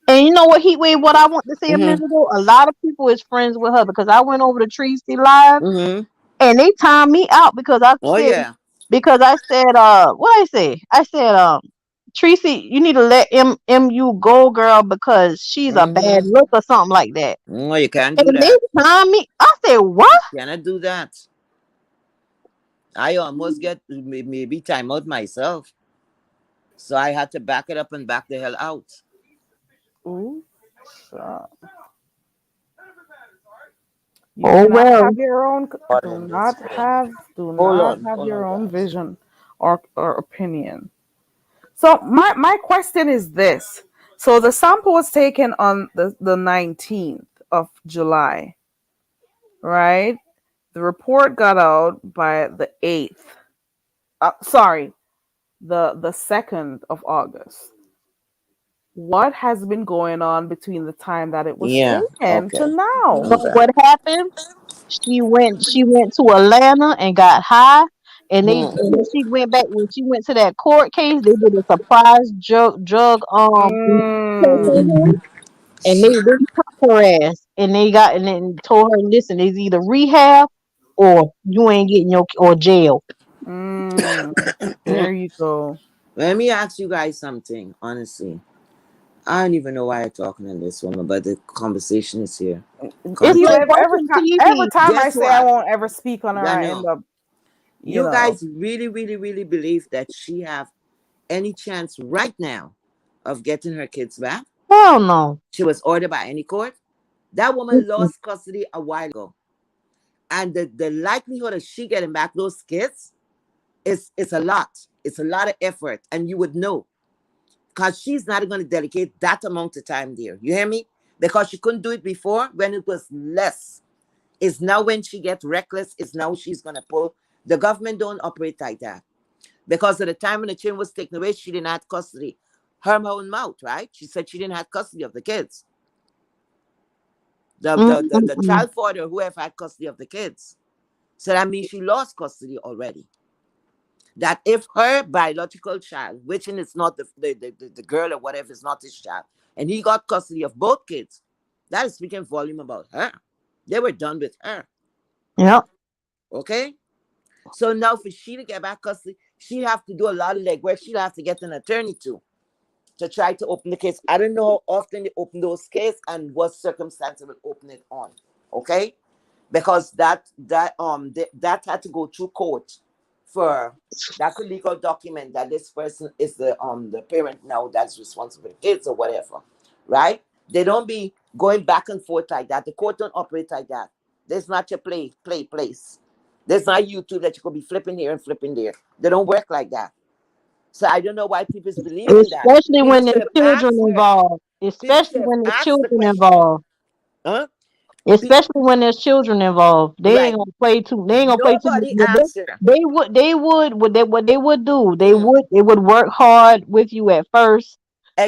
And you know what, Heatwave, what I want to say a minute Mm-hmm. ago? A lot of people is friends with her because I went over to Tracy Live Mm-hmm. and they timed me out Oh yeah. because I said what I say? I said Tracy, you need to let MU go, girl, because she's a bad Mm-hmm. look or something like that. No, you can't do And they that. timed me. I said, what? Cannot do that. I almost get maybe time out myself. So I had to back it up and back the hell out. Ooh, so you Oh cannot well. have your own. God have mercy. Do Hold not on. have Hold on, your own guys. vision or opinion. So my question is this. So the sample was taken on the 19th of July, right? The report got out by the 8th. Sorry, the 2nd of August. What has been going on between the time that it was Yeah. taken to Okay. now? So I'm back. what happened? She went to Atlanta and got high And they Hmm. when she went back when she went to that court case, they did a surprise drug test Mm. on her, and they popped her ass, and they got and then told her, listen, it's either rehab or you ain't getting your or jail. Mm. There you go. Let me ask you guys something, honestly. I don't even know why I'm talking to this woman, but the conversation is here. It's You know, like Content. watching every TV. time I Guess say I what? won't ever speak on her, I I end know. up, you You know. guys really, really, really believe that she have any chance right now of getting her kids back? Hell no. She was ordered by any court. That woman Mm-mm. lost custody a while ago. And the likelihood of she getting back those kids is a lot. It's a lot of effort. And you would know. Because she's not going to dedicate that amount of time there. You hear me? Because she couldn't do it before when it was less. It's now when she gets reckless, it's now she's going to pull. The government don't operate like that. Because at the time when the children was taken away, she didn't have custody. Her own mouth, right? She said she didn't have custody of the kids. The Mm-mm. child father, whoever had custody of the kids. So that means she lost custody already. That if her biological child, which is not the girl or whatever, is not his child, and he got custody of both kids, that is speaking volume about her. They were done with her. Yep. Okay? So now for she to get back custody, she have to do a lot of legwork. She'll have to get an attorney to try to open the case. I don't know how often they open those cases and what circumstance they will open it on. Okay? Because that had to go through court for that's a legal document that this person is the parent now that's responsible for the kids or whatever. Right? They don't be going back and forth like that. The court don't operate like that. There's not your play place. There's not YouTube that you could be flipping here and flipping there. They don't work like that. So I don't know why people is believing that. Especially People when should there's have children asked her. involved. People Especially should have when there's asked the children question. involved. Huh? Pe- Especially when there's children involved. They ain't right. gonna play too. They ain't gonna play too much. Nobody asked her. What they would do. Mm, They would work hard with you at first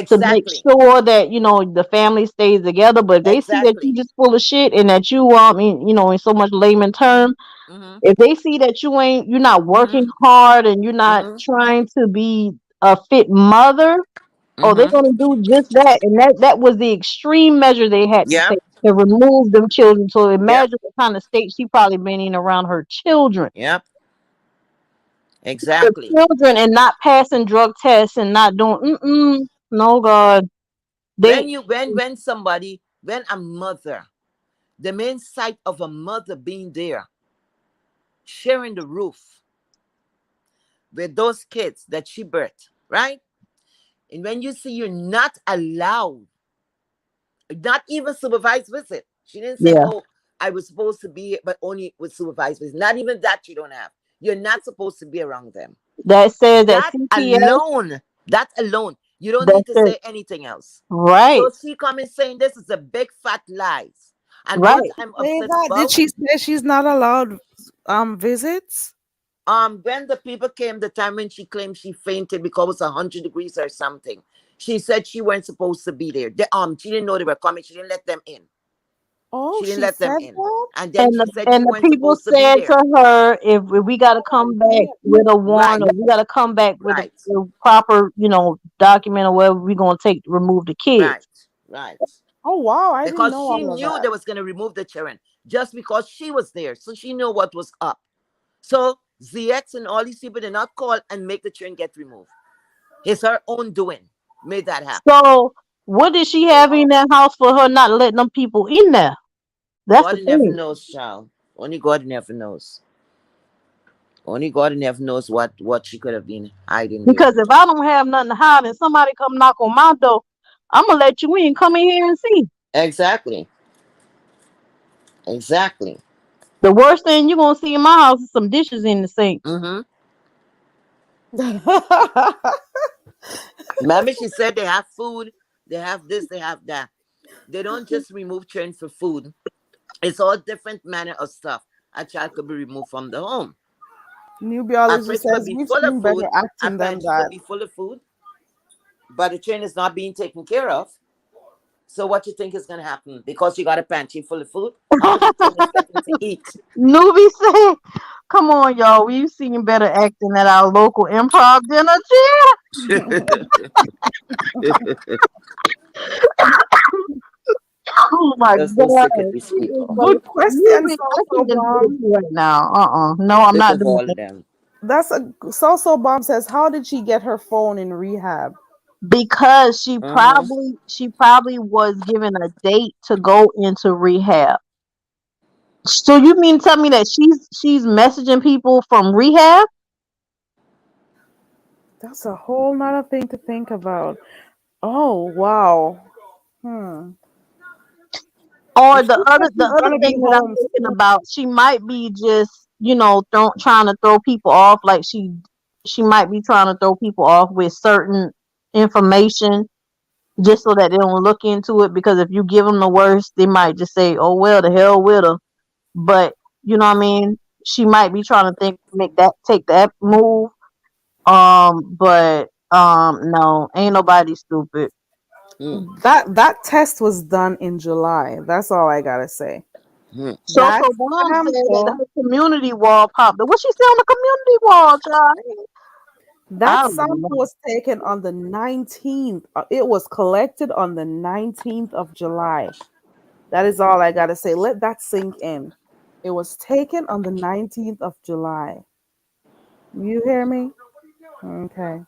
to make exactly. sure that the family stays together. But if they see that you Exactly. just full of shit and that you in so much layman term, Mm-hmm. if they see that you're not Mm-hmm. working hard and you're not Mm-hmm. trying to be a fit mother, oh, they're Mm-hmm. gonna do just that. And that was the extreme measure they had to Yep. take to remove them children. So Yep. imagine the kind of state she probably been in around her children. Yep. Her Exactly. children and not passing drug tests and not doing no God. When They you when somebody when a mother, the main sight of a mother being there, sharing the roof with those kids that she birthed, right? And when you see you're not allowed, not even supervised visit. She didn't say, yeah. "Oh, I was supposed to be here, but only with supervised visit." Not even that you don't have. You're not supposed to be around them. That says that That CPS alone, that alone, you don't that need to says say anything else. So right, she coming saying this is a big fat lies. And what right. I'm Say upset that. Did about, she say she's not allowed visits? when the people came, the time when she claimed she fainted because it was 100 degrees or something, she said she weren't supposed to be there. She didn't know they were coming. She didn't let them in. Oh, She didn't she let them said in. that? And then And she said she the weren't people supposed to be said there. to her, if we got to Oh, come back yeah. with a warrant, Right, or we got to come back with right, a proper, document, or whatever we're gonna take to remove the right, kids. right. Oh, wow. I didn't Because know she all of knew that. they was going to remove the children just because she was there. So she knew what was up. So ZX and all these people did not call and make the children get removed. It's her own doing. Made that happen. So what did she Oh, have in wow. that house for her not letting them people in there? That's the God never thing. knows, child. Only God never knows. Only God never knows what she could have been hiding there. Because if I don't have nothing to hide and somebody come knock on my door, I'm gonna let you in. Come in here and see. Exactly. Exactly. The worst thing you're gonna see in my house is some dishes in the sink. Mm-hmm. Remember, she said they have food, they have this, they have that. They don't just remove children for food. It's all different manner of stuff. A child could be removed from the home. New A biology person could says be we've full of seen better food. A acting than pantry could that. be full of food, but the train is not being taken care of. So what you think is gonna happen? Because you got a pantry full of food, how much you think expecting to eat? Newbie said, "Come on, y'all. We've seen better acting at our local improv dinner. Cheer." Oh my You're so god, sick of these she is people. funny. Good question, Newbie, I Salsa can just do it Bomb. right now. No, I'm Sick not of doing all of it them. That's a Salsa Bomb says, how did she get her phone in rehab? because Mm-hmm. she probably was given a date to go into rehab. So you mean tell me that she's messaging people from rehab? That's a whole nother thing to think about. Oh wow. Hmm. Or If she says the she's other gonna be thing that I'm home thinking soon, about, she might be just, trying to throw people off. Like she might be trying to throw people off with certain information just so that they don't look into it. Because if you give them the worst, they might just say, "Oh well, the hell with her." But you know what I mean? She might be trying to take that move. But no, ain't nobody stupid. Hmm. that test was done in July. That's all I gotta say. Hmm. So That Mom said that sample, her community wall popped up. What she say on the community wall, child? that I don't sample know. was taken on the 19th. It was collected on the 19th of July. That is all I gotta say. Let that sink in. It was taken on the 19th of July. You hear me? Okay.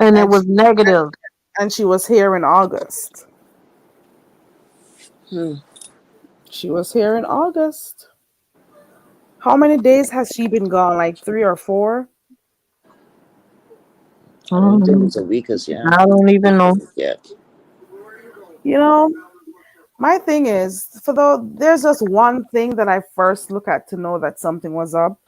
And it And was she negative. and she was here in August. Hmm. She was here in August. How many days has she been gone? Like 3 or 4? I don't think Mhm. it's a week as yet. I don't even know. Yet. You know, my thing is, for though there's just one thing that I first look at to know that something was up.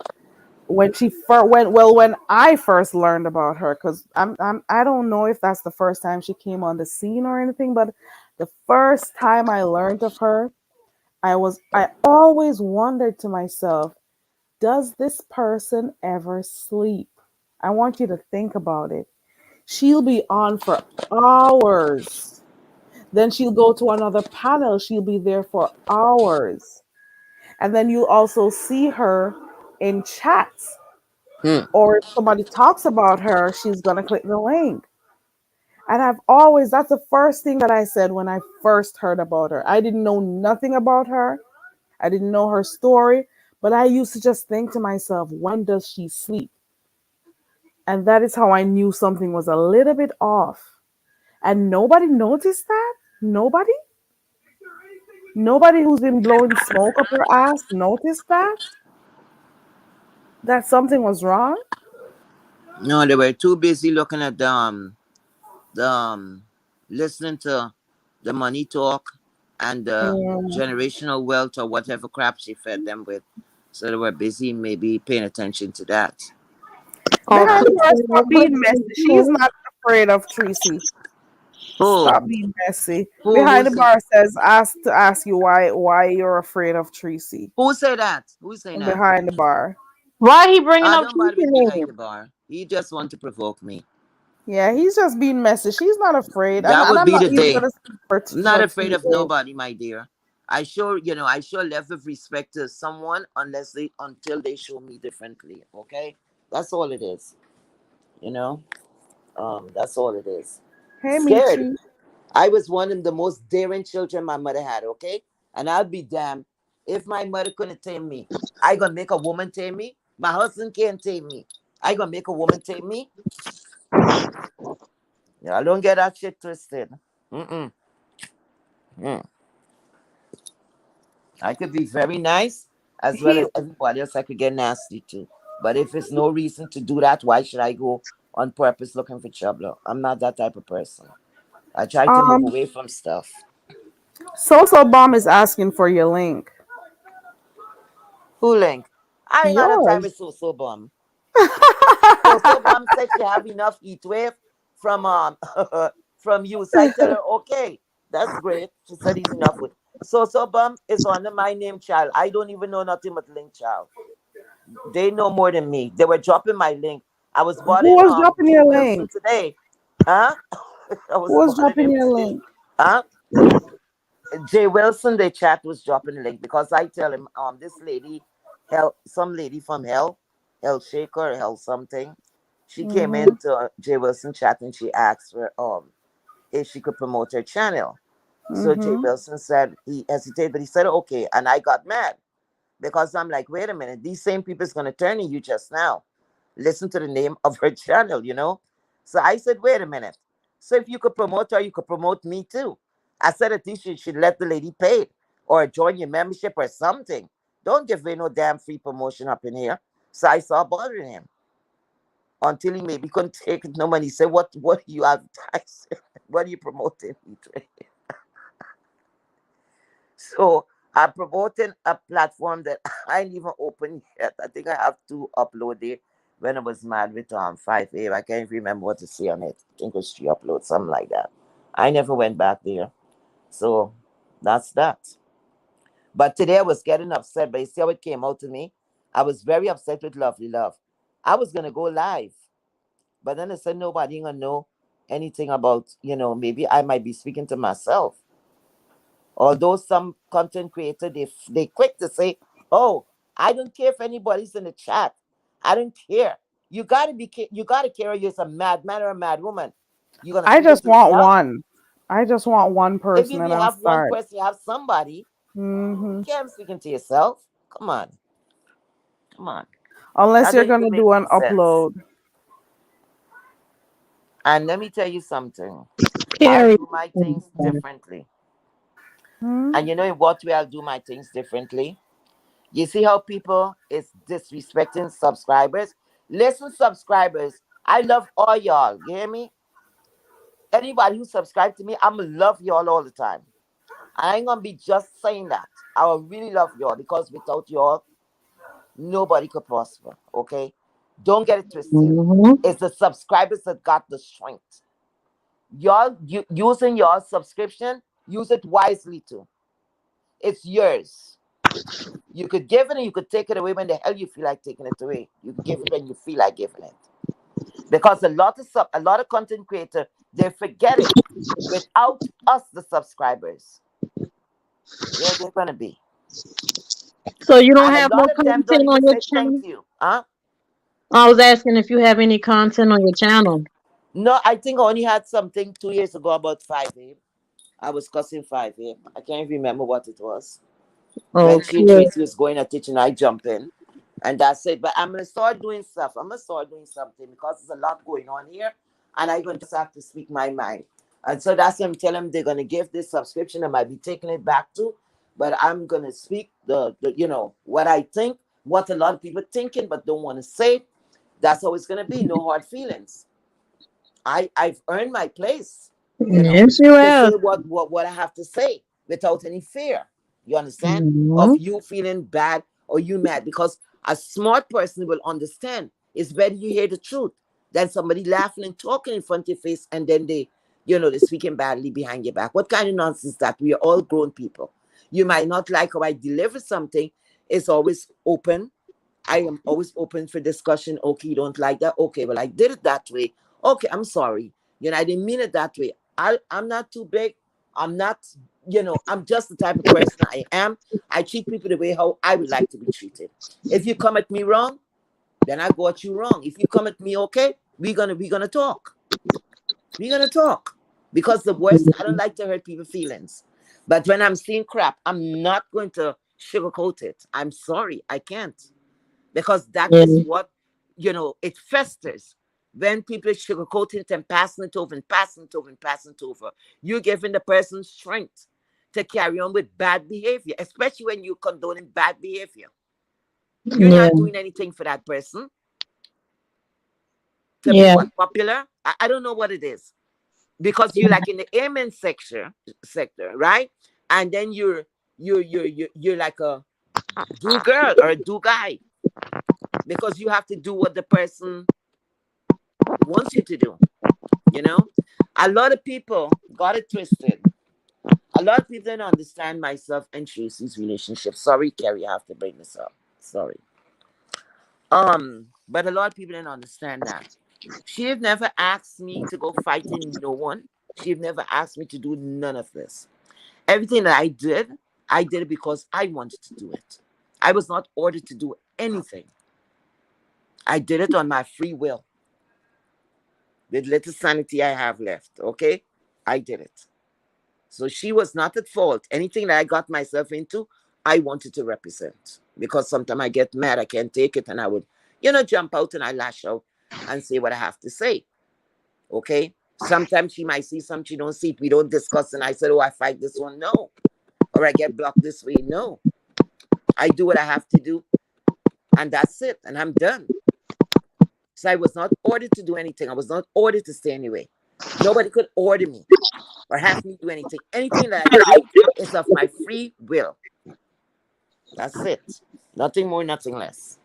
When she first when I first learned about her, because I don't know if that's the first time she came on the scene or anything, but the first time I learned of her, I always wondered to myself, does this person ever sleep? I want you to think about it. She'll be on for hours. Then she'll go to another panel. She'll be there for hours. And then you also see her in chats. Hmm. Or if somebody talks about her, she's going to click the link. And that's the first thing that I said when I first heard about her. I didn't know nothing about her. I didn't know her story. But I used to just think to myself, when does she sleep? And that is how I knew something was a little bit off. And nobody noticed that? Nobody? Nobody who's been blowing smoke up her ass noticed that something was wrong? No, they were too busy looking at the listening to the money talk and the Mm. generational wealth or whatever crap she fed them with. So they were busy maybe paying attention to that. Okay. Behind the bar, stop But being messy. She's not afraid of Tracy. Who? Stop being messy. Who Behind the say bar says ask you why you're afraid of Tracy. who say that? Who say that? Behind the bar. why he bringing I up don't bother Tuesday with behind name? the bar. He just want to provoke me. Yeah, he's just being messy. She's not afraid. And, That and would I'm be not the even day. gonna speak for I'm not for afraid of TA. nobody, my dear. I sure left with respect to someone until they show me differently. Okay, that's all it is. You know, that's all it is. Hey Scared. Michi. I was one of the most daring children my mother had. Okay, and I'll be damned if my mother couldn't tame me. I gonna make a woman tame me. My husband can't tame me. I gonna make a woman tame me. Yeah, I don't get that shit twisted. Mm-mm. Mm. I could be very nice as well He as everybody else. I could get nasty too. But if it's no reason to do that, why should I go on purpose looking for trouble? I'm not that type of person. I try to move um away from stuff. Social Bomb is asking for your link. Who link? I ain't got a time with Yours. so bum. So bum said she have enough heat wave from from you. So I tell her, okay, that's great. She said he's enough with. So bum is under my name, child. I don't even know nothing but link, child. They know more than me. They were dropping my link. I was Who bothering was dropping Jay your Wilson link? today. Huh? I Who was was calling dropping him your today. link? Huh? Jay Wilson, the chat was dropping the link because I tell him, this lady, hell, some lady from Hell Shaker, or Hell something, she came Mhm. into Jay Wilson chat and she asked for if she could promote her channel. So Jay Mhm. Wilson said he hesitated, but he said okay, and I got mad because I'm like, wait a minute, these same people's gonna turn on you just now. Listen to the name of her channel. So I said, wait a minute. So if you could promote her, you could promote me too. I said at least you should let the lady pay or join your membership or something. Don't give away no damn free promotion up in here. So I saw bothering him until he maybe couldn't take it no money. He said, what are you advertising? What are you promoting me to? So I'm promoting a platform that I ain't even opened yet. I think I have to upload it when I was mad with 5A. I can't remember what to say on it. I think it was 3 upload, something like that. I never went back there. So that's that. But today I was getting upset, but you see how it came out to me? I was very upset with Lovely Love. I was gonna go live, but then I said nobody gonna know anything about, maybe I might be speaking to myself. Although some content creator they quick to say, "Oh, I don't care if anybody's in the chat. I don't care. You gotta care. You're a madman or a mad woman. You're gonna I speak just into want yourself. one. I just want one If person you and I'll have one start. person, you have somebody. Mhm. You can't speak into yourself. Come on, come on. Unless That you're don't gonna even make do an no sense. upload. And let me tell you something. I Period. do my things differently. Hmm? And you know in what way I'll do my things differently? You see how people is disrespecting subscribers? Listen, subscribers, I love all y'all. You hear me? Anybody who subscribe to me, I'm gonna love y'all all the time. I ain't gonna be just saying that. I will really love y'all because without y'all, nobody could prosper. Okay? Don't get it twisted. Mm-hmm. It's the subscribers that got the strength. Y'all using your subscription, use it wisely too. It's yours. You could give it and you could take it away when the hell you feel like taking it away. You give it when you feel like giving it. Because a lot of content creator they forget it. Without us, the subscribers, where they're gonna be, So you don't and a have no lot of them don't content on even your say thank channel? you, huh? I was asking if you have any content on your channel. No, I think I only had something 2 years ago about 5A. I was cussing 5A. I can't remember what it was. When she and Okay. Tracy was going at it, and I jump in. And that's it. But I'm gonna start doing stuff. I'm gonna start doing something because there's a lot going on here, and I'm gonna just have to speak my mind. And so that's what I'm telling them they're gonna give this subscription. I might be taking it back to, but I'm gonna speak the what I think, what a lot of people thinking but don't want to say. That's how it's gonna be. No hard feelings. I've earned my place, you know, Yes, you to have. say what I have to say without any fear. You understand? Of Mm-hmm. you feeling bad or you mad. Because a smart person will understand. It's better you hear the truth than somebody laughing and talking in front of your face and then they're speaking badly behind your back. What kind of nonsense is that? We are all grown people. You might not like how I deliver something. It's always open. I am always open for discussion. Okay, you don't like that? Okay, well, I did it that way. Okay, I'm sorry. I didn't mean it that way. I'm not too big. I'm not, I'm just the type of person I am. I treat people the way how I would like to be treated. If you come at me wrong, then I go at you wrong. If you come at me okay, we're gonna talk. We're gonna talk. Because the worst, I don't like to hurt people's feelings. But when I'm seeing crap, I'm not going to sugarcoat it. I'm sorry, I can't because that Yeah. is what it festers when people sugarcoating it and passing it over and passing it over and passing it over. You're giving the person strength to carry on with bad behavior, especially when you're condoning bad behavior. You're Yeah. not doing anything for that person to be Yeah. what popular. I don't know what it is because you're like in the amen sector, right? And then you're like a do girl or a do guy because you have to do what the person wants you to do. You know, a lot of people got it twisted. A lot of people don't understand myself and Tracy's relationship. Sorry, Carrie, I have to bring this up. Sorry. But a lot of people don't understand that. She have never asked me to go fighting no one. She have never asked me to do none of this. Everything that I did it because I wanted to do it. I was not ordered to do anything. I did it on my free will, the little sanity I have left. Okay, I did it. So she was not at fault. Anything that I got myself into, I wanted to represent. Because sometimes I get mad, I can't take it, and I would, jump out and I lash out and say what I have to say. Okay? Sometimes she might see something she don't see. We don't discuss, and I said, oh, I fight this one. No. Or I get blocked this way. No. I do what I have to do, and that's it. And I'm done. So I was not ordered to do anything. I was not ordered to stay anyway. Nobody could order me or have me do anything. Anything that I do is of my free will. That's it. Nothing more, nothing less.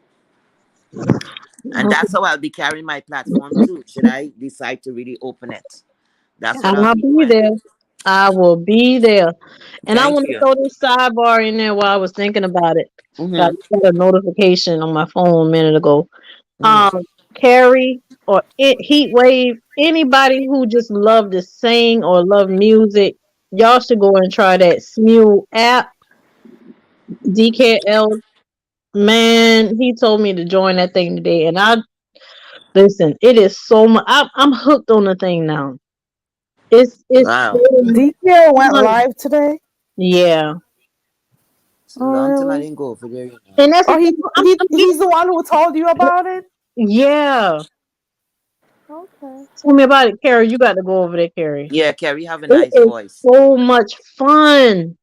And that's how I'll be carrying my platform too. Should I decide to really open it? That's what I'll I'll be be doing. there. I will be there. And I Thank want to you. throw this sidebar in there while I was thinking about it. I Mm-hmm. got a notification on my phone a minute ago. Mm-hmm. Carrie or Heat Wave, anybody who just love to sing or love music, y'all should go and try that Smew app. DKL, man, he told me to join that thing today, and I listen. It is so much. I'm hooked on the thing now. It's Wow. so DK went much. live today. Yeah, It's a Oh long time I really? didn't go over there, you know. and that's the Oh, thing. I'm he's the one who told you about it. yeah. Okay. Tell me about it, Carrie. You got to go over there, Carrie. Yeah, Carrie have a It nice is voice. so much fun.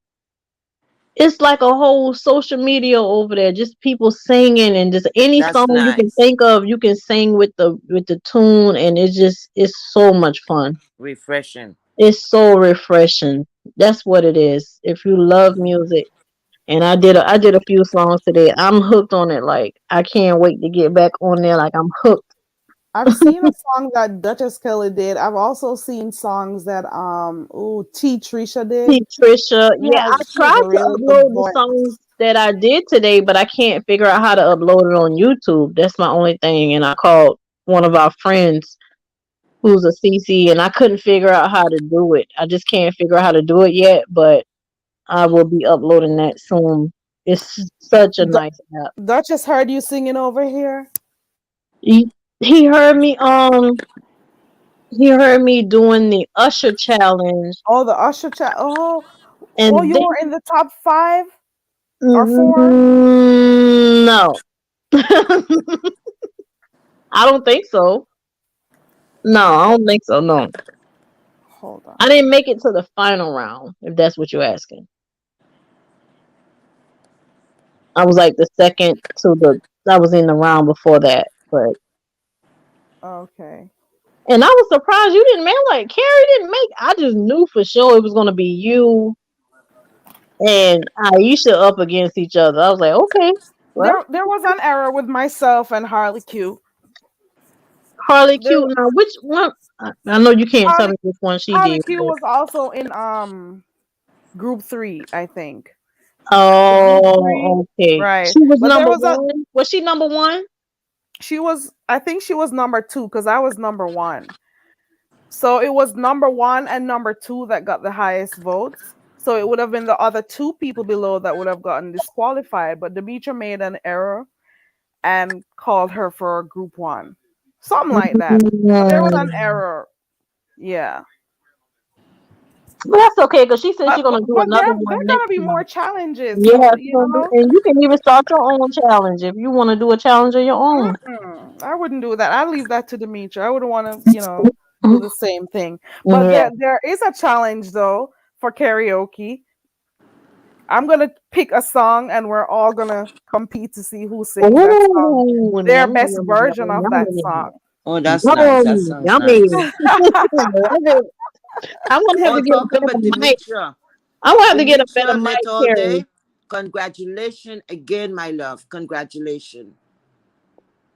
It's like a whole social media over there, just people singing and just any That's song you can nice. think of, you can sing with the tune, and it's so much fun. Refreshing. It's so refreshing. That's what it is. If you love music, and I did a few songs today. I'm hooked on it. Like I can't wait to get back on there. Like I'm hooked. I've seen a song that Duchess Kelly did. I've also seen songs that T Trisha See, did. Trisha, yeah, I She has tried a to really good upload the voice. songs that I did today, but I can't figure out how to upload it on YouTube. That's my only thing. And I called one of our friends who's a CC, and I couldn't figure out how to do it. I just can't figure out how to do it yet, but I will be uploading that soon. It's such a Du- nice app. Duchess heard you singing over here. He heard me he heard me doing the Usher challenge, Oh, the Usher chat. Oh, and you then were in the top 5 or 4. no. I don't think so. No, I don't think so. No, Hold I on. didn't make it to the final round. If that's what you're asking, I was like the second to the. I was in the round before that, but Okay. and I was surprised you didn't make. Like Carrie didn't make. I just knew for sure it was gonna be you and Aisha up against each other. I was like, okay, well, There was an error with myself and Harley Q. Harley There Q. Now, which one? I know you can't tell Harley me which one she Harley did. Q But, was also in group 3, I think. The group 3, oh, okay. right. She was But there number was a one. Was she number one? she was I think she was number 2 cuz I was number 1. So it was number 1 and number 2 that got the highest votes. So it would have been the other two people below that would have gotten disqualified, but Demetra made an error and called her for group 1. Something like that. But there was an Mm. error. Yeah. But that's okay because she said But she's gonna do but there another there one next gonna be more month. challenges. Yeah, So she's gonna do, and you can even start your own challenge if you want to do a challenge of your own. I wouldn't do that. I'd leave that to Demetra. I wouldn't want to do the same thing. But Yeah. there is a challenge though for karaoke. I'm gonna pick a song and we're all gonna compete to see who sings that song. Ooh, Their yummy, best yummy, version yummy, of that yummy, song. Oh, that's nice. That yummy, sounds yummy. nice. Love it. I'm gonna have Oh, to get a talking better about mic. Demetra. I'm gonna have to get a better Demetra mic, lit all Carrie. day. Congratulations again, my love. Congratulations.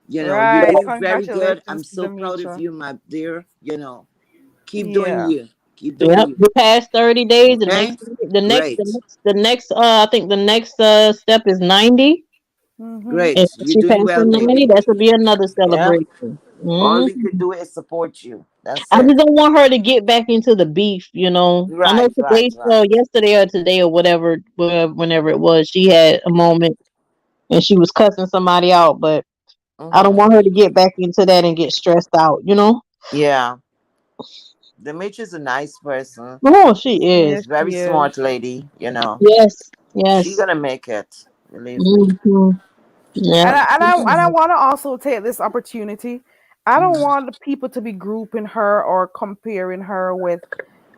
You're Right. doing very good. I'm Congratulations to so proud of Demetra. you, my dear. Keep doing Yeah. you. Keep doing Yep, you. the past 30 days. Okay? Great. The next. I think the next step is 90. Mhm. And Great. if You're she doing passes well, 90, baby. that should be another Yeah? celebration. All we could Mm. do is support you. That's I it. just don't want her to get back into the beef, you know. I know Right, right, today, right. so yesterday or today or whatever, whenever it was, she had a moment and she was cussing somebody out, but I don't Mm-hmm. want her to get back into that and get stressed out, you know. Yeah. Demetrius is a nice person. Oh, she Yes, is. Very she is. smart lady, you know. Yes, She yes. gonna make it. Believe me. Hmm. Yeah. And I want to also take this opportunity. I don't want the people to be grouping her or comparing her with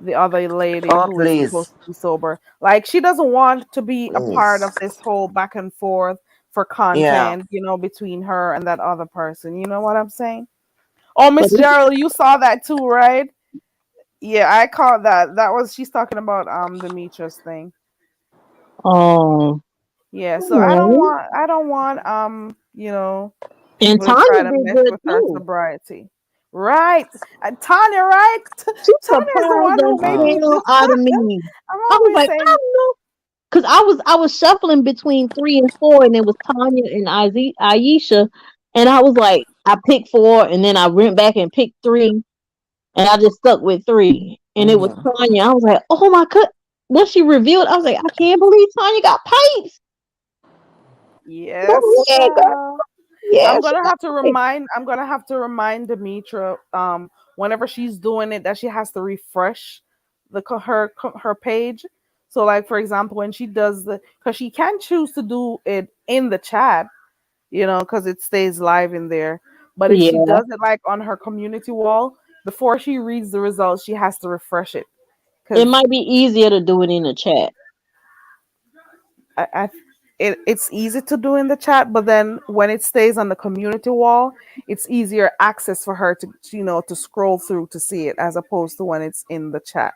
the other lady Oh, who is please. supposed to be sober. Like she doesn't want to be a part Please. of this whole back and forth for Yeah. content, between her and that other person. You know what I'm saying? Oh, But Miss Gerald, you saw that too, right? Yeah, I caught that. That was she's talking about Demetrius thing. um, Yeah, so oh, I don't want and people to try Tanya to did mess good with her too. sobriety. Right. Tanya, right? She Tanya is the surprised one the who made Uh, me hell out of me. I'm I was always like, I saying don't know, because I was shuffling between 3 and 4, and it was Tanya and Aisha, and I was like, I picked 4, and then I went back and picked 3, and I just stuck with 3, and it was mm-hmm. Tanya. I was like, oh my god. When she revealed, I was like, I can't believe Tanya got pipes. yes, Yeah, girl. child. Yeah, she got pipes. I'm gonna have to remind Demetra whenever she's doing it that she has to refresh her page. So like for example when she does the because she can choose to do it in the chat, because it stays live in there. But if she Yeah, does it like on her community wall, before she reads the results, she has to refresh it. it Because might be easier to do it in the chat. I it's easy to do in the chat, but then when it stays on the community wall, it's easier access for her to scroll through to see it as opposed to when it's in the chat.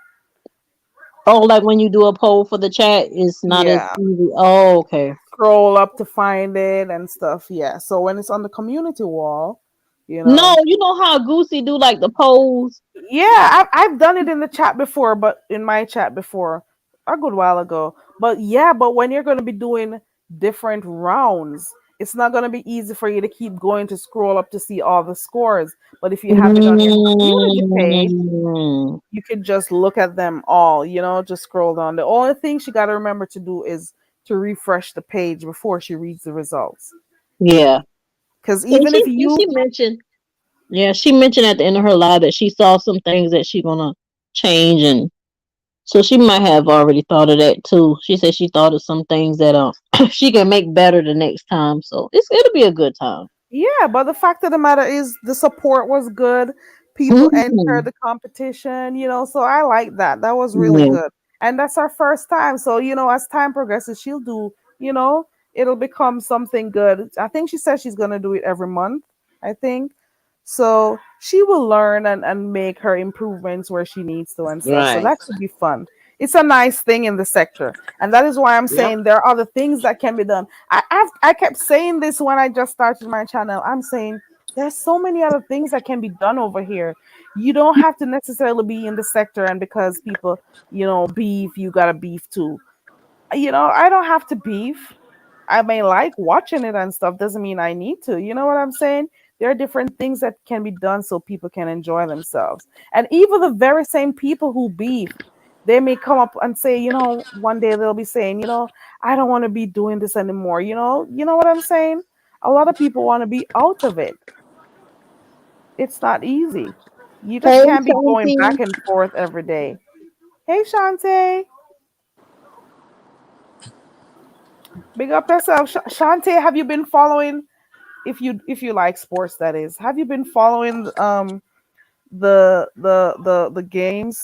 Oh, like when you do a poll for the chat, it's not as Yeah, easy. Oh, okay. scroll up to find it and stuff. Yeah, so when it's on the community wall, you No, know, you know how Goosey do like the polls. yeah, I've done it in the chat before, but in my chat before a good while ago. But yeah, but when you're going to be doing different rounds, it's not going to be easy for you to keep going to scroll up to see all the scores. But if you have it on your community page, Mm, you can just look at them all, just scroll down. The only thing she got to remember to do is to refresh the page before she reads the results. yeah. Because And even she if and you she mentioned, yeah, she mentioned at the end of her live that she saw some things that she gonna change, and so she might have already thought of that too. She said she thought of some things that she can make better the next time. So it'll be a good time. Yeah, but the fact of the matter is the support was good. People entered Hmm. the competition, so I like that. That was really Yeah. good. And that's our first time. So, as time progresses, she'll do, it'll become something good. I think she says she's going to do it every month, I think. So she will learn and make her improvements where she needs to and stuff. So Right. that should be fun. It's a nice thing in the sector. And that is why I'm Yep. saying there are other things that can be done. I kept saying this when I just started my channel. I'm saying there's so many other things that can be done over here. You don't have to necessarily be in the sector and because people, beef, you gotta beef too. I don't have to beef. I may like watching it and stuff. Doesn't mean I need to. You know what I'm saying? There are different things that can be done so people can enjoy themselves. And even the very same people who beef, they may come up and say, one day they'll be saying, I don't want to be doing this anymore. You know what I'm saying? A lot of people want to be out of it. It's not easy. You just Hey, can't be going Shanti. back and forth every day. Hey, Shante, big up yourself. Shante, have you been following? If you like sports, that is, have you been following the games?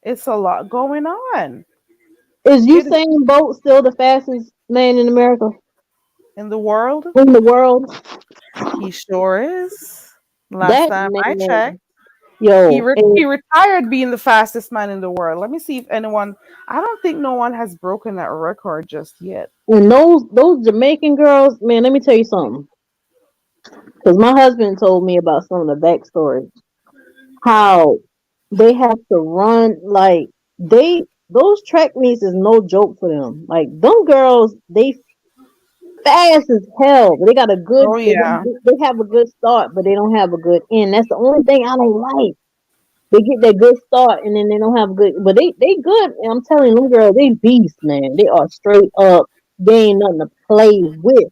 It's a lot going on. Is It Usain Bolt still the fastest man in America? in the world. In the world? He sure is. Last That time I checked, man, he yo, re- he retired being the fastest man in the world. Let me see if anyone. I don't think no one has broken that record just yet. and those Jamaican girls, man, let me tell you something. Because my husband told me about some of the backstory. How? They have to run like they those track meets is no joke for them. Like them girls, they fast as hell, but they got a good Oh yeah. they have a good start, but they don't have a good end. That's the only thing I don't like. They get that good start and then they don't have a good, but they good. And I'm telling them girls, they beasts, man. They are straight up. They ain't nothing to play with.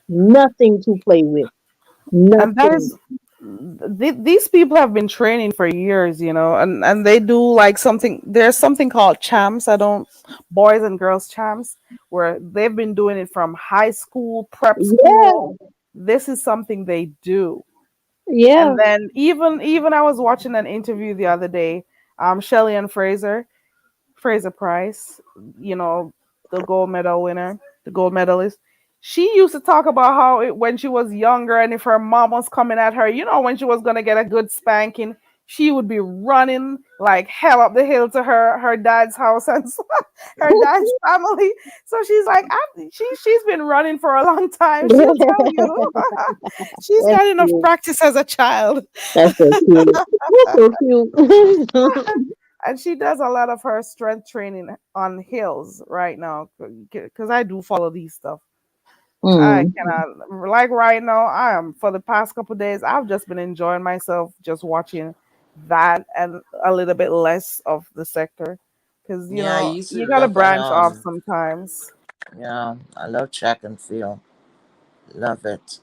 Nothing to play with. And that Nothing. is these people have been training for years, and they do like something. There's something called champs. I don't boys and girls champs where they've been doing it from high school, prep Yeah, school. This is something they do. yeah. And then even I was watching an interview the other day, Shelly and Fraser Price, you know, the gold medal winner, the gold medalist. She used to talk about how when she was younger and if her mom was coming at her, when she was going to get a good spanking, she would be running like hell up the hill to her dad's house and her dad's family. So she's like, she's been running for a long time. She'll tell you. She's That's got enough cute. practice as a child. That's so cute. That's so cute. And she does a lot of her strength training on hills right now because I do follow these stuff. I Mm, cannot, like right now, I am for the past couple days, I've just been enjoying myself just watching that and a little bit less of the sector because Yeah, I used to you got to look at branch off sometimes. yeah, I love track and field. Love it.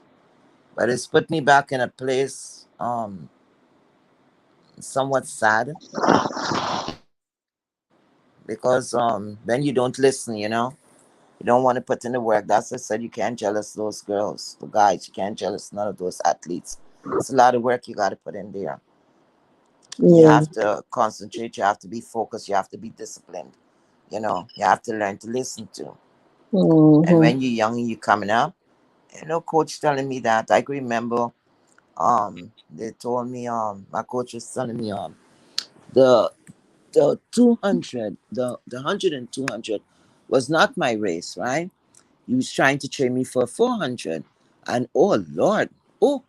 But it's put me back in a place somewhat sad because when you don't listen, you don't want to put in the work. That's what I said, you can't jealous those girls, the guys, you can't jealous none of those athletes. It's a lot of work you gotta put in there. You yeah. have to concentrate, you have to be focused, you have to be disciplined. You have to learn to listen to. And Mm-hmm. when you're young and you're coming up, coach telling me that. I can remember they told me my coach was telling me the the 200 the 100 and 200 was not my race, right? He was trying to train me for 400. And oh Lord, oh,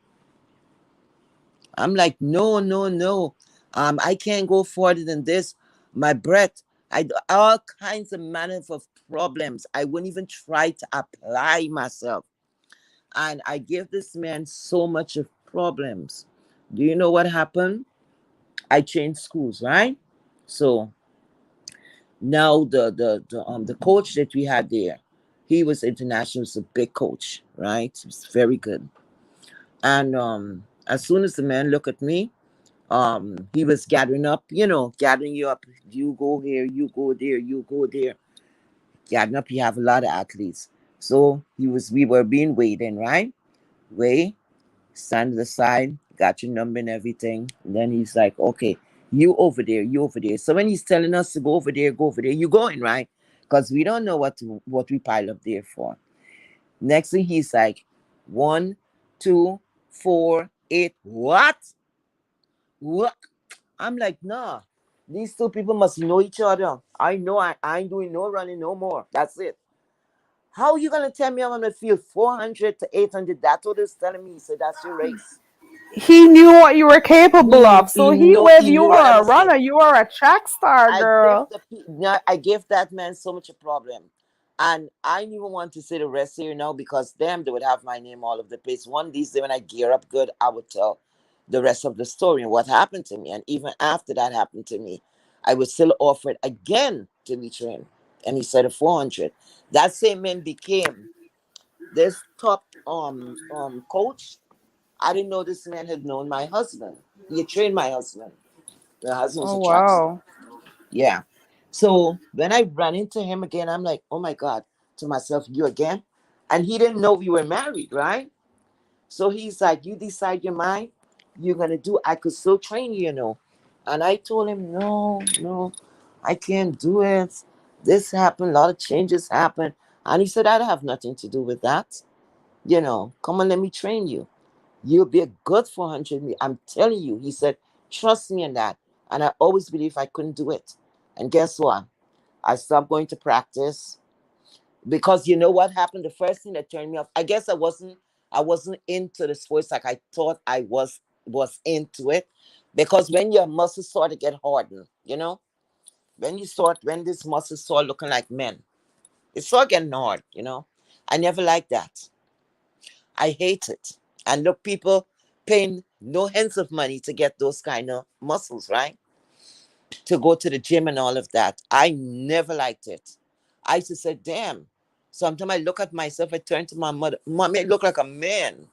I'm like, no, no, no. I can't go further than this. My breath, all kinds of manner of problems. I wouldn't even try to apply myself. And I gave this man so much of problems. Do you know what happened? I changed schools, right? So now the coach that we had there, he was international, was a big coach, right? He was very good. And as soon as the man looked at me, he was gathering up, gathering you up. You go here, you go there, you go there. Gathering up, you have a lot of athletes. So we were being weighed in, right? Weigh, stand to the side, got your number and everything. And then he's like, okay, you over there, you over there. So when he's telling us to go over there, you going, right? Because we don't know what we pile up there for. Next thing he's like, 1, 2, 4, 8. What? What? I'm like, nah. These two people must know each other. I know I ain't doing no running no more. That's it. How you gonna tell me I'm gonna feel 400 to 800? That's what he's telling me. He said that's your race. He knew what you were capable of. So He if you knew what I are a was runner, capable. you are a track star, girl. I gave that man so much a problem. And I didn't even want to say the rest here now because them they would have my name all over the place. One of these days when I gear up good, I would tell the rest of the story and what happened to me. And even after that happened to me, I was still offered again to be trained. And he said a 400. That same man became this top coach. I didn't know this man had known my husband. He had trained my husband. My husband was Oh a track star. wow. Yeah. So when I ran into him again, I'm like, oh my God, to myself, you again? And he didn't know we were married, right? So he's like, you decide your mind, you're gonna do, I could still train you, And I told him, no, no, I can't do it. This happened, a lot of changes happened. And he said, I have nothing to do with that. Come on, let me train you. You'll be a good 400 me. I'm telling you. He said, trust me in that. And I always believe I couldn't do it. And guess what? I stopped going to practice because you know what happened? The first thing that turned me off, I guess I wasn't into the sports like I thought I was into it. Because when your muscles start to get hardened, when this muscles start looking like men, it's start getting hard. I never liked that. I hate it. And look, people paying no ends of money to get those kind of muscles, right? To go to the gym and all of that. I never liked it. I used to say, damn. Sometimes I look at myself, I turn to my mother, Mommy, I look like a man.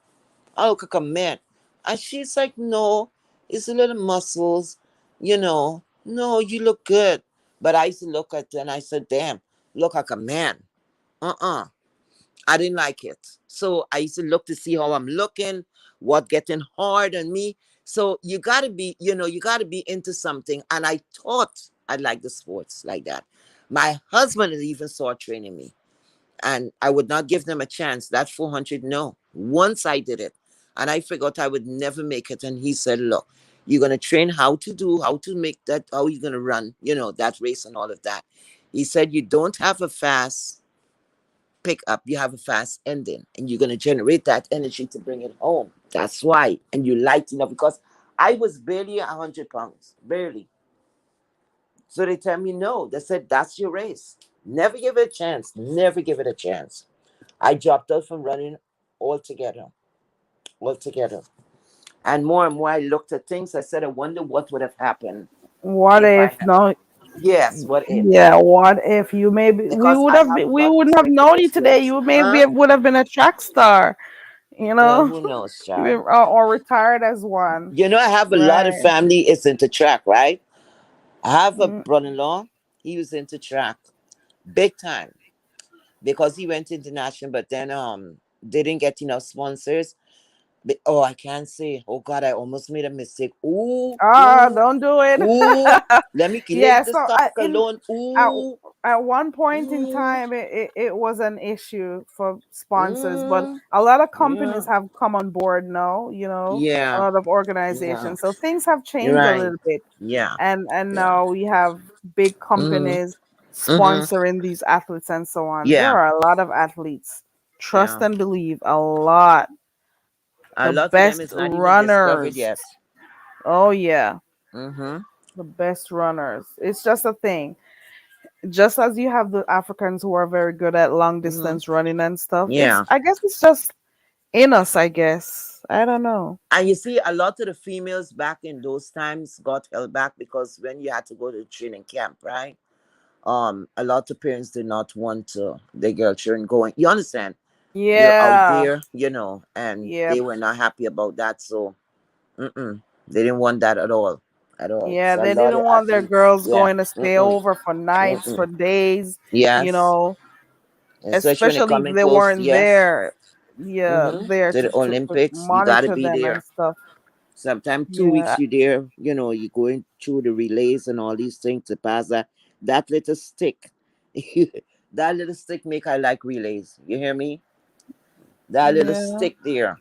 I look like a man. And she's like, no, it's a little muscles, No, you look good. But I used to look at her and I said, damn, look like a man. Uh-uh. I didn't like it. So I used to look to see how I'm looking, what getting hard on me. So you gotta be into something. And I thought I liked the sports like that. My husband had even started training me. And I would not give them a chance. That 400, no. Once I did it. And I forgot I would never make it. And he said, look, you're gonna train how to make that, how you're gonna run, that race and all of that. He said you don't have a fast pick up, you have a fast ending, and you're going to generate that energy to bring it home. That's why. And you light enough because I was barely 100 pounds, barely. So they tell me no. They said, that's your race. Never give it a chance. Never give it a chance. I dropped out from running altogether. Altogether. And more I looked at things. I said, I wonder what would have happened What if I if had. no? Yes, what if? Yeah, what if you maybe Because I have a we lot of wouldn't have respect for known you those today. girls. You Huh? maybe would have been a track star, you Well, know, who knows, even child? or retired as one. I have a lot of Right. family is into track, right? I have a Mm. brother-in-law. He was into track big time because he went international, but then didn't get enough sponsors. Oh, I can't say. Oh God, I almost made a mistake. Ooh, Ah, ooh, don't do it. ooh. Let me Yeah. leave this So topic in alone. at Ooh, at one point in ooh, time, it was an issue for sponsors, but mm, a lot of yeah, companies have come on board now. A yeah, lot of yeah. organizations, so things have You're changed a right. little bit, Yeah, and yeah. now we have big Mm-hmm. companies Mm-hmm. sponsoring these athletes and so on. There Yeah, are a lot of athletes. Trust yeah. and believe, a lot. A The lot of them best is not even discovered runners. yet. Oh yeah, Mm-hmm. the best runners. It's just a thing. Just as you have the Africans who are very good at long Mm-hmm. distance running and stuff. It's Yeah. I guess it's just in us, I guess. I don't know. And you see, a lot of the females back in those times got held back because when you had to go to training camp, right? A lot of parents did not want their girl children going. You understand? You're out Yeah. there, and they Yep. were not happy about that. So, they didn't want that at all, at all. Yeah, So a they lot didn't of want their athletes, girls yeah, going to stay mm-mm, over for nights, for mm-mm. days, you Yes, know, especially when it especially if coming they close. weren't Yes, there. Yeah, mm-hmm. there To the to Olympics, you got to monitor be them there. and stuff. Sometimes two Yeah. weeks you there, you're going through the relays and all these things to pass that little stick. That little stick make I like relays. You hear me? That little Yeah. stick there,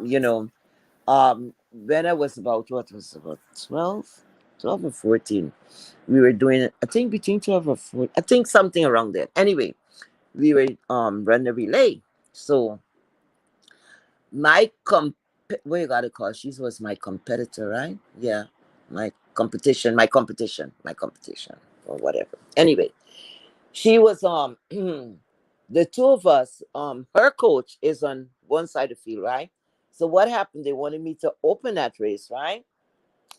you know. When I was about what was about 12 or 14, we were doing it, I think between 12 or 14, I think something around there. Anyway, we were running a relay. So my what you gotta call, she was my competitor, right? Yeah, my competition or whatever. Anyway, she was the two of us, her coach is on one side of the field, right? So what happened, they wanted me to open that race, right?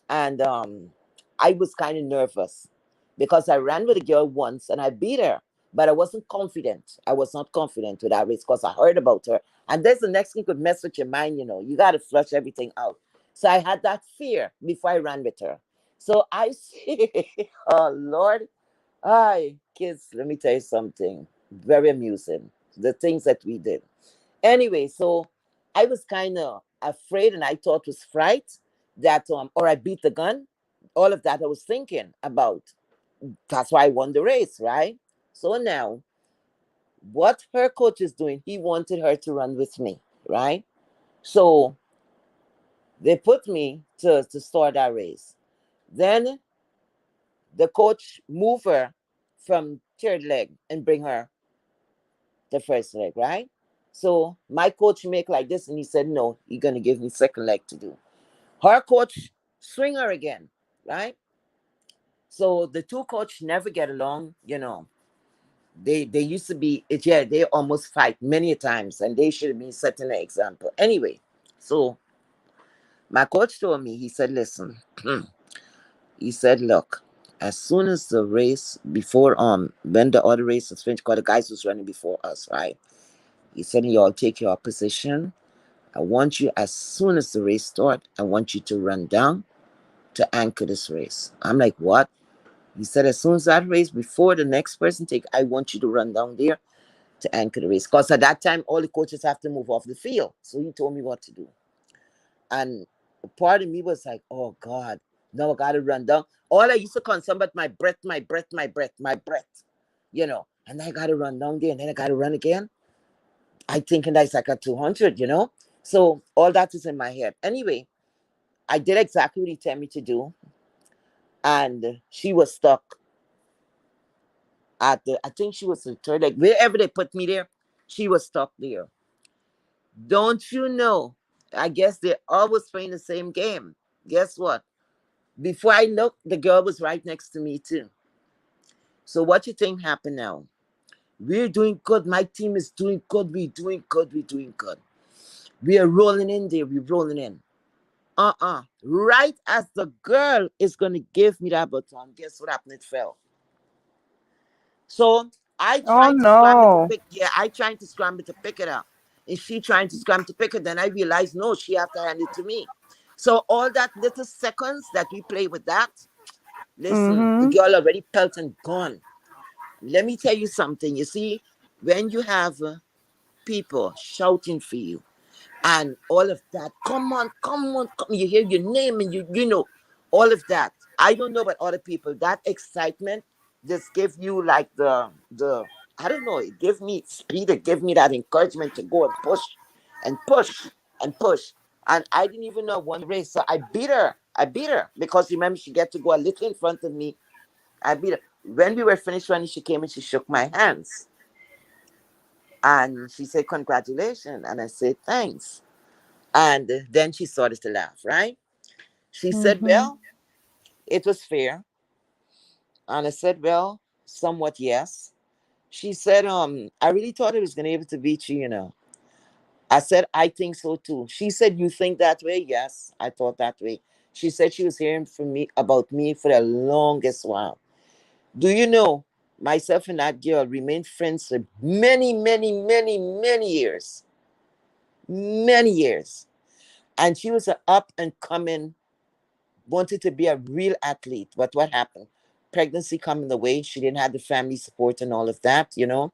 And I was kind of nervous because I ran with a girl once and I beat her, but I wasn't confident. I was not confident with that race because I heard about her. And there's the next thing could mess with your mind, you got to flush everything out. So I had that fear before I ran with her. So I see, oh Lord, hi, kids, let me tell you something very amusing. The things that we did. Anyway, so I was kind of afraid and I thought was fright that, or I beat the gun. All of that I was thinking about. That's why I won the race, right? So now, what her coach is doing, he wanted her to run with me, right? So they put me to start that race. Then the coach move her from third leg and bring her the first leg, right? So my coach make like this, and he said, "No, you're gonna give me second leg to do." Her coach swinger again, right? So the two coach never get along, you know. They used to be, yeah, they almost fight many times, and they should have been setting an example. Anyway, so my coach told me, he said, listen, he said, look, as soon as the race before when the other race was finished, because the guys was running before us, right? He said, y'all take your position. I want you, as soon as the race start, I want you to run down to anchor this race. I'm like, what? He said, as soon as that race, before the next person take, I want you to run down there to anchor the race. Because at that time, all the coaches have to move off the field. So he told me what to do. And part of me was like, oh God, now I got to run down. All I used to concern about my breath, my breath, my breath, my breath, you know. And I got to run down there and then I got to run again. I thinking that's like a 200, you know. So all that is in my head. Anyway, I did exactly what he told me to do. And she was stuck at the, I think she was the third, like wherever they put me there, she was stuck there. Don't you know? I guess they're always playing the same game. Guess what? Before I looked, the girl was right next to me too. So what you think happened now? We're doing good. My team is doing good. We're doing good. We're doing good. We are rolling in there. We're rolling in. Right as the girl is gonna give me that baton, guess what happened? It fell. So I Oh tried to scramble to no. pick. Yeah, I tried to scramble to pick it up, and she trying to scramble to pick it. Then I realized no, she have to hand it to me. So all that little seconds that we play with that, listen, the Mhm. girl already felt and gone. Let me tell you something. You see, when you have people shouting for you, and all of that. Come on, come on, come. You hear your name and you know all of that. I don't know about other people. That excitement just give you like the I don't know. It give me speed. It give me that encouragement to go and push and push and push. And I didn't even know I won the race, so I beat her. I beat her because remember she get to go a little in front of me. I beat her. When we were finished running, she came and she shook my hands and she said congratulations, and I said thanks. And then she started to laugh, right? She said, Mhm. well, it was fair. And I said, well, somewhat yes. She said, I really thought I was gonna be able to beat you, you know. I said, I think so too. She said, you think that way? Yes, I thought that way. She said she was hearing from me about me for the longest while. Do you know myself and that girl remained friends for many, many, many, many years. Many years. And she was an up and coming wanted to be a real athlete. But what happened? Pregnancy coming the way. She didn't have the family support and all of that, you know.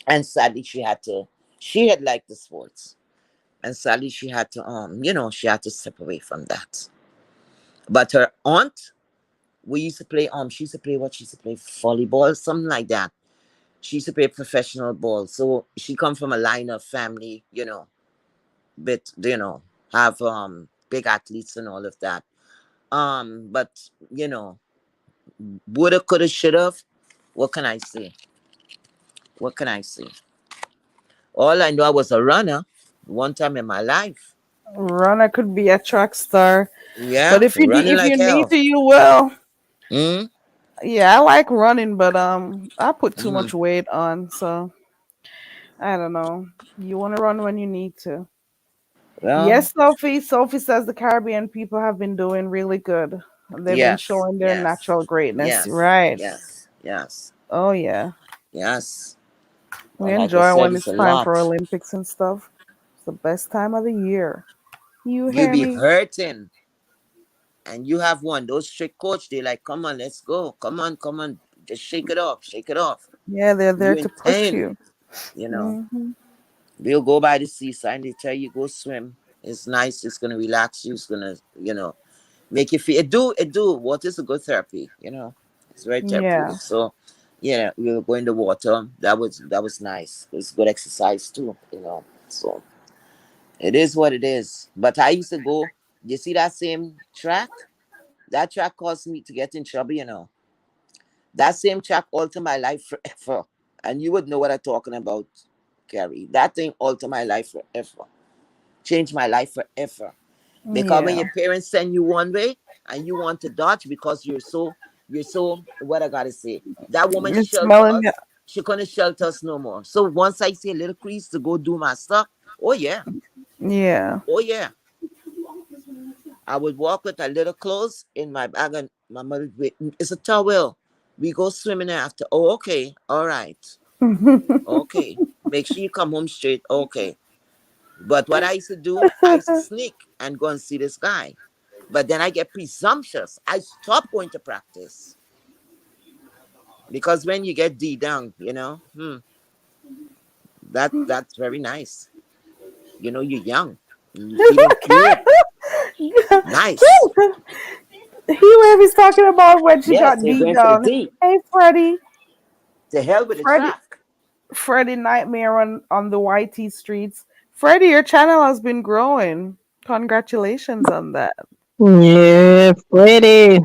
And sadly, she had liked the sports. And sadly, she had to, she had to step away from that. But her aunt, we used to play, she used to play what? She used to play volleyball, something like that. She used to play professional ball. So she come from a line of family, but, have, big athletes and all of that. But, woulda, coulda, shoulda. What can I say? What can I say? All I know, I was a runner one time in my life. Runner could be a track star, but Yeah, if running if like you need hell. to, you will. Mm, Yeah, I like running, but I put too mm. much weight on, so I don't know. You want to run when you need to. Well, Yes, Sophie. Sophie says the Caribbean people have been doing really good. They've been yes, showing their yes, natural greatness. yes, Right. yes, yes, Oh yeah. yes. We Well, like I enjoy said, when it's it's a time for lot. Olympics and stuff. It's the best time of the year. You You hear be me? hurting, and you have one. Those strict coach, they like, come on, let's go. Come on. Just shake it off, shake it off. Yeah, they're there You to in push pain, you. you know. Hmm. We'll go by the seaside and they tell you go swim. It's nice. It's gonna relax you. It's gonna, make you feel. It do. Water is a good therapy. It's very Yeah. therapeutic. So, yeah, we were going to water. That was nice. It's good exercise too. So it is what it is. But I used to go. You see that same track? That track caused me to get in trouble. That same track altered my life forever. And you would know what I'm talking about, Carrie. That thing altered my life forever. Changed my life forever. Because when Yeah. your parents send you one way and you want to dodge because you're so what I gotta say. That woman It's shelter smelling. us. She couldn't shelter us no more. So once I see a little crease to go do my stuff, oh yeah, Yeah. oh yeah. I would walk with a little clothes in my bag and my mother it's a towel. We go swimming after. Oh, okay. All right. Okay. Make sure you come home straight. Okay. But what I used to do, I used to sneak and go and see this guy. But then I get presumptuous. I stop going to practice. Because when you get D down, that's very nice. You're young. And you're feeling cute. Nice. He where he's talking about when she Yes, got you're D going for the down. D. Hey, Freddie. To hell with the Freddie. track. Freddie Nightmare on the YT streets. Freddie, your channel has been growing. Congratulations on that. Yeah, pretty.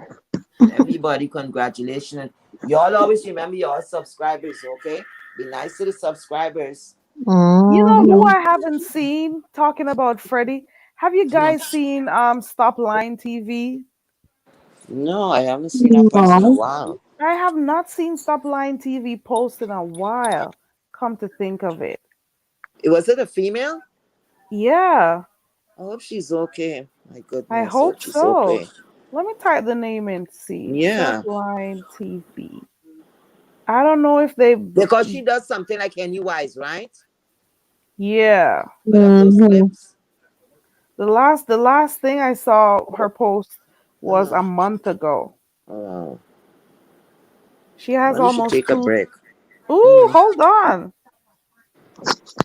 Everybody, congratulations. Y'all always remember y'all subscribers, okay? Be nice to the subscribers. You know who Mm-hmm. I haven't seen talking about Freddie? Have you Hmm. guys seen Stop Line TV? No, I haven't seen that person in a No. while. I have not seen Stop Line TV post in a while. Come to think of it. Was it a female? Yeah, I hope she's okay. My I goodness, I hope hope she's so. okay. Let me type the name and see. Yeah. Subline TV. I don't know if they. Because she does something like Henny Wise, right? Yeah. Put up those Mm-hmm. clips. The last thing I saw her post was Uh-huh. a month ago. Oh, She has well, you should almost take a two. break. Ooh, Mm. hold on.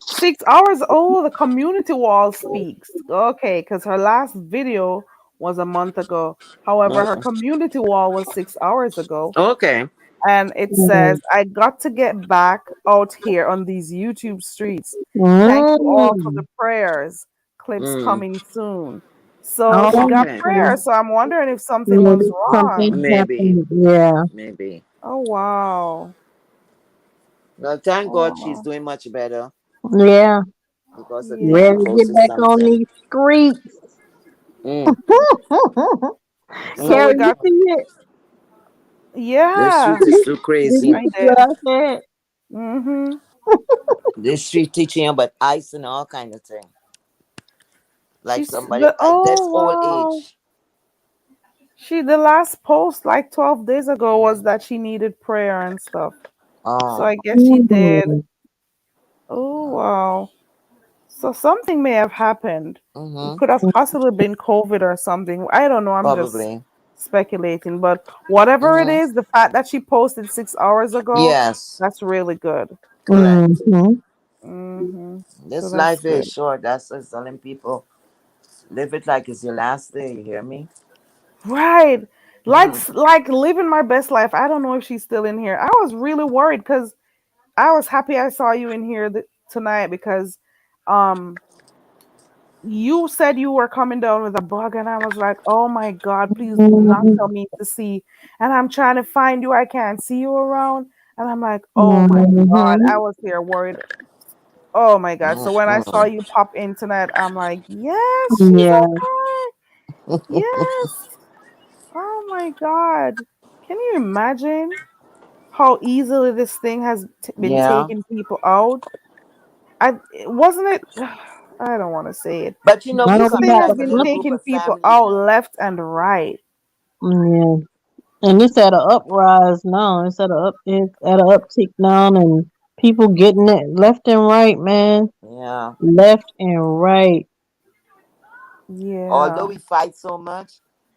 6 hours. Oh, the community wall speaks. Okay, because her last video was a month ago. However, her Uh-uh. community wall was 6 hours ago. Okay. And it says, I got to get back out here on these YouTube streets. Thank you all for the Mm. prayers. Clips Mm. coming soon. So she got Okay. Okay. prayers. So I'm wondering if something was Maybe wrong. something Maybe. happened. Yeah. Maybe. Oh, wow. Well, thank Oh, God she's wow. doing much better Yeah. because the thing she Ready Yeah. to get posted back on something. these streets. Mm. So Oh, we Carrie, you got, see it? this yeah, street is too Did you crazy. I see did. what I said? Mm-hmm. This street teaching you about ice and all kind of thing. Like somebody at this oh, old wow. age. The last post like 12 days ago was that she needed prayer and stuff. So Oh. I guess she did. Mm. Oh, wow. So something may have happened. It Mm-hmm. could have possibly been COVID or something. I don't know. I'm just Probably. speculating. But whatever it Mm-hmm. is, the fact that she posted 6 hours ago, Yes. that's really good. Correct. Mm-hmm. So This that's life is good. short. That's what I'm telling people. Live it like it's your last day. You hear me? Right. Mm-hmm. Like living my best life. I don't know if she's still in here. I was really worried because I was happy I saw you in here tonight because um you said you were coming down with a bug and I was like, "Oh my god, please do not tell me to see." And I'm trying to find you. I can't see you around. And I'm like, "Oh my god." Mm-hmm. I was here worried. Oh my god. So when I saw Mm-hmm. you pop in tonight, I'm like, "Yes, she's Yeah. okay. Yes." Oh my god. Can you imagine how easily this thing has been Yeah. taking people out? Wasn't it I don't want to say it. But we Now This we come thing in have has as a been little a group taking of people family out now. left and right. yeah. And it's at a uprise now. It's at a uptick now, and people getting it left and right, man. Yeah. Left and right. Although Yeah. we fight so much,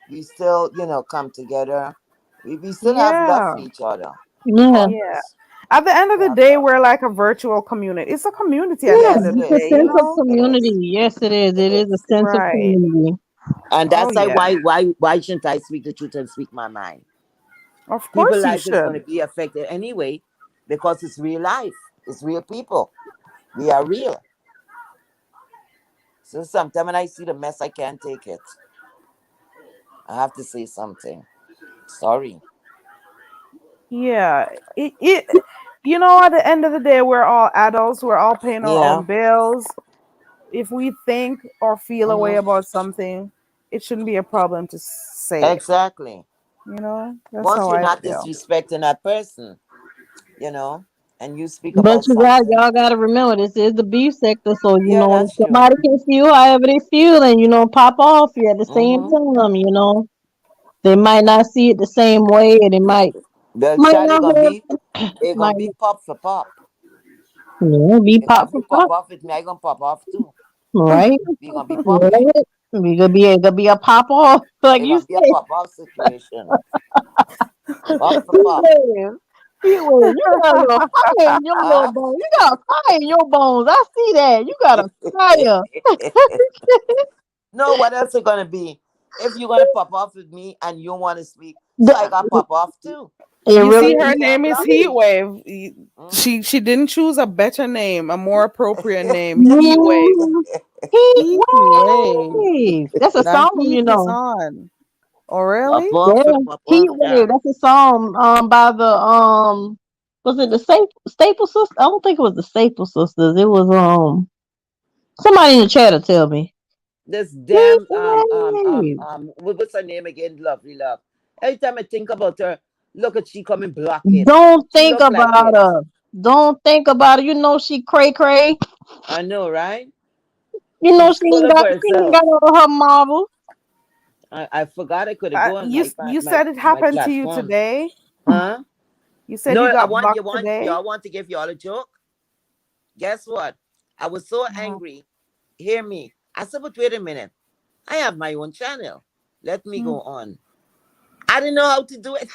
we still, come together. We still have love for Yeah. each other. Yeah. Yeah. Always. At the end of We the have day, love. we're like a virtual community. It's a community at the Yeah, end Yes, of it the it's a is. day, It sense of is. It community. is. Yes, it is. It It is a is. sense of Right. community. And Oh that's like yeah. why shouldn't I speak the truth and speak my mind? Of People's course you life is going to should. be affected anyway because it's real life. It's real people. We are real. So sometimes when I see the mess, I can't take it. I have to say something. Sorry. Yeah. At the end of the day, we're all adults. We're all paying our own Yeah. bills. If we think or feel a way Mm-hmm. about something, it shouldn't be a problem to say it. Exactly. That's Once how you're I not feel. disrespecting that person, you know, and you speak But about something. y'all gotta remember this is the beef sector, so Yeah, that's true. somebody can feel however they feel and pop off here at the same Mm-hmm. time. They might not see it the same way, and it The might child is not gonna hurt, be, it gonna might be pop for pop. be If pop for you pop pop, off with me, I gonna pop off too. right? We gonna be popping. Right. We gonna be a pop off, like It you gonna be a said. pop off situation. Pop for Heat pop. wave. Heat wave. You got a little fire in your little Ah. bones. You got fire in your bones. I see that. You got a fire. No, what else it gonna be? If you're gonna pop off with me and you want to speak, so I got The- pop off too. It You see, really You her can't name is block me. Heatwave. Mm? She didn't choose a better name, a more appropriate name. Heatwave. mm, heat Heat wave. wave. That's a The song, heat is on. Oh, Pop really? off Yeah, and pop heat off, wave. yeah. That's a song by the was it the Staple Sisters? I don't think it was the Staple Sisters. It was somebody in the chat will tell me. This Heat damn wave. what's her name again? Lovely Love. Every time I think about her, look at she come and block it. Don't She think look like about it. her. Don't think about her. You know she cray cray. I know, right? You know She's full of she ain't got herself. all her marbles. I forgot I could have go on You my said it my happened to you platform. today. Huh? You said No, you I got want blocked today. y'all want to give y'all a joke. Guess what? I was so Uh-huh. angry. Hear me. I said, but wait a minute. I have my own channel. Let me Hmm. go on. I didn't know how to do it.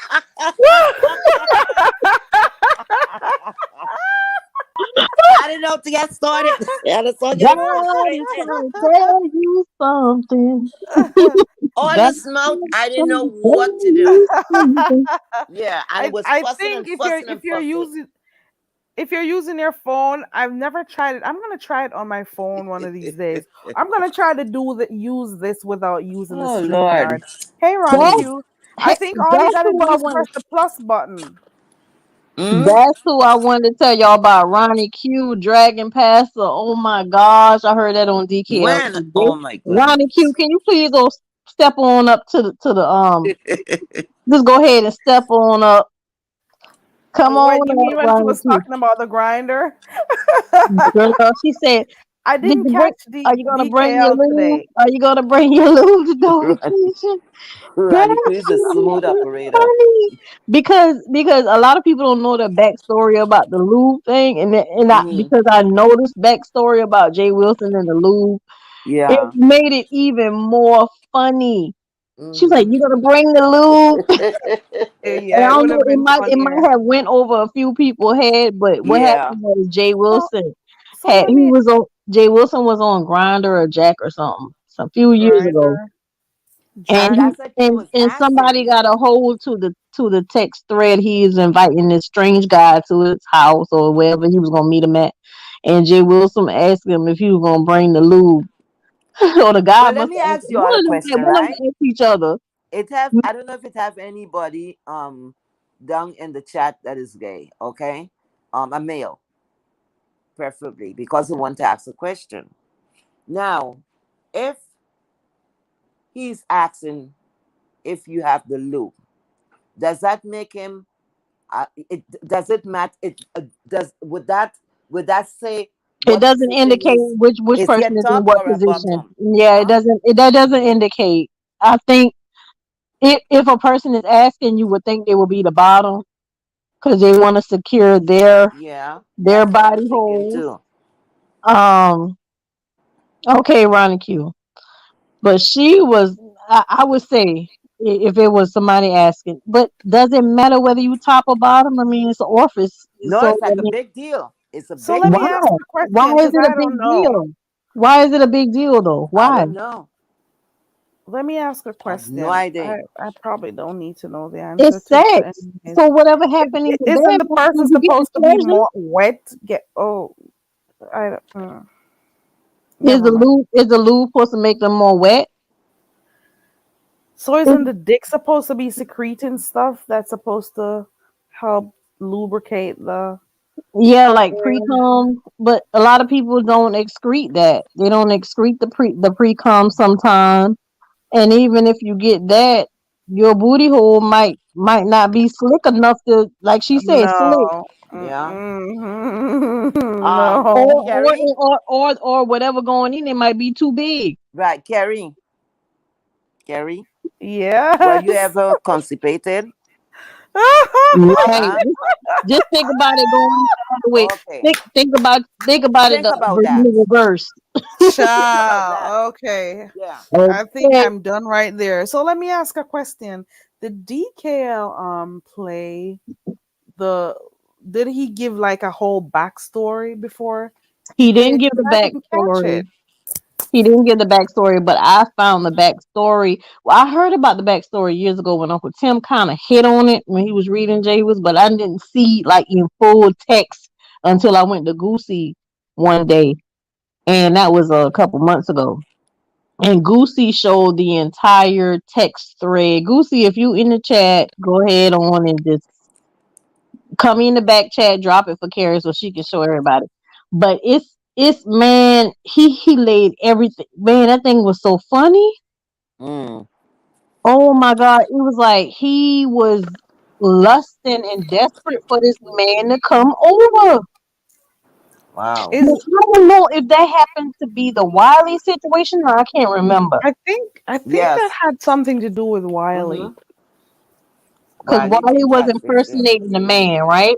I didn't know how to get started. Yeah, the song get me God is frustrated. trying to tell you something. All God this mouth, is I didn't know trying to what tell to you do. something. Yeah, and it was I fussing think and fussing and if you're fussing. using if you're using your phone, I've never tried it. I'm gonna try it on my phone one of these days. I'm gonna try to use this without using the Oh StreamYard. Lord. Hey, Ronnie That's Q. I think all you that's gotta who do I is want. press the plus button. Mm? That's who I wanted to tell y'all about. Ronnie Q, Dragon Passer. Oh my gosh, I heard that on When? DKLT. Oh my Ronnie Q, goodness. can you please go step on up to the just go ahead and step on up. Come What on you up, mean when she Ronnie was Q. talking about the grinder? Girl, she said, I "Did didn't you bring? catch Are you gonna bring your DKL lube? today. Are you gonna bring your lube to notification?" Ronnie That's Cruz is a smooth operator. funny because a lot of people don't know the backstory about the lube thing, and Mm-hmm. because I know this backstory about Jay Wilson and the lube, it Yeah. made it even more funny. She's like, Mm-hmm. "You gonna bring the lube?" And Yeah, I it don't would know, have been it might funnier. have went over a few people's head, but what Yeah. happened was So Had let he me was on Jay Wilson was on Grinder or Jack or something some few years ago, grinder and And Jack. that's what she was somebody asking. got a hold to the text thread. He's inviting this strange guy to his house or wherever he was gonna meet him at, and Jay Wilson asked him if he was gonna bring the lube, or the guy Well, let must me have asked ask you all a question, one of them right? asked each other. It have I don't know if it have anybody down in the chat that is gay, okay? A male, preferably, because we want to ask a question. Now, if he's asking if you have the loop, does that make him it does it matter it does would that say It what doesn't position indicate which is he a person is in top what or a position. bottom? Yeah, Huh? that doesn't indicate. I think if a person is asking, you would think they will be the bottom because they want to secure Yeah, their that's what I'm body thinking holes. too. Um, okay, Ronnie Q. But she was, I would say, if it was somebody asking, but does it matter whether you top or bottom? I mean, it's an orifice. No, So, it's I like a mean, big deal. It's a So big let me why? deal. ask a Why question is because it a I don't big know. deal? Why is it a big deal though? I Why? don't know. Let me ask a I have no question. idea. I probably don't need to know the answer It's to, but sex. anyways, So whatever happened in the isn't the bedroom, person did you get the supposed to be pleasure? more wet? Get I don't- Is never mind. the lube supposed to make them more wet? So It's, isn't the dick supposed to be secreting stuff that's supposed to help lubricate the yeah, like area? pre-cum, but a lot of people don't excrete that. They don't excrete the pre-cum sometimes. And even if you get that, your booty hole might not be slick enough to, like she said, slick. No. Yeah. Mm-mm. Um, No. Carrie, Or whatever going in, it might be too big. right, Carrie, were you Yes. ever constipated? Right. Huh? Just think about it going the other way. Okay. Think about it Think about in that. the reverse. Think about that. Child. Okay. Yeah. I think Okay. I'm done right there. So let me ask a question. Did DKL play the did he give like a whole backstory before he He played? didn't give Because the I didn't catch backstory. it. He didn't give the backstory, but I found the backstory. Well, I heard about the backstory years ago when Uncle Tim kind of hit on it when he was reading Jawas, but I didn't see like in full text until I went to Goosey one day, and that was a couple months ago. And Goosey showed the entire text thread. Goosey, if you in the chat, go ahead on and just come in the back chat, drop it for Carrie so she can show everybody. But it's man, he laid everything. Man, that thing was so funny. Mm. Oh my god, it was like he was lusting and desperate for this man to come over. Wow. Now, Is I don't know if that happened to be the Wiley situation, or I can't remember. I think that Yes. had something to do with Mm-hmm. Wiley. Because Wiley Wiley did was catfish him. impersonating the man, right?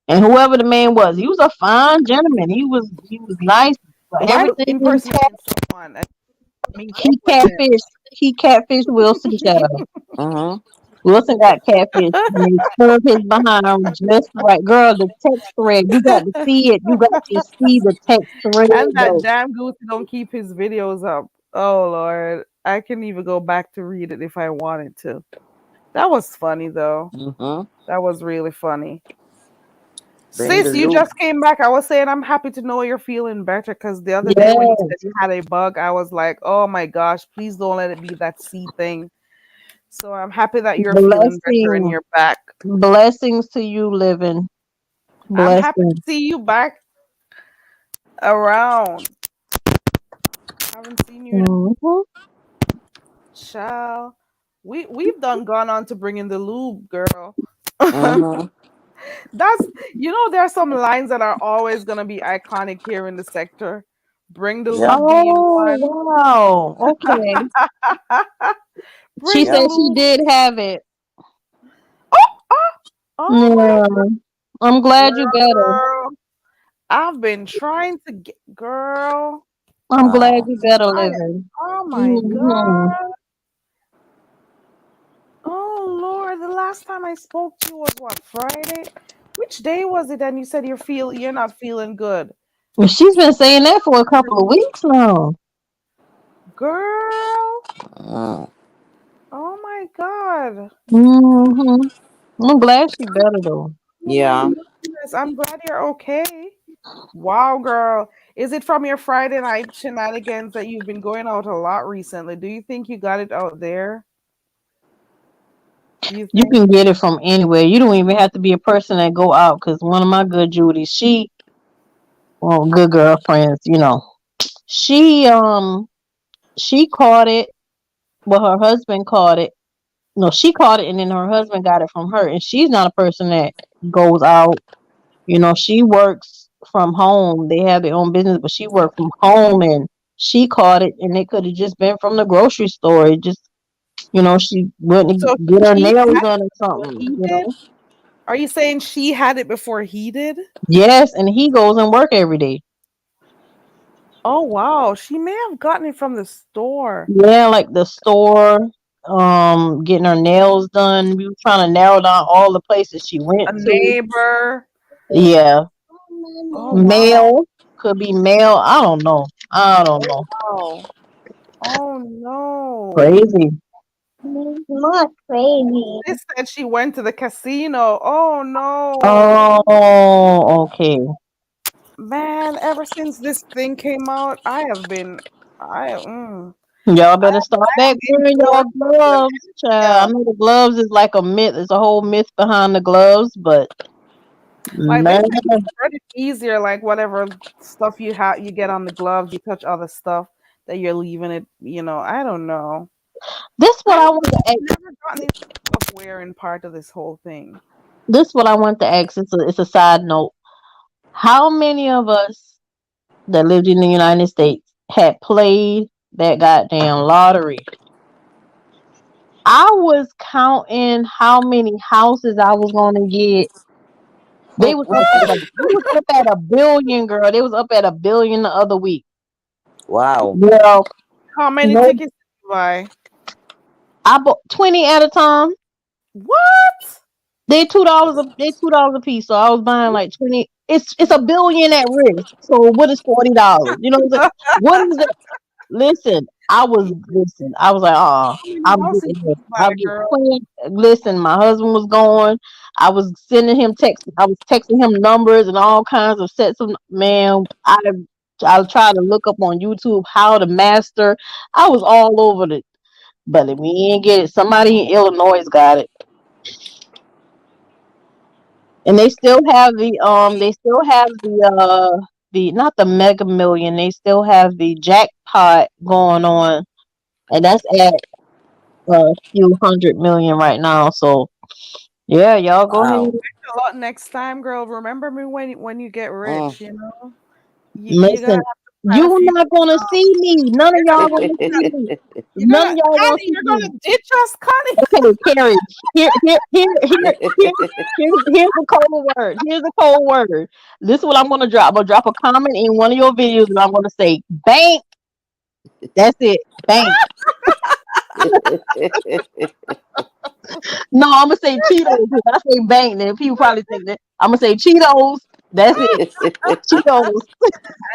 And whoever the man was, he was a fine gentleman. He was nice, but Wiley everything intact. impersonating someone and meet up He with him. catfished. He catfished Wilson child. Mm-hmm. Wilson got catfished and they served his behind just right. Girl, the text thread, you got to see it. You got to see the text thread And that though. damn Goose don't keep his videos up. Oh Lord. I can even go back to read it if I wanted to. That was funny though. Mm-hmm. That was really funny. Bring the Sis, you loop. just came back. I was saying I'm happy to know you're feeling better because the other day when you said Yes. you had a bug, I was like, oh my gosh, please don't let it be that C thing. So I'm happy that you're feeling better and Blessing. you're back. Blessings to you, living. I'm happy to Blessings. see you back around. I haven't seen you in a Hmm. child. We've done gone on to bring in the lube, girl. Mm-hmm. That's there are some lines that are always gonna be iconic here in the sector. Bring the Yep. lube being Oh one. wow. Okay. She Bring the Yep. said she lube. did have it. Oh, oh, oh my Yeah. I'm glad you better. girl. I've been trying to get girl. I'm glad Wow. you better, I living. oh my Hmm. god. Oh Lord, the last time I spoke to you was what, Friday? Which day was it? And you said you're not feeling good. Well, she's been saying that for a couple of weeks now. Girl. Mm. Oh my god. Hmm. I'm glad she better though. Oh my Yeah. goodness. I'm glad you're okay. Wow, girl. Is it from your Friday night shenanigans that you've been going out a lot recently? Do you think you got it out there? Do you You think? can get it from anywhere. You don't even have to be a person that go out. Cause one of my good Judies, well, good girlfriends, she she caught it, but her husband caught it. No, she caught it, and then her husband got it from her. And she's not a person that goes out. She works from home. They have their own business, but she worked from home, and she caught it, and it could have just been from the grocery store. It just, she went to So get her she nails had done or it before something. he did? Are you saying she had it before he did? Yes, and he goes and work every day. Oh wow, she may have gotten it from the store. Yeah, like the store, getting her nails done. We were trying to narrow down all the places she A went to. neighbor. Yeah, Oh wow. mail could be mail. I don't know. I don't Oh know. wow. Oh no. Crazy. Not crazy. This said she went to the casino. Oh no. Oh, okay. Man, ever since this thing came out, I Y'all I, better start I back am wearing indoors y'all more than gloves, anything child. I else. know the gloves is like a myth. There's a whole myth behind the gloves, but Like they man, say, spread it easier. Like whatever stuff you get on the gloves, you touch other stuff. that you're leaving it. I don't know. This I what I don't want know. to I've ask. never gotten into the self-wearing part of this whole thing. This what I want to ask. It's a side note. How many of us that lived in the United States had played that goddamn lottery? I was counting how many houses I was gonna get. They was up at a billion, girl. They was up at a billion the other week. Wow. Well, How many no, tickets did you buy? I bought 20 at a time. What? They $2 a piece. So I was buying like 20. It's a billion at risk. So what is $40? You know what I'm saying? What is it? Listen. I was like, How many I'm houses getting did this. you buy, I'm getting girl? 20. Listen, my husband was going. I was sending him texts. I was texting him numbers and all kinds of sets of man. I tried to look up on YouTube how to master. I was all over it, but we ain't get it. Somebody in Illinois got it. And they still have the not the Mega Million, they still have the jackpot going on, and that's at a few hundred million right now. So yeah, y'all go ahead. Wow. A lot next time, girl. Remember me when you get Mm. rich. You're gonna Listen, have to plan a you few. not gonna see me. None of You're y'all gonna gonna see me. you're None of gonna y'all gonna Connie. see You're me. gonna ditch us, Connie. Okay, Carrie. Here's the code word. Here's the code word. This is what I'm gonna drop. I'm gonna drop a comment in one of your videos, and I'm gonna say bank. That's it. Bank. No, I'm gonna say Cheetos. If I say bank, then people probably think that I'm gonna say Cheetos. That's it. Cheetos.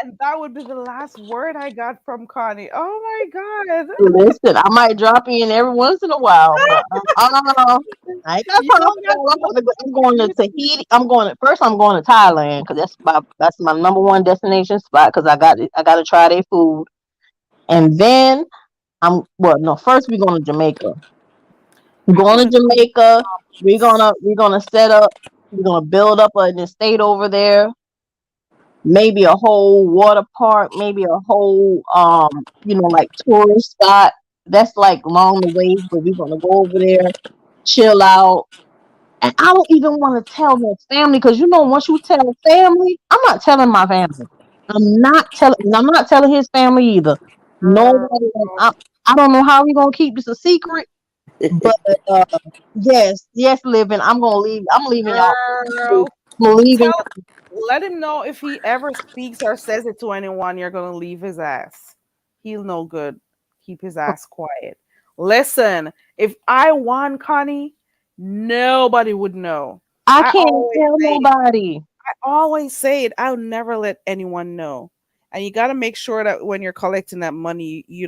And that would be the last word I got from Connie. Oh my god. Listen, I might drop in every once in a while, but I ain't got You time don't for got that. no I'm going to excuse. Tahiti. I'm going to Thailand because that's my number one destination spot because I got to try their food, and then no, first we're going to Jamaica. I Going to want to Jamaica. We're gonna set up. We're gonna build up an estate over there. Maybe a whole water park. Maybe a whole like tourist spot. That's like along the way, but we're gonna go over there, chill out. And I don't even want to tell my family because once you tell family, I'm not telling my family. I'm not telling his family either. girl. Nobody. I don't know how we gonna keep this a secret. But uh, yes, living. I'm leaving y'all. Girl. I'm leaving. Tell Let him know if he ever speaks or says it to anyone, you're gonna leave his ass. He'll no good. Keep his ass quiet. Listen, if I won, Connie, nobody would know. I I can't always tell say it. nobody. I always say it. I'll never let anyone know. And you gotta make sure that when you're collecting that money, you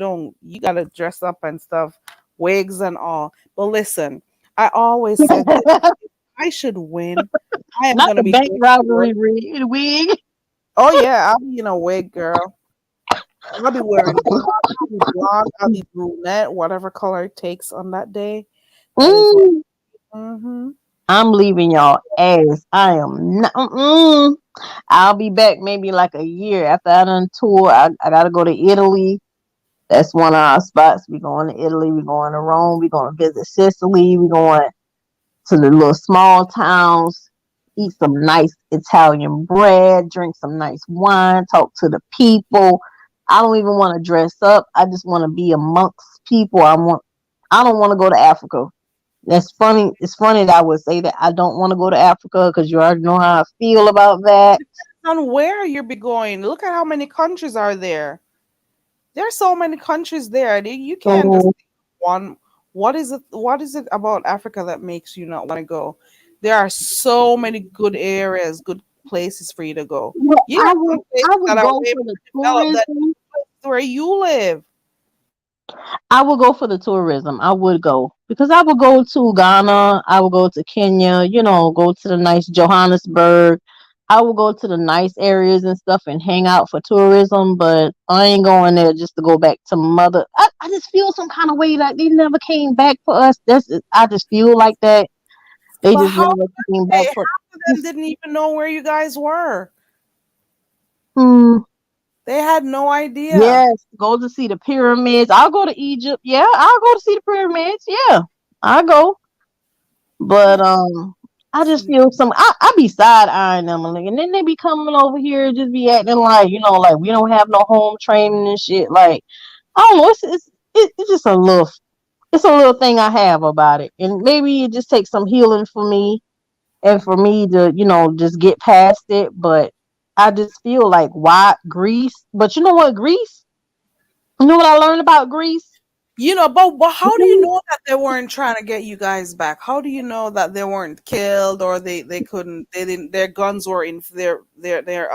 gotta dress up and stuff, wigs and all. But listen, I always said this. I should win. I am Not gonna the be bank going to work. robbery wig. Oh yeah, I'll be in a wig, girl. I'll be wearing blonde. I'll be blonde. I'll be brunette, whatever color it takes on that day. That is what. Mm, Mm-hmm. I'm leaving y'all ass. I am not. I'll be back maybe like a year after I done tour. I gotta go to Italy. That's one of our spots. We going to Italy. We going to Rome. We going to visit Sicily. We going to the little small towns, eat some nice Italian bread, drink some nice wine, talk to the people. I don't even want to dress up. I just want to be amongst people. I don't want to go to Africa. That's funny. It's funny that I would say that I don't want to go to Africa because you already know how I feel about that. On where you be going? Look at how many countries are there. There's so many countries there. You can't just So pick one. What is it? What is it about Africa that makes you not want to go? There are so many good areas, good places for you to go. well, You got some I places that would are go way for the more developed than tourism. where you live. I would go for the tourism. I would go because I would go to Ghana. I would go to Kenya. Go to the nice Johannesburg. I would go to the nice areas and stuff and hang out for tourism. But I ain't going there just to go back to mother. I just feel some kind of way like they never came back for us. I just feel like that they But just how never came back they for. half of them didn't even know where you guys were. Hmm. They had no idea. Yes, go to see the pyramids. I'll go to Egypt. Yeah, I'll go to see the pyramids. Yeah, I go. But I just See, feel I be side eyeing them, and then they be coming over here just be acting like, like we don't have no home training and shit. Like, I don't know, it's just it's a little thing I have about it, and maybe it just takes some healing for me and for me to, just get past it. But I just feel like, why Greece? But you know what, Greece? You know what I learned about Greece? but how do you know that they weren't trying to get you guys back? How do you know that they weren't killed, or they couldn't, they didn't, their guns were in their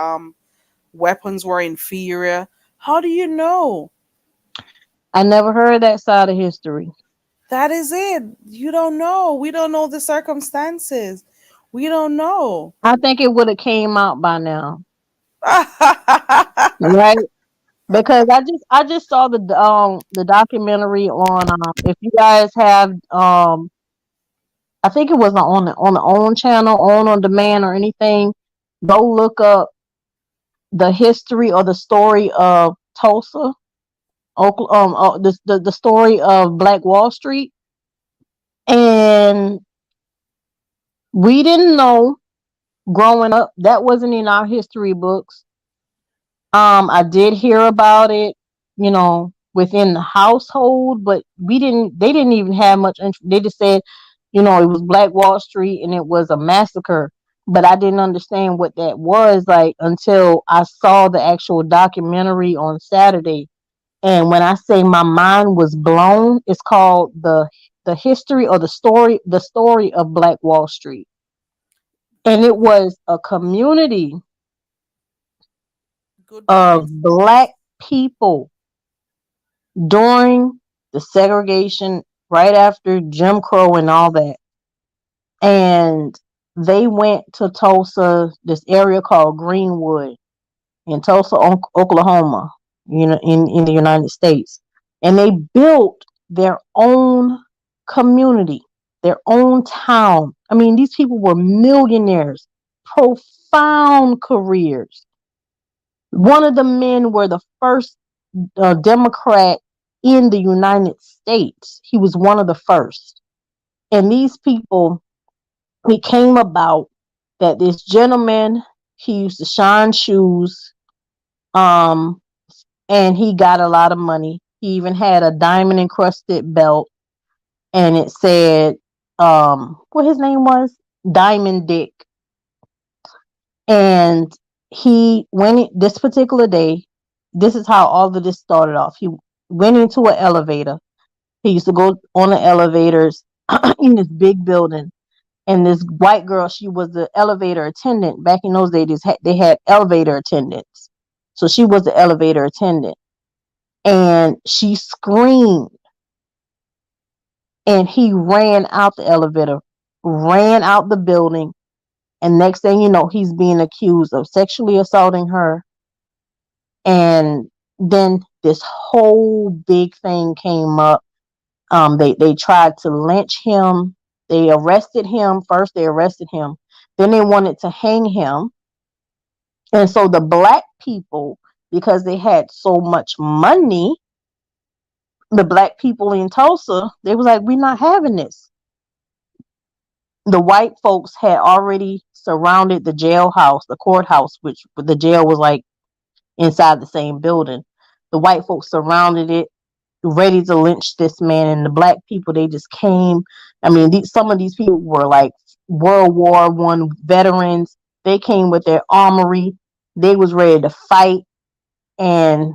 weapons were inferior? How do you know? I never heard that side of history. That is it. You don't know. We don't know the circumstances. We don't know. I think it would have came out by now, right? Because I just saw the documentary on, if you guys have, I think it was on the own channel, on demand or anything, go look up the history or the story of Tulsa, Oklahoma, the story of Black Wall Street. And we didn't know growing up, that wasn't in our history books. I did hear about it, within the household, but they didn't even have much they just said, it was Black Wall Street and it was a massacre. But I didn't understand what that was like until I saw the actual documentary on Saturday. And when I say my mind was blown, it's called the history or the story of Black Wall Street. And it was a community of Goodnight. black people during the segregation, right after Jim Crow and all that. And they went to Tulsa, this area called Greenwood in Tulsa, Oklahoma, in the United States. And they built their own community, their own town. I mean, these people were millionaires, profound careers. One of the men were the first Democrat in the United States. He was one of the first. And these people, it came about that this gentleman, he used to shine shoes, um, and he got a lot of money. He even had a diamond encrusted belt, and it said, what his name was? Diamond Dick. And he went this particular day. This is how all of this started off. He went into an elevator. He used to go on the elevators in this big building. And this white girl, she was the elevator attendant. Back in those days, they had elevator attendants. So she was the elevator attendant. And she screamed. And he ran out the elevator, ran out the building. And next thing you know, he's being accused of sexually assaulting her. And then this whole big thing came up. They tried to lynch him. They arrested him. First, they arrested him. Then they wanted to hang him. And so the black people, because they had so much money, the black people in Tulsa, they was like, we're not having this. The white folks had already surrounded the jailhouse, the courthouse, which the jail was like inside the same building. The white folks surrounded it, ready to lynch this man, and the black people, they just came. I mean, some of these people were like World War I veterans. They came with their armory. They was ready to fight. And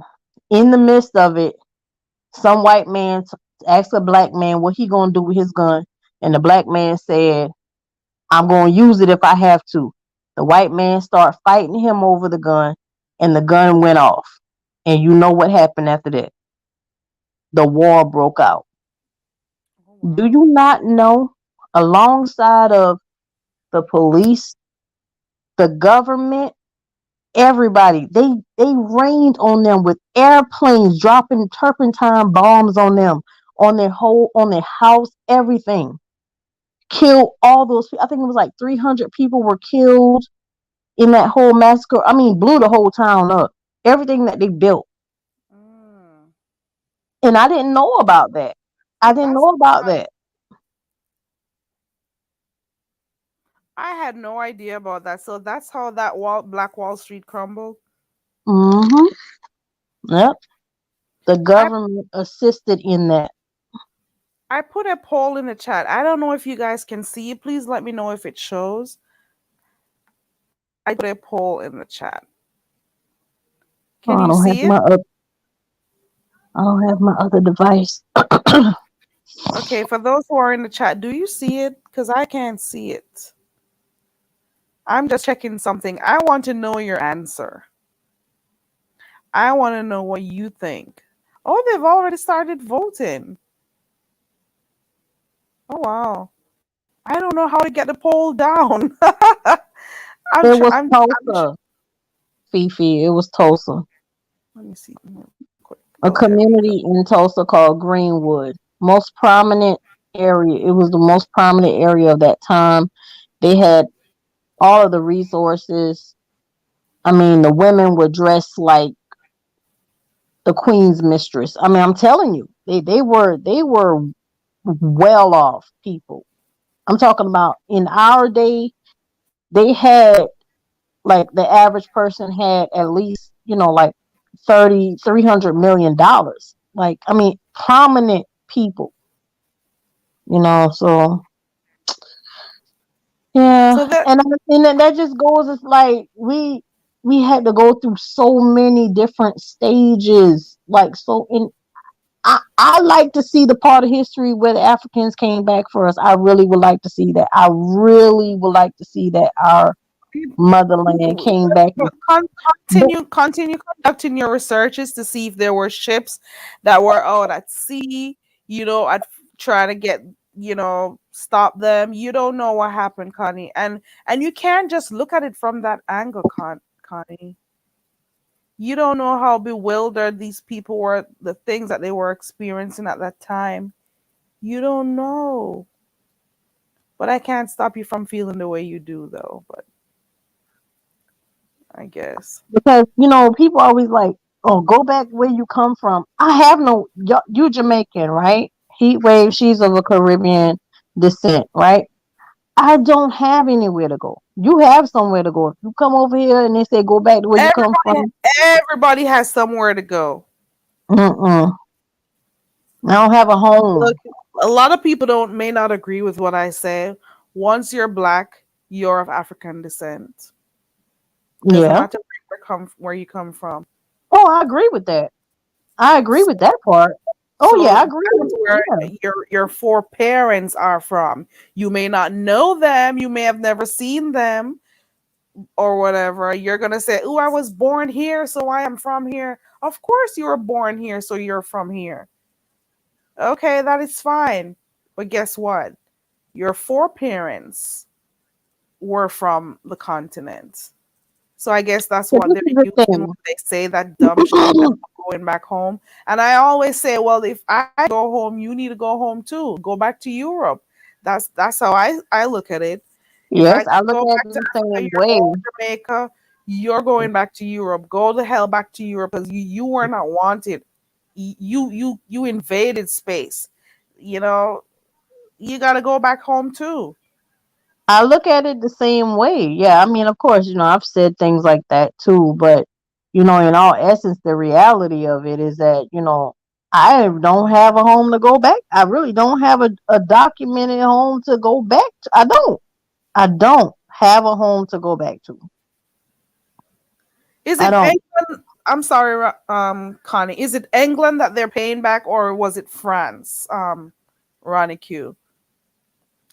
in the midst of it, some white man asked a black man what he gonna do with his gun, and the black man said, I'm gonna use it if I have to. The white man started fighting him over the gun, and the gun went off. And you know what happened after that? The war broke out. Oh Do wow. you not know? Alongside of the police, the government, everybody, they rained on them with airplanes dropping turpentine bombs on them, on their house, everything. Killed all those people. I think it was like 300 people were killed in that whole massacre. I mean, blew the whole town up. everything that they built. Mm. And I didn't know about that. I didn't That's know about that. I had no idea about that. So that's how that Black Wall Street crumbled. Hmm. Yep. The I government assisted in that. I put a poll in the chat. I don't know if you guys can see it. Please let me know if it shows. I put a poll in the chat. Oh, Can you see it? I don't have my other device. Okay, for those who are in the chat, do you see it? Because I can't see it. I'm just checking something. I want to know your answer. I want to know what you think. Oh, they've already started voting. Oh wow. I don't know how to get the poll down. It was I'm Tulsa, Fifi. It was Tulsa. let me see. Quick. A Oh, there we go. community in Tulsa called Greenwood. Most prominent area. It was the most prominent area of that time. They had all of the resources. I mean, the women were dressed like the queen's mistress. I mean, I'm telling you, they were well off people. I'm talking about in our day, they had like the average person had at least, like 300 million dollars. Like, I mean, prominent people, so So yeah. that And then that just goes, it's like we had to go through so many different stages. Like, so in I like to see the part of history where the Africans came back for us. I really would like to see that. I really would like to see that our motherland people came back. But continue conducting your researches to see if there were ships that were out at sea, at trying to get, stop them. You don't know what happened, Connie. And you can't just look at it from that angle, Connie. You don't know how bewildered these people were, the things that they were experiencing at that time. You don't know. But I can't stop you from feeling the way you do, though. But I guess. because people always like, oh, go back where you come from. I have no. You Jamaican, right? Heat wave. She's of a Caribbean descent, right? I don't have anywhere to go. You have somewhere to go. If you come over here and they say go back to where you come Everybody, from, everybody has somewhere to go. mm-mm, I don't have a Look, home. a lot of people don't may not agree with what I say. Once you're black, you're of African descent. Doesn't Yeah. matter where you come from. Oh, I agree with that. I agree So, with that part. Oh yeah, so I that's agree. where Yeah. your foreparents are from. You may not know them, you may have never seen them or whatever. You're gonna say, "Oh, I was born here, so I am from here." Of course, you were born here, so you're from here. Okay, that is fine. But guess what? Your foreparents were from the continent. So I guess that's So what this they're is the using when thing. they say that dumb shit about going back home. And I always say, well, if I go home, you need to go home too. Go back to Europe. That's how I look at it. If I Yes, I look go at back it to the Africa, same you're way. going to Jamaica, you're going back to Europe. Go the hell back to Europe because you were not wanted. You invaded space. You know, you got to go back home too. I look at it the same way. Yeah, I mean, of course, I've said things like that too, but in all essence, the reality of it is that, I don't have a home to go back. I really don't have a documented home to go back to. I don't. I don't have a home to go back to. Is I it don't. England? I'm sorry, Connie. Is it England that they're paying back, or was it France, Ronnie Q?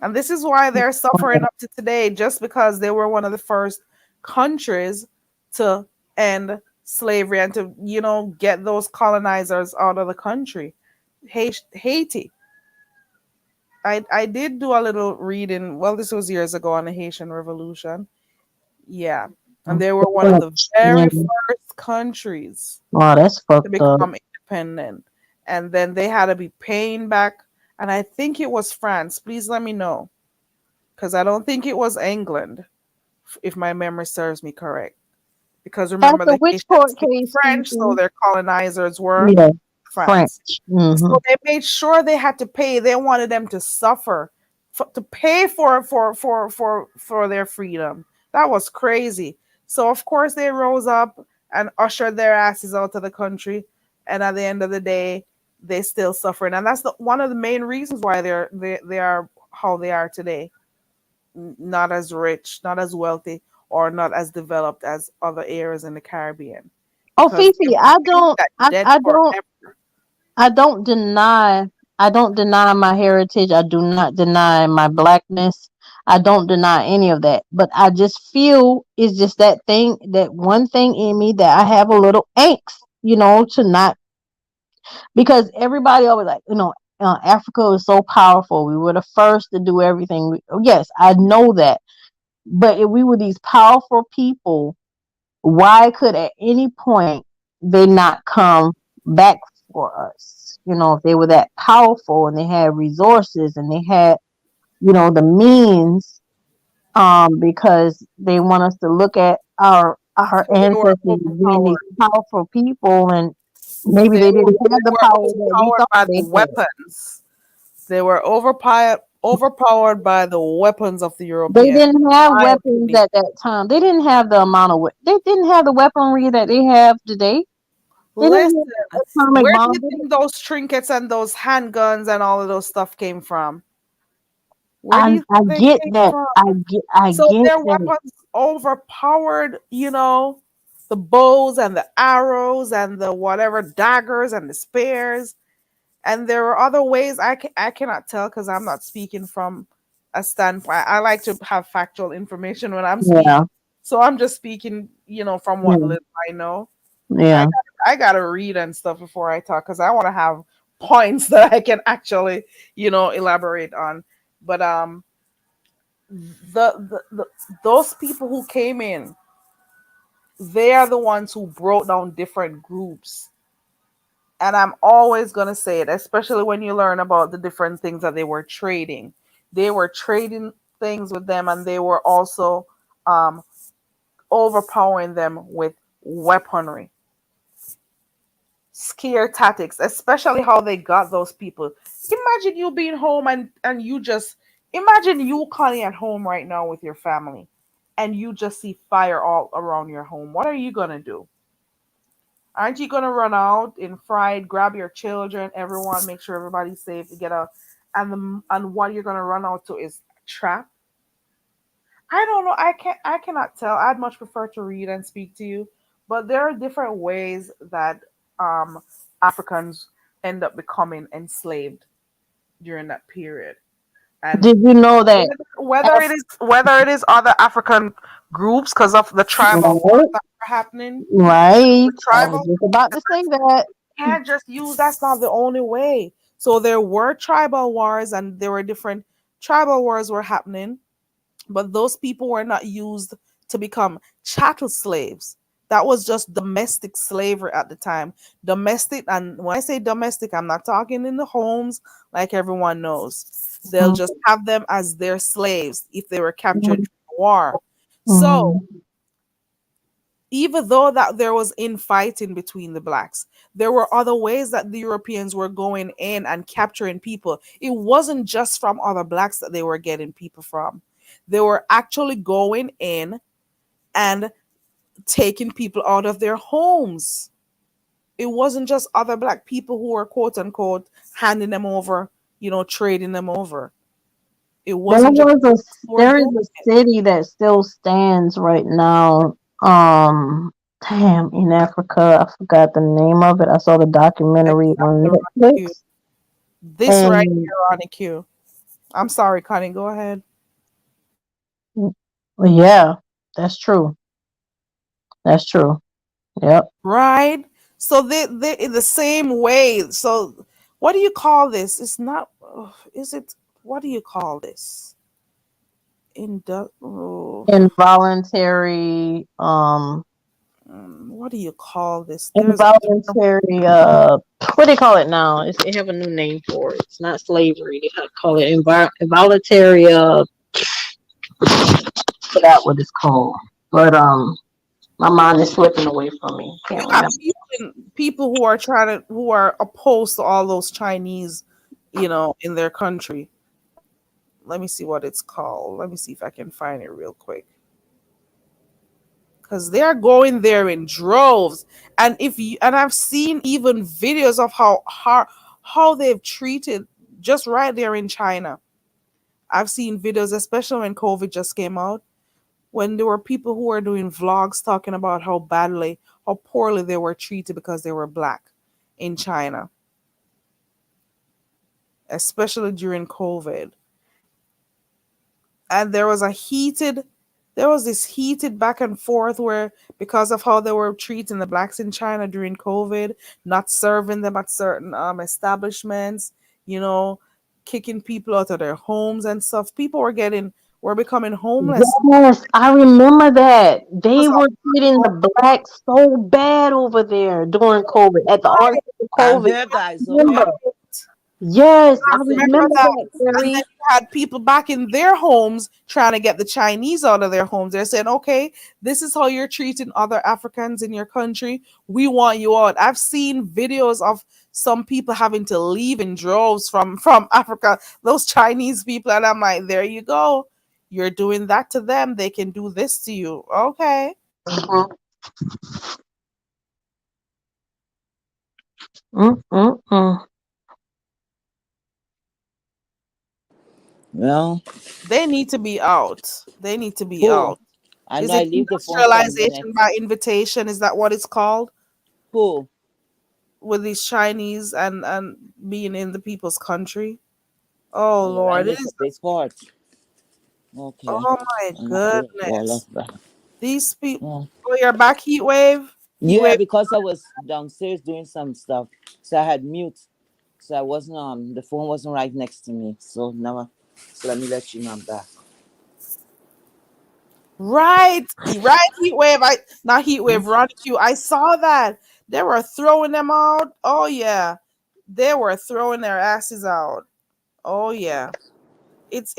And this is why they're suffering up to today, just because they were one of the first countries to end slavery and to, get those colonizers out of the country. Haiti. I did do a little reading. Well, this was years ago on the Haitian Revolution. Yeah, and they were one of the very Yeah. first countries Oh, that's to fucked up. become independent. And then they had to be paying back. And I think it was France. Please let me know. Because I don't think it was England, if my memory serves me correct. because remember After the which Haitians court speak case, French, so Fifi? their colonizers were Yeah, France. French. Hmm. So they made sure they had to pay. They wanted them to suffer to pay for their freedom. That was crazy. So of course they rose up and ushered their asses out of the country. And at the end of the day, they still suffering. And that's one of the main reasons why they are how they are today. Not as rich, not as wealthy, or not as developed as other areas in the Caribbean. Oh, Because they Fifi, were that dead forever. I don't deny, I don't deny my heritage. I do not deny my blackness. I don't deny any of that. But I just feel it's just that thing, that one thing in me that I have a little angst, to not, because everybody always like, Africa is so powerful. We were the first to do everything. Yes, I know that. But if we were these powerful people, why could at any point they not come back for us? If they were that powerful and they had resources and they had, the means, because they want us to look at our They were ancestors as being these overpowered. powerful people, and maybe They they were didn't have they the were power that we overpowered thought by the they had. weapons. They were overpowered by the weapons of the They Europeans. didn't have My weapons opinion. at that time. They didn't have the amount of they didn't have the weaponry that they have today. They didn't Listen, have atomic where do you bombs. think those trinkets and those handguns and all of those stuff came from? Where do I you I think they get came that. from? I So get their that. weapons overpowered, the bows and the arrows and the whatever daggers and the spears. And there are other ways I cannot tell because I'm not speaking from a standpoint. I like to have factual information when I'm speaking. Yeah, So I'm just speaking, from what yeah, little I know. I yeah. I gotta read and stuff before I talk because I want to have points that I can actually, elaborate on. But the those people who came in, they are the ones who broke down different groups. And I'm always going to say it, especially when you learn about the different things that they were trading. They were trading things with them, and they were also um, overpowering them with weaponry, scare tactics, especially how they got those people. Imagine you being home and you just imagine you, Connie, at home right now with your family, and you just see fire all around your home. What are you going to do? Aren't you gonna run out in fright, grab your children, everyone, make sure everybody's safe to get out, and what you're gonna run out to is trap? I don't know. I cannot tell. I'd much prefer to read and speak to you, but there are different ways that um Africans end up becoming enslaved during that period, and Did you know that? whether it is other African groups because of the tribal wars Right, that were happening, right. the I was tribal just about to say that. can't just use that's not the only way. So there were tribal wars and there were different tribal wars were happening, but those people were not used to become chattel slaves. That was just domestic slavery at the time. Domestic, and when I say domestic, I'm not talking in the homes like everyone knows. They'll just have them as their slaves if they were captured Mhm, during the war. So mhm. even though that there was infighting between the blacks, there were other ways that the Europeans were going in and capturing people. It wasn't just from other blacks that they were getting people from. They were actually going in and taking people out of their homes. It wasn't just other black people who were quote unquote handing them over, trading them over. It wasn't just who were There is doing a it. city that still stands right now. Damn, in Africa, I forgot the name of it. I saw the I documentary think on they're on the queue. Netflix, This right and here on the queue. I'm sorry, Connie. Go ahead. yeah, that's true. That's true. Yep. Right? So they in the same way. So what do you call this? It's not. Is it? What do you call this? Involuntary, What do you call this? There's a term. involuntary. What do they call it now? They have a new name for it. It's not slavery. They call it involuntary. Forgot what it's called, but. My mind is slipping away from me. You Can't have remember. people who are who are opposed to all those Chinese, in their country. Let me see what it's called. Let me see if I can find it real quick. Because they're going there in droves, and I've seen even videos of how they've treated just right there in China. I've seen videos, especially when COVID just came out, when there were people who were doing vlogs talking about how poorly they were treated because they were black in China, especially during COVID. And there was this heated back and forth where, because of how they were treating the blacks in China during COVID, not serving them at certain establishments, you know, kicking people out of their homes and stuff. People were becoming homeless. Yes, I remember that. Because They were treating of- the blacks so bad over there during COVID, at the right, onset of And COVID. her guys, Remember? okay? Yes, I I Listen, remember remember that. that, And then Carrie. you had people back in their homes trying to get the Chinese out of their homes. They're saying, okay, this is how you're treating other Africans in your country. We want you out. I've seen videos of some people having to leave in droves from Africa, those Chinese people. And I'm like, there you go. You're doing that to them. They can do this to you. Okay. Mhm. Mm-mm-mm. well, They need to be out. They need to be who? out. I Is know I it leave the phone for a industrialization minute. by invitation? Is that what it's called? Who? With these Chinese and being in the people's country. Oh Oh, your line Lord, it is a is. bit hot. Okay. Oh my I'm not going to fall off goodness, back. these people. Yeah. Oh, you're back, heat wave. Heat Yeah, wave. because I was downstairs doing some stuff. So I had mute. So I wasn't the phone wasn't right next to me. So now so let me let you know I'm back. Right, right. Heat wave. I not heat Hmm? wave. Veronica, I saw that they were throwing them out. Oh yeah, they were throwing their asses out. Oh yeah. It's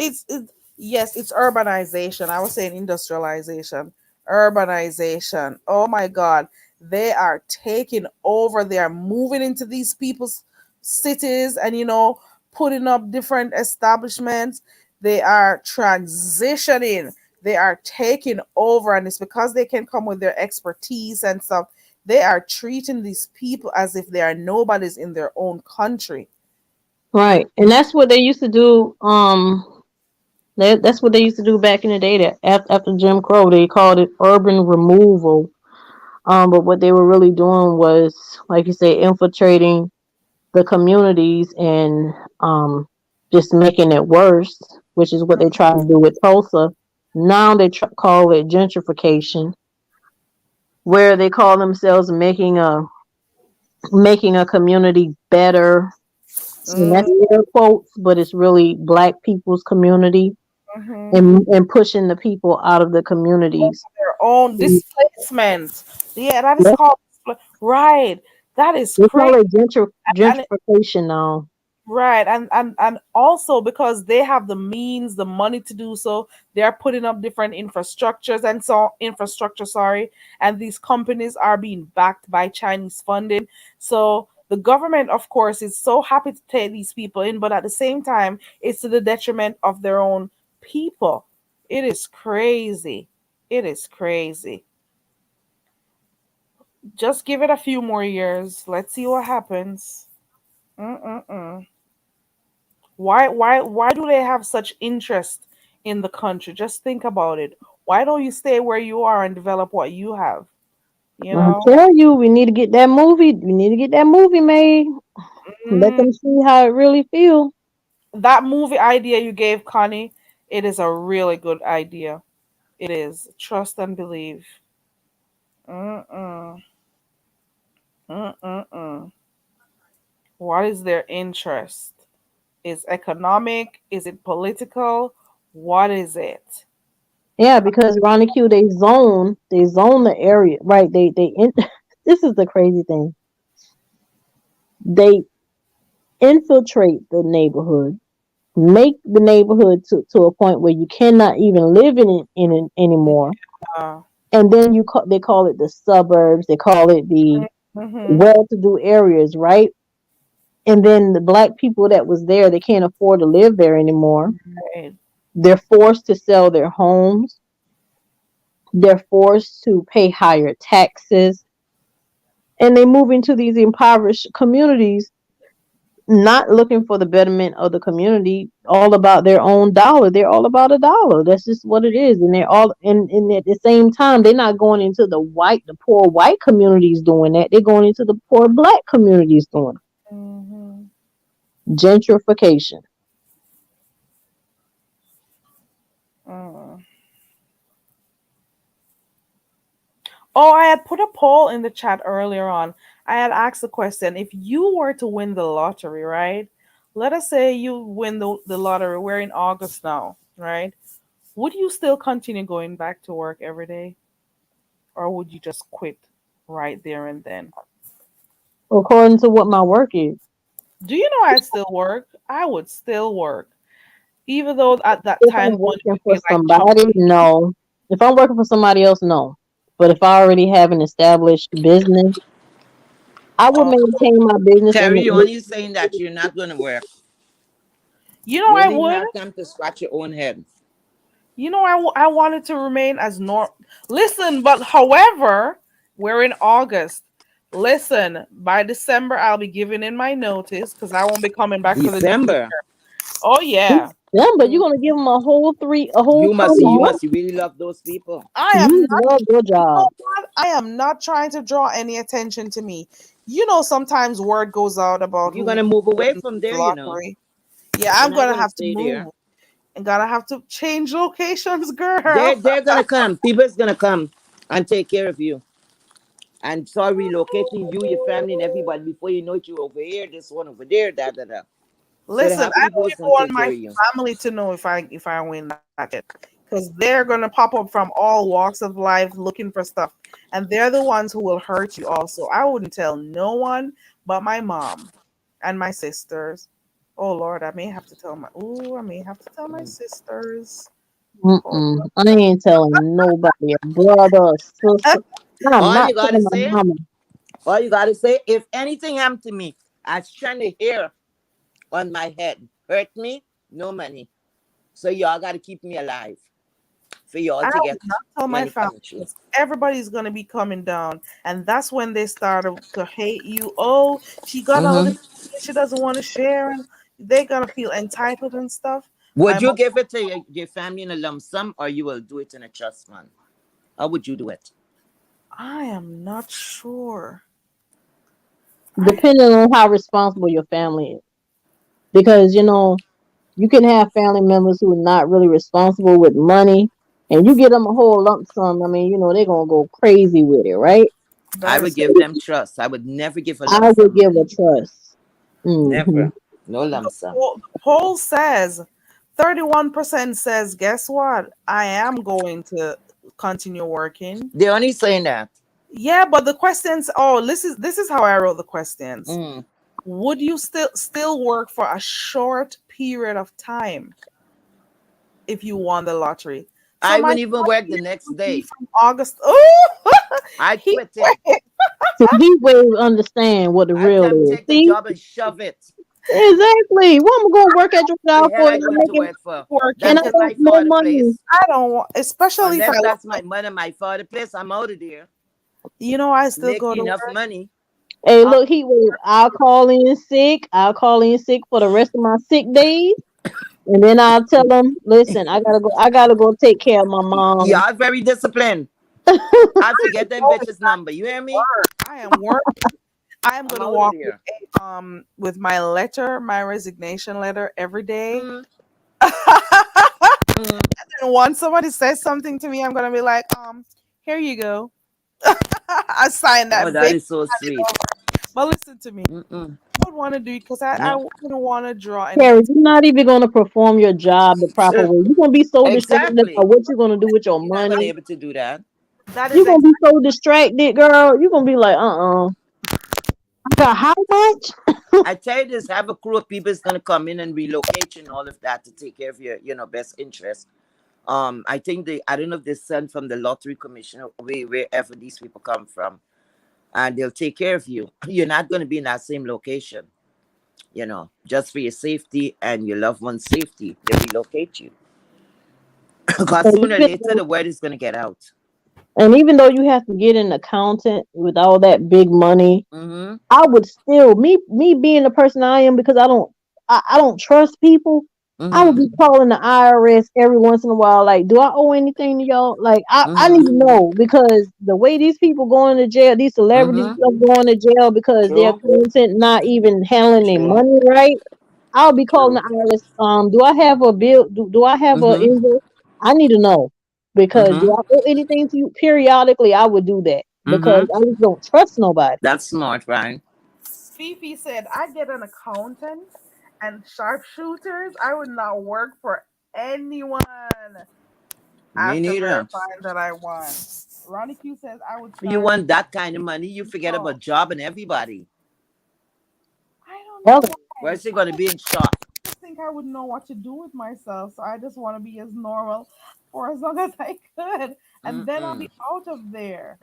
yes, it's urbanization. I was saying industrialization, urbanization. Oh my God, they are taking over. They are moving into these people's cities, and putting up different establishments. They are transitioning. They are taking over, and it's because they can come with their expertise and stuff. They are treating these people as if they are nobodies in their own country. Right, and that's what they used to do. That's what they used to do back in the day. That after Jim Crow, they called it urban removal. But what they were really doing was, like you say, infiltrating the communities and just making it worse, which is what they tried to do with Tulsa. Now they call it gentrification, where they call themselves making a community better. And that's air quotes, but it's really black people's community, Mm-hmm. and pushing the people out of the communities. Their own Yeah, displacement. Yeah, that is called right. That is they call crazy. it And gentrification now. right, and also because they have the means, the money to do so, they are putting up different infrastructure, sorry, and these companies are being backed by Chinese funding. So the government, of course, is so happy to take these people in, but at the same time, it's to the detriment of their own people. It is crazy. It is crazy. Just give it a few more years. Let's see what happens. Mm-mm-mm. Why do they have such interest in the country? Just think about it. Why don't you stay where you are and develop what you have? You I know? tell you, we need to get that movie. We need to get that movie made. Let Mm, them see how it really feels. that movie idea you gave Connie, it is a really good idea. It is. Trust and believe. Mm-mm. Mm-mm-mm. What is their interest? Is economic? Is it political? What is it? Yeah, because Ronnie Q, they zone the area, right? This is the crazy thing. They infiltrate the neighborhood, make the neighborhood to a point where you cannot even live in it anymore. Yeah. and then they call it the suburbs, they call it the Mm-hmm. well-to-do areas, right? And then the black people that was there, they can't afford to live there anymore. Right. They're forced to sell their homes. They're forced to pay higher taxes, and they move into these impoverished communities, not looking for the betterment of the community, all about their own dollar. They're all about a dollar. That's just what it is. And they're all and at the same time, they're not going into the poor white communities doing that. They're going into the poor black communities doing it. Mm-hmm. Gentrification. Mm. Oh, I had put a poll in the chat earlier on. I had asked the question, if you were to win the lottery, right? Let us say you win the lottery. We're in August now, right? Would you still continue going back to work every day? Or would you just quit right there and then? According to what my work is. Do you know I'd still work? I would still work. Even though at that If time I'm money working would for be like chunk. somebody, no. If I'm working for somebody else, no. But if I already have an established business, I would Oh, maintain my business Terry, you and only saying that you're not going to work. you know You I don't even would. have time to scratch your own head. You know, I wanted to remain as normal. Listen, but however, we're in August. Listen, by December, I'll be giving in my notice because I won't be coming back for the new December. year. Oh, yeah. yeah, but you're Mm. gonna give them a whole You must summer you month. must really love those people. I am You not, love your you know job. what? I am not trying to draw any attention to me. You know, sometimes word goes out about You're gonna move who away wins from the there, you know. lottery. Yeah, You're I'm not going to gonna have to stay there. move and going to have to change locations, girl. They're gonna come. People's gonna come and take care of you. And start relocating you, your family, and everybody. Before you know it, you over here, this one over there, da da da. So they Listen, have I people don't who's even gonna want take my care of you. family to know if I win that shit, because they're gonna pop up from all walks of life looking for stuff, and they're the ones who will hurt you. Also, I wouldn't tell no one but my mom and my sisters. Oh Lord, I may have to tell my. Ooh, I may have to tell my Mm. sisters. Hold Mm-mm. I ain't telling nobody, a brother, a on. sister. I'm All not you gotta telling my say, mama. all you gotta say, if anything happened to me, I shine a hair on my head, hurt me, no money. So y'all gotta keep me alive for y'all I to would get not tell my money family coming through. because everybody's gonna be coming down, and that's when they start to hate you. Oh, she got all Mm-hmm. this, she doesn't want to share, and they're gonna feel entitled and stuff. My Would you mom, give it to your family in a lump sum, or you will do it in a trust fund? How would you do it? I am not sure. I Depending on how responsible your family is. Because, you can have family members who are not really responsible with money, and you get them a whole lump sum. I mean, they're going to go crazy with it, right? I that would is give them trust. I would never give a lump I would sum give a money. trust. Never. No the lump sum. poll says 31% says, guess what? I am going to continue working. They're only saying that. Yeah, but the questions. Oh, this is how I wrote the questions. Mm. Would you still work for a short period of time if you won the lottery? So I my wouldn't even short work the period next would be day. from August. Oh, I'd he quit it. went. So he will understand what the I'd real tell them is. take the See? job and shove it. Exactly. What am I going to work at your The job hell for I and I'm going to making, work for? Working and I That's because in my make more father money? place. I don't want, especially if I Unless want. that's my mother, my father place, I'm out of there. I still Make go to enough work. money. Hey, I'll look, heat wave. I'll call in sick. I'll call in sick for the rest of my sick days. And then I'll tell them, listen, I gotta go. I gotta go take care of my mom. Y'all very disciplined. I forget them go to bitches number. You hear me? work. I am work. I am I'm gonna out of walk there. with my letter, my resignation letter every day. Mm, And mm. once somebody says something to me, I'm gonna be like, here you go. I signed Oh, that that big. is so sweet. But listen to me. Mm-mm. I would want to do it because I No. wouldn't want to draw any Carrie, attention. you're not even gonna perform your job the proper way. You're gonna be so distracted Exactly. about what you're gonna do with your You're not gonna be money. able to do that. That is You're gonna be exactly. so distracted, girl. You're gonna be like, I got how much? I tell you this, have a crew of people is gonna come in and relocate you and all of that to take care of your, best interest. I think I don't know if they send from the lottery commission or wherever these people come from, and they'll take care of you. You're not going to be in that same location, just for your safety and your loved one's safety. They relocate you. Because And sooner or even later, though, the word is going to get out. and even though you have to get an accountant with all that big money, Mm-hmm. I would still me being the person I am because I don't trust people. I would Mm-hmm. be calling the IRS every once in a while. Like, do I owe anything to y'all? Like, I need to Mm-hmm. know because the way these people going to jail, these celebrities Mm-hmm. stuff going to jail because their True. content not even handling their True. money right. I'll be calling True. the IRS. Do I have a bill? Do I have a Mm-hmm. invoice? I need to know because do Mm-hmm. I owe anything to you? Periodically, I would do that because Mm-hmm. I just don't trust nobody. That's smart, right? Fifi said, I get an accountant and sharpshooters. I would not work for anyone Me after neither. verifying that I won. Ronnie Q says, I would You start want that kind of money, you forget talk. about job and everybody. I don't know Well, why. Where's he going to be in shock? Just think I would know what to do with myself. So I just want to be as normal for as long as I could. And then I'll Mm-mm. be out of there.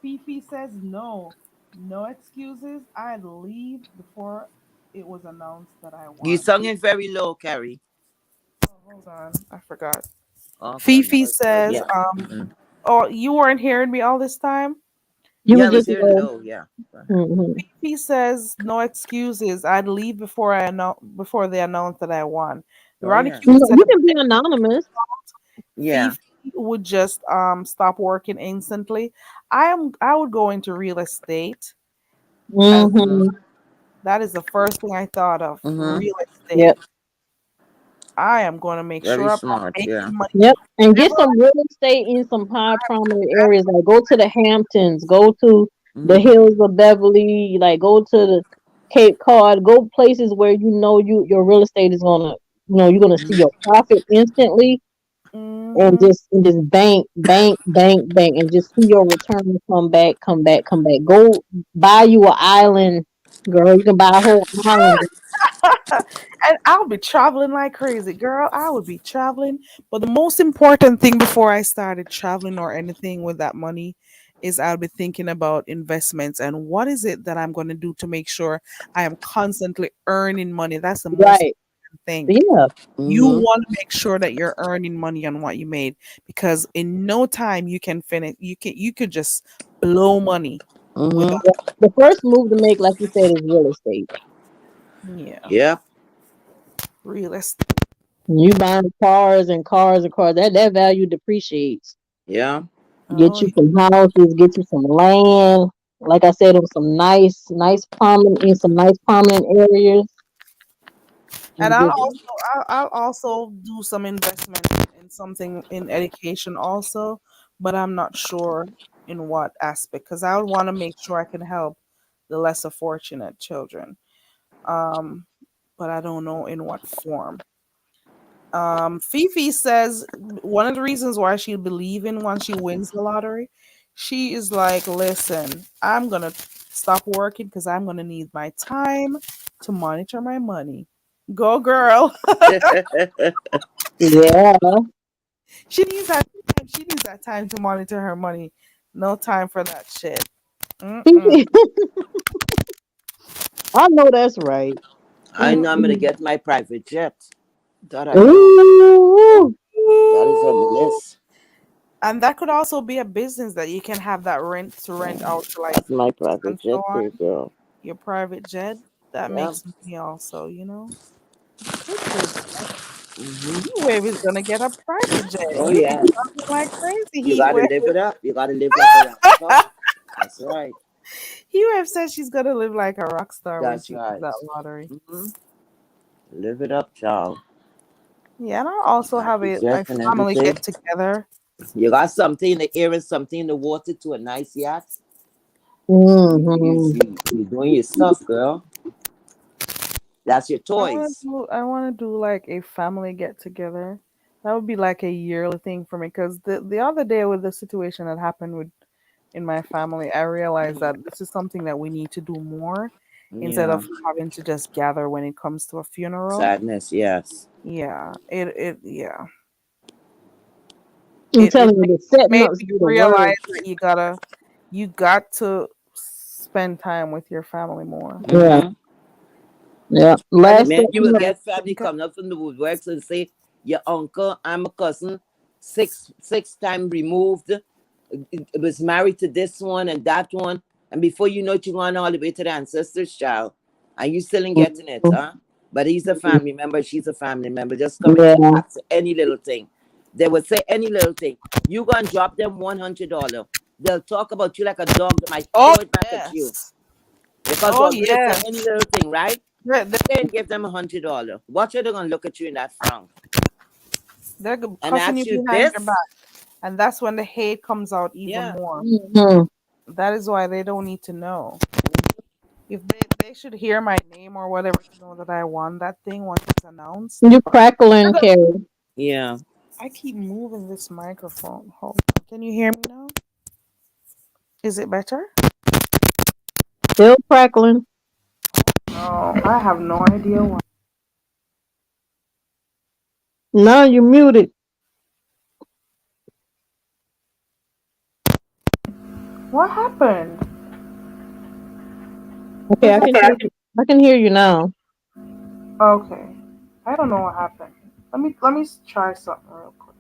Fifi says no. No excuses. I'd leave before it was announced that I You won. sung it very low, Carrie. Oh, hold on. I forgot. Okay. Fifi says, Yeah. Mm-mm. oh, you weren't hearing me all this time? you Yeah, was I was just hearing low. Yeah. Go ahead. mhm. Fifi says no excuses. I'd leave before they announced that I won. Oh, Ronnie yeah. Q said You can be anonymous. Yeah. Fifi would just stop working instantly. I would go into real estate as Mm-hmm. Hmm. that is the first thing I thought of. Mm-hmm. Real Yep. estate. I am going to make Very sure I'm not smart. making Yeah. money. Yep. And get Whenever some real estate in some high prominent areas. Like go to the Hamptons, go to the Mm-hmm. hills of Beverly, like go to the Cape Cod, go places where you know your real estate is gonna you're gonna see your profit instantly hmm and just bank, bank, bank, bank and just see your return come back, come back, come back. Go buy you an island, girl. You can buy a whole island. and I'll be traveling like crazy, girl. I would be traveling. But the most important thing before I started traveling or anything with that money is I'll be thinking about investments and what is it that I'm going to do to make sure I am constantly earning money. That's the most Right. important thing. Yeah. You Mm-hmm. want to make sure that you're earning money on what you made because in no time you can finish. You could just blow money with Mm-hmm. The first move to make, like you said, is real estate. yeah, Yeah. real estate. You buying cars and cars and cars, that value depreciates. Yeah. Get Oh, you some houses, get you some land. Like I said, on some nice prominent in some nice prominent areas. and And just I'll also do some investment in something in education also, but I'm not sure in what aspect because I would want to make sure I can help the lesser fortunate children. Um, but I don't know in what form. Fifi says one of the reasons why she believe in once she wins the lottery, she is like, listen, I'm gonna stop working because I'm gonna need my time to monitor my money. Go girl. yeah. She needs that time. She needs that time to monitor her money. No time for that shit. Mm-mm. I know that's right. I know I'm gonna Mm-mm. get my private jet. That I know. Ooh. That is on the Ooh. list. And that could also be a business that you can have that rent out to like That's my friends private and so jet on. there, girl. Your private jet that Yeah. makes money also. Good business. Mm-hmm. He Wave is gonna get a private jet. Oh You be yeah. traveling like crazy. You Heat gotta Wave. live it up. You gotta live like a rock star. That's right. Heat Wave said she's gonna live like a rock star when That's she wins right. that lottery. Mm-hmm. Live it up, child. Yeah, and I'll also have Private a jet and family everything. get together. You got something in the air and something in the water to a nice yacht. Mm-hmm. You doing your stuff, girl. That's your toys. I wanna do like a family get together. That would be like a yearly thing for me because the other day with the situation that happened with in my family, I realized that this is something that we need to do more instead Yeah. of having to just gather when it comes to a funeral. Sadness, yes. Yeah, yeah. I'm It telling you, the setting made ups me be the realize worst. that you got to spend time with your family more. Yeah, Mm-hmm. yeah. That is Last Man, you will setting up, get family coming up from the woodworks and say, your uncle, I'm a cousin, six time removed, was married to this one and that one. And before you know it, you run all the way to the ancestors, child. And you still ain't getting it, huh? But he's a family member, she's a family member. Just coming to yeah, ask any little thing. They would say any little thing. You gonna drop them $100. They'll talk about you like a dog that might oh throw it back at you. yes. Because Oh we're gonna say yes. any little thing, right? They're, Then give them $100. Watch how they're gonna look at you in that frown they're and cussing ask you you behind your back. this. And that's when the hate comes out even Yeah. more. hmm That is why they don't need to know. If they should hear my name or whatever to know that I won that thing once it's announced. you crackling, Carrie. Yeah. I keep moving this microphone. Hold on. Can you hear me now? Is it better? Still crackling. No, I have no idea why. No, you muted. What happened? Okay, Is I it can hear you. I can hear you now. okay? I don't know what happened. Let me try something real quick.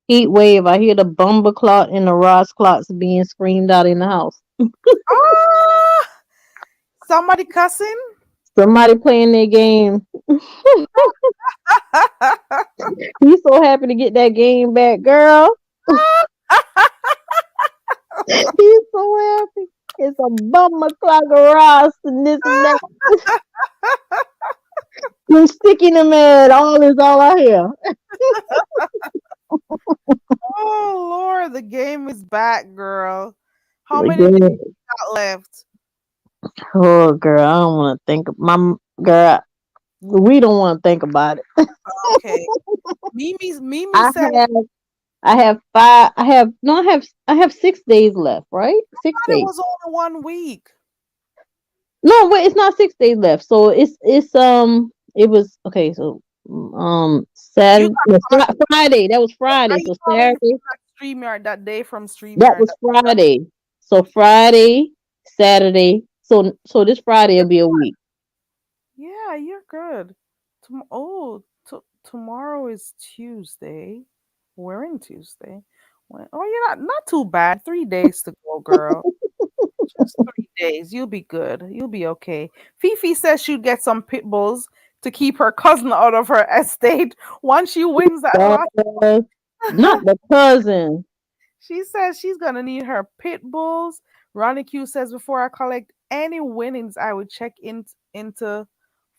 Heat wave. I hear the bumble clock and the Ross clocks being screamed out in the house. Ah! Somebody cussing? Somebody playing their game. He's so happy to get that game back, girl. He's so happy. It's a bummer clock of Ross and this and that. I'm sticking them in. All is all I hear. Oh Lord, the game is back, girl. How many days Again. got left? Oh, girl, I don't want to think of my girl. We don't want to think about it. Okay. Mimi I said have, I have five. I have no. I have 6 days left. Right, 6 days. it was only 1 week. No, wait, it's not 6 days left. So it was okay. So You Saturday, got no, Friday. That was how Friday. you So call it Saturday, that StreamYard that day from that StreamYard. was Friday. So Friday, Saturday. So this Friday will be a week. Yeah, you're good. Tomorrow is Tuesday. We're in Tuesday. Oh, you're not too bad. 3 days to go, girl. Just 3 days. You'll be good. You'll be okay. Fifi says she'd get some pit bulls to keep her cousin out of her estate once she wins that lot. Uh, not the cousin. She says she's gonna need her pit bulls. Ronnie Q says before I collect any winnings, I would check into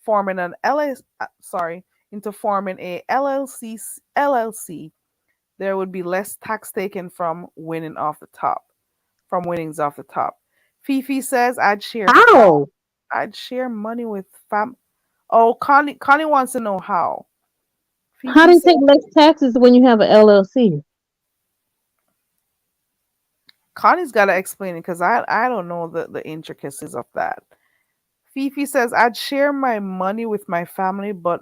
forming an LS. Into forming a LLC. LLC. There would be less tax taken from winning off the top. From winnings off the top. Fifi says How? I'd share money with fam. Oh, Connie wants to know how. How Fifi do you said take less taxes when you have an LLC? Connie's got to explain it because I don't know the intricacies of that. Fifi says I'd share my money with my family, but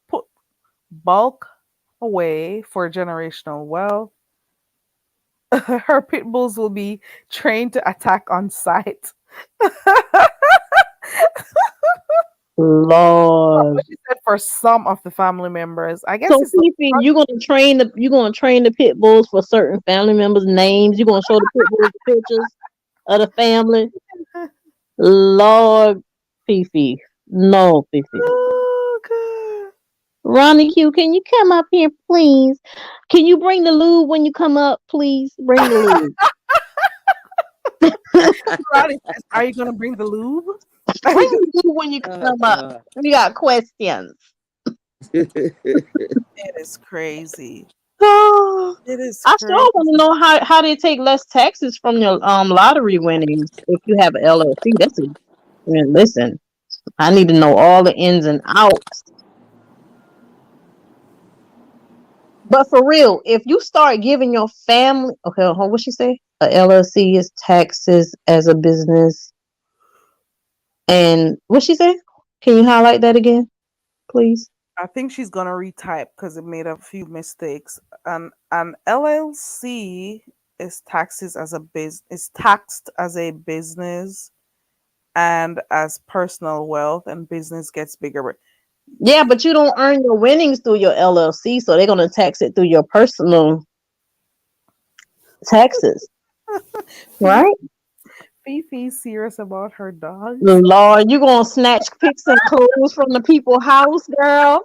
put bulk away for generational wealth. Her pit bulls will be trained to attack on sight. Lord. She said for some of the family members. I guess So it's Fifi, you're gonna train the pit bulls for certain family members' names. You're gonna show the pit bulls pictures of the family. Lord, Fifi, no, Fifi. oh god. Ronnie Q, can you come up here, please? Can you bring the lube when you come up, please? Bring the lube. Ronnie says, are you gonna bring the lube? Are you Bring gonna the lube when you Oh, come up. God. We got questions. It is crazy. Oh, It is I sure want to crazy. know how they take less taxes from your lottery winnings if you have an LLC. I mean, listen, I need to know all the ins and outs. But for real, if you start giving your family, okay, what she say? A LLC is taxes as a business, and what she say? Can you highlight that again, please? I think she's gonna retype because it made a few mistakes. An LLC is taxed as a business and as personal wealth, and business gets bigger. Yeah, but you don't earn your winnings through your LLC, so they're gonna tax it through your personal taxes, Fifi, right? Fifi's serious about her dogs. Lord, you gonna snatch pics and clothes from the people house, girl?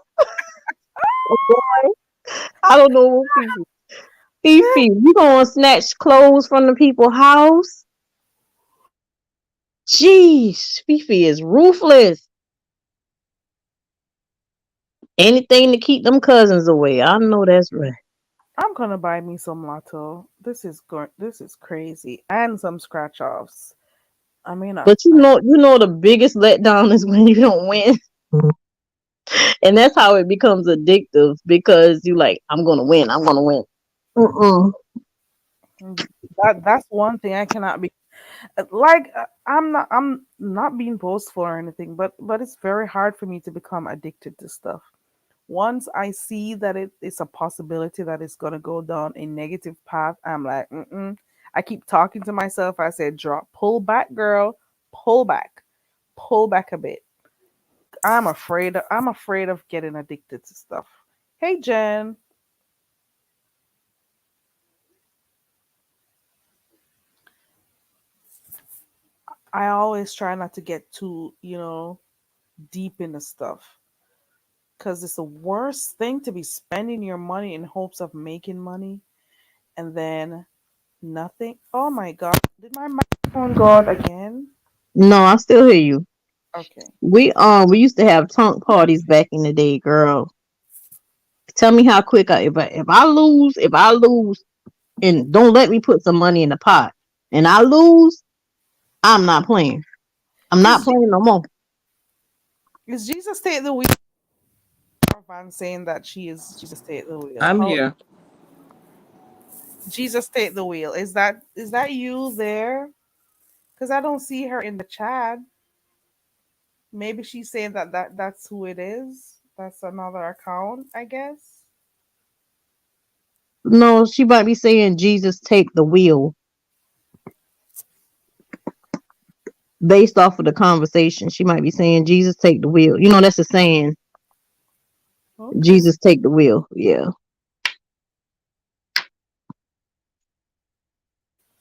Boy, I don't know what Fifi. Fifi, you gonna snatch clothes from the people house? Jeez, Fifi is ruthless. Anything to keep them cousins away. I know that's right. I'm gonna buy me some lotto. This is crazy, and some scratch offs. I mean, But you know the biggest letdown is when you don't win. And that's how it becomes addictive because you like, I'm gonna win, I'm gonna win. Mm-mm. that's one thing I cannot be like. I'm not being boastful or anything, but it's very hard for me to become addicted to stuff. Once I see that it's a possibility that it's gonna go down a negative path, I'm like, mm-mm. I keep talking to myself. I say, drop, pull back, girl, pull back, pull back a bit. I'm afraid of getting addicted to stuff. Hey, Jen, I always try not to get too, deep into stuff because it's the worst thing to be spending your money in hopes of making money and then nothing. Oh my God, did my microphone go out again? No, I still hear you. Okay. We used to have tunk parties back in the day, girl. Tell me how quick if I lose and don't let me put some money in the pot and I lose, I'm not playing. I'm not Is playing no more. is Jesus take the wheel? Or Van saying that she is Jesus take the wheel. I'm How here. Jesus take the wheel? Is that you there? Because I don't see her in the chat. Maybe she's saying that's who it is. That's another account, I guess. No, she might be saying Jesus take the wheel based off of the conversation. She might be saying Jesus take the wheel. You know that's a saying. Okay. Jesus take the wheel. Yeah.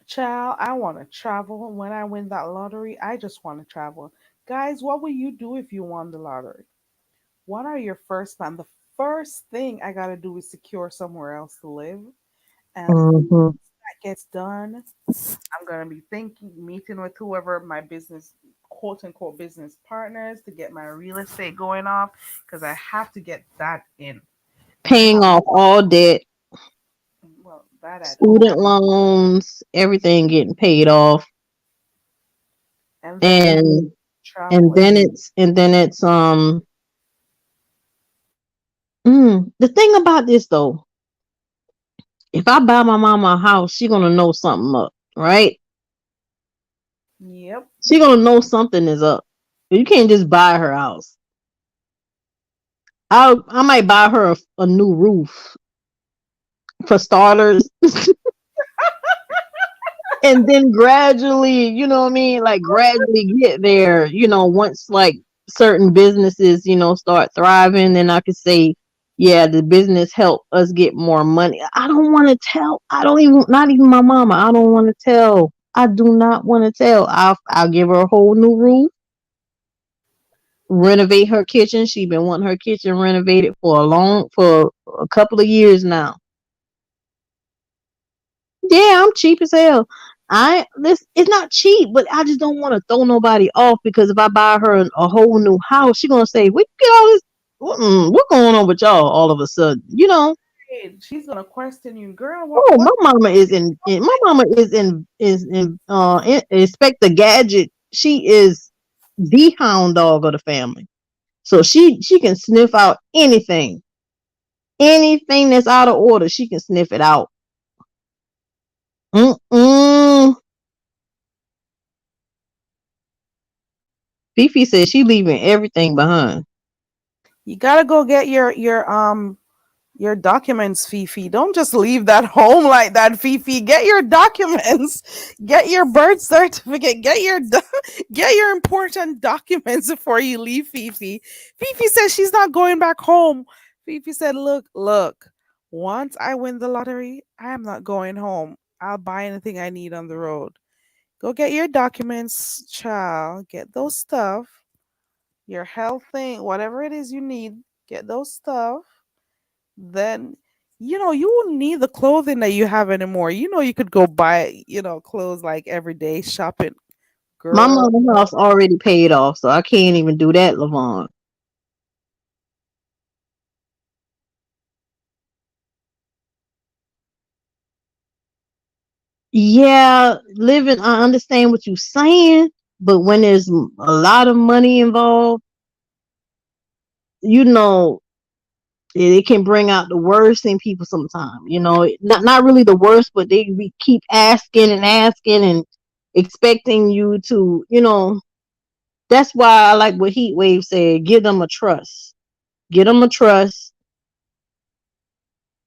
Child, I want to travel. When I win that lottery, I just want to travel. Guys, what will you do if you won the lottery? What are your first plan? The first thing I gotta do is secure somewhere else to live. And Hmm. that gets done, I'm gonna be meeting with whoever my business, quote unquote, business partners to get my real estate going off because I have to get that in. And I Paying have, off all debt, well, that I don't student have. loans, everything getting paid off, And then and and traveling. then it's the thing about this though. If I buy my mama a house, she gonna know something up, right? Yep. She gonna know something is up. You can't just buy her house. I might buy her a new roof for starters, and then gradually, you know what I mean, like gradually get there. Once like certain businesses, start thriving, then I could say, yeah, the business helped us get more money. I don't want to tell. I don't even, not even my mama. I don't want to tell. I do not want to tell. I'll give her a whole new roof, renovate her kitchen. She been wanting her kitchen renovated for a couple of years now. Yeah, I'm cheap as hell. It's not cheap, but I just don't want to throw nobody off because if I buy her a whole new house, she gonna say, "We get all this. What going on with y'all all of a sudden?" Hey, she's gonna question you, girl. What? Oh, What? my mama is Inspector Gadget. She is the hound dog of the family, so she can sniff out anything that's out of order. She can sniff it out. Mm-mm. Fifi says she leaving everything behind. You gotta go get your documents, Fifi. Don't just leave that home like that, Fifi. Get your documents. Get your birth certificate. Get your important documents before you leave, Fifi. Fifi says she's not going back home. Fifi said, look. Once I win the lottery, I am not going home. I'll buy anything I need on the road. Go get your documents, child. Get those stuff. Your health thing, whatever it is you need, get those stuff. Then you won't need the clothing that you have anymore. You could go buy, clothes like everyday shopping, My girl. mama's house already paid off, so I can't even do that, Lavon. Yeah, living, I understand what you're saying, but when there's a lot of money involved, you know, it can bring out the worst in people sometimes. Not really the worst, but we keep asking and asking and expecting you to, that's why I like what Heat Wave said, give them a trust. Get them a trust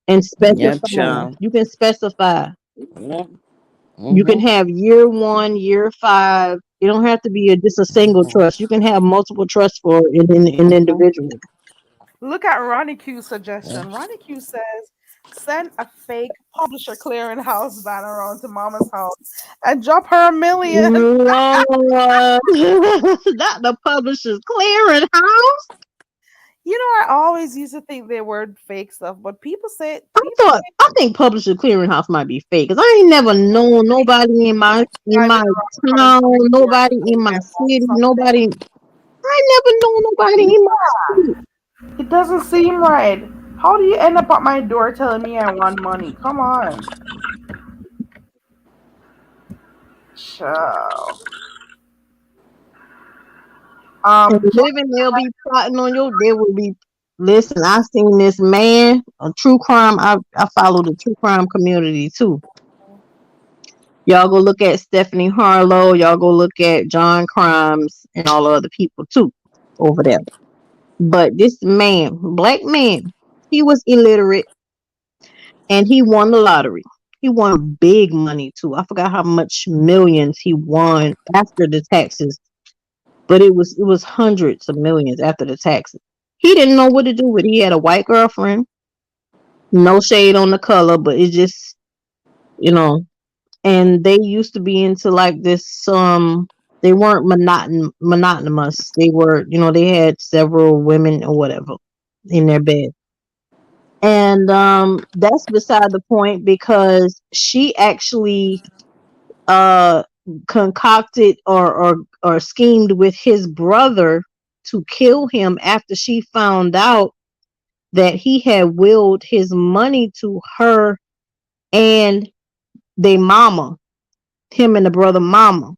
and Yep, specify. child. You can specify. Yep. You can Mm-hmm. have year 1, year 5. It don't have to be just a single trust. You can have multiple trusts for an individual. Look at Ronnie Q's Yeah. suggestion. Ronnie Q says send a fake publisher clearinghouse banner around to mama's house and drop her 1 million. Lord, not the publisher's clearinghouse. I always used to think they were fake stuff, but people say I think publisher clearinghouse might be fake because I ain't never known nobody in driving my around town, country for to nobody go in my get city, something. nobody. I never know nobody in my city. It doesn't seem right. How do you end up at my door telling me I want money? Come on. Ciao. And Joy, living, they'll be plotting on your. They will be. Listen, I seen this man a true crime. I follow the true crime community too. Y'all go look at Stephanie Harlow. Y'all go look at John Crimes and all the other people too over there. But this man, black man, he was illiterate and he won the lottery. He won big money too. I forgot how much millions he won after the taxes, but it was hundreds of millions after the taxes. He didn't know what to do with it. He had a white girlfriend. No shade on the color, but it just, you know, and they used to be into like this they weren't monotonous. They were, they had several women or whatever in their bed. And that's beside the point because she actually uh concocted or schemed with his brother to kill him after she found out that he had willed his money to her and their mama, him and the brother mama.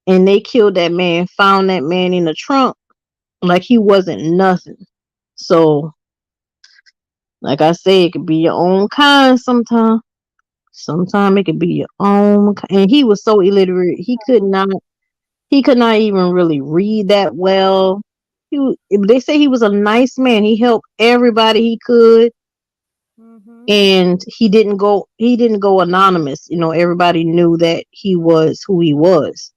And they killed that man, found that man in the trunk like he wasn't nothing. So, like I say, it could be your own kind sometimes. Sometimes it could be your own kind. And he was so illiterate, he could not even really read that well. They say he was a nice man. He helped everybody he could, Mm-hmm. and he didn't go anonymous. Everybody knew that he was who he was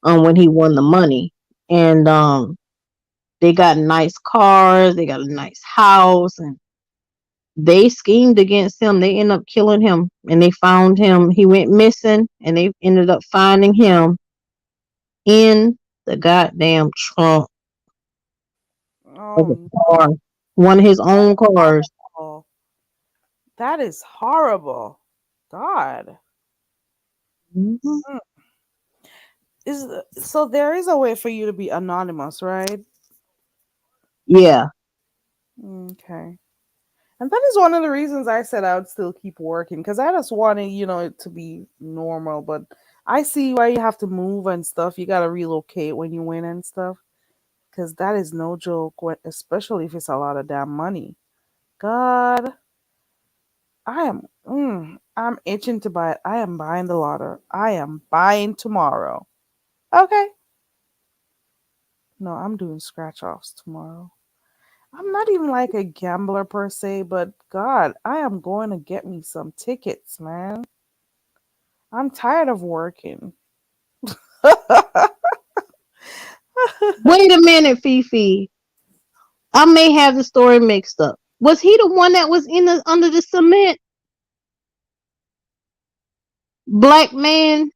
when he won the money. And they got nice cars, they got a nice house, and they schemed against him. They ended up killing him, and they found him. He went missing, and they ended up finding him in the goddamn trunk of a Oh car, one of his own cars. no. That is horrible. God. Mhm. Mm. So there is a way for you to be anonymous, right? Yeah, Okay. And that is one of the reasons I said I would still keep working because I just wanted, it to be normal. But I see why you have to move and stuff. You got to relocate when you win and stuff because that is no joke, especially if it's a lot of damn money. God, I'm itching to buy it. I am buying the lotto. I am buying tomorrow. Okay. No, I'm doing scratch offs tomorrow. I'm not even like a gambler per se, but God, I am going to get me some tickets, man. I'm tired of working. Wait a minute, Fifi. I may have the story mixed up. Was he the one that was in the under the cement? Black man.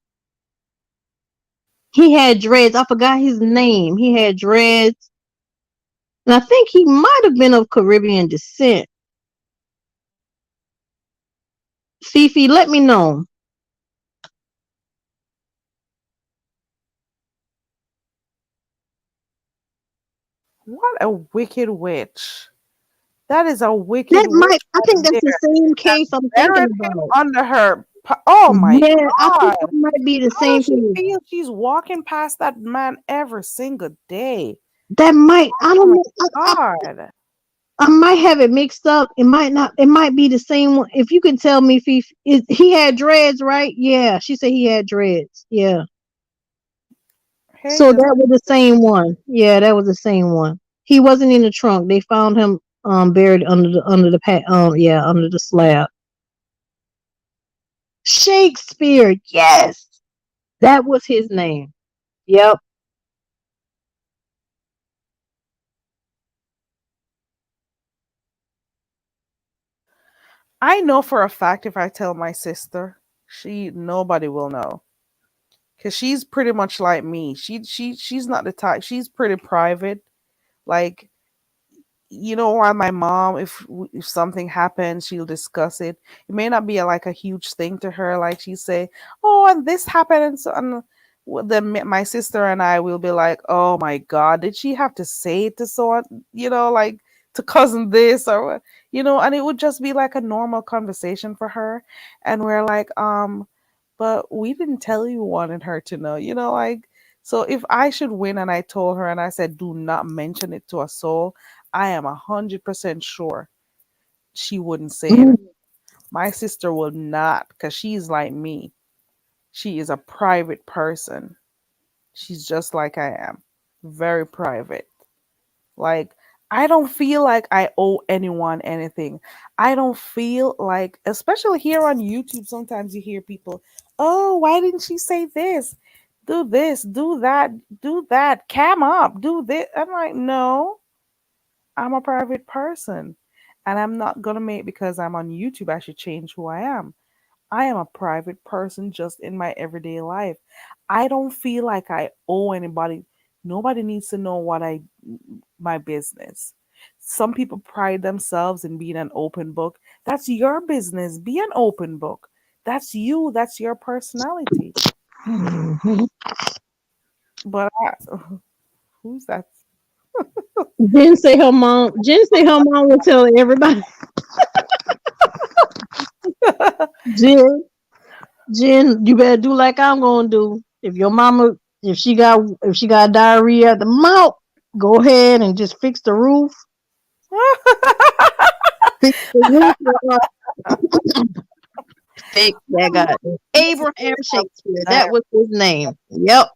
He had dreads. I forgot his name. He had dreads. And I think he might have been of Caribbean descent. Fifi, let me know. What a wicked witch. That is a wicked That might, witch I right think that's the there. same case I'm thinking Buried him about. under her. Oh my Yeah, I think God. that might be the How same does she case. feel? She's walking past that man every single day. That might, I Oh don't my know. God. I might have it mixed up. It might not. It might be the same one. If you can tell me, Fifi, he had dreads, right? Yeah, she said he had dreads. Yeah. Hey, So just that was the same one. Yeah, that was the same one. He wasn't in the trunk. They found him buried under the slab. Shakespeare. Yes. That was his name. Yep. I know for a fact if I tell my sister, nobody will know. Cause she's pretty much like me. She's not the type. She's pretty private. Like, while my mom, if something happens, she'll discuss it. It may not be like a huge thing to her, like she say, oh, and this happened, and so, and then my sister and I will be like, oh my God, did she have to say it to someone, like to cousin this or what, and it would just be like a normal conversation for her, and we're like, but we didn't tell you wanted her to know, like. So if I should win and I told her and I said, do not mention it to a soul, I am 100% sure she wouldn't say it. Mhm. My sister will not, because she's like me. She is a private person. She's just like I am, very private. Like, I don't feel like I owe anyone anything. I don't feel like, especially here on YouTube, sometimes you hear people, oh, why didn't she say this? Do this, do that, cam up, do this. I'm like, no, I'm a private person. And I'm not going to make because I'm on YouTube, I should change who I am. I am a private person just in my everyday life. I don't feel like I owe anybody. Nobody needs to know my business. Some people pride themselves in being an open book. That's your business. Be an open book. That's you. That's your personality. But who's that? Jen say her mom will tell everybody. Jen, Jen, you better do like I'm gonna do. If she got diarrhea at the mouth, go ahead and just fix the roof. Fix the roof. Fix that guy. Abraham Shakespeare. That was his name. Yep.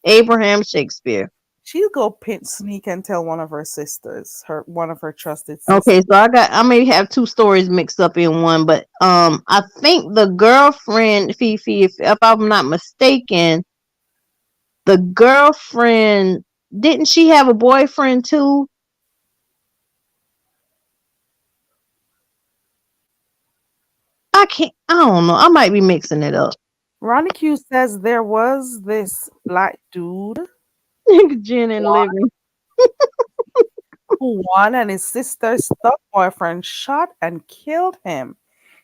Abraham Shakespeare. She'll go sneak and tell one of her sisters, one of her trusted sisters. Okay, so I may have two stories mixed up in one, but I think the girlfriend Fifi, if I'm not mistaken, the girlfriend didn't she have a boyfriend too? I don't know. I might be mixing it up. Ronnie Q says there was this black dude Gin and who living. won and his sister's thug boyfriend shot and killed him.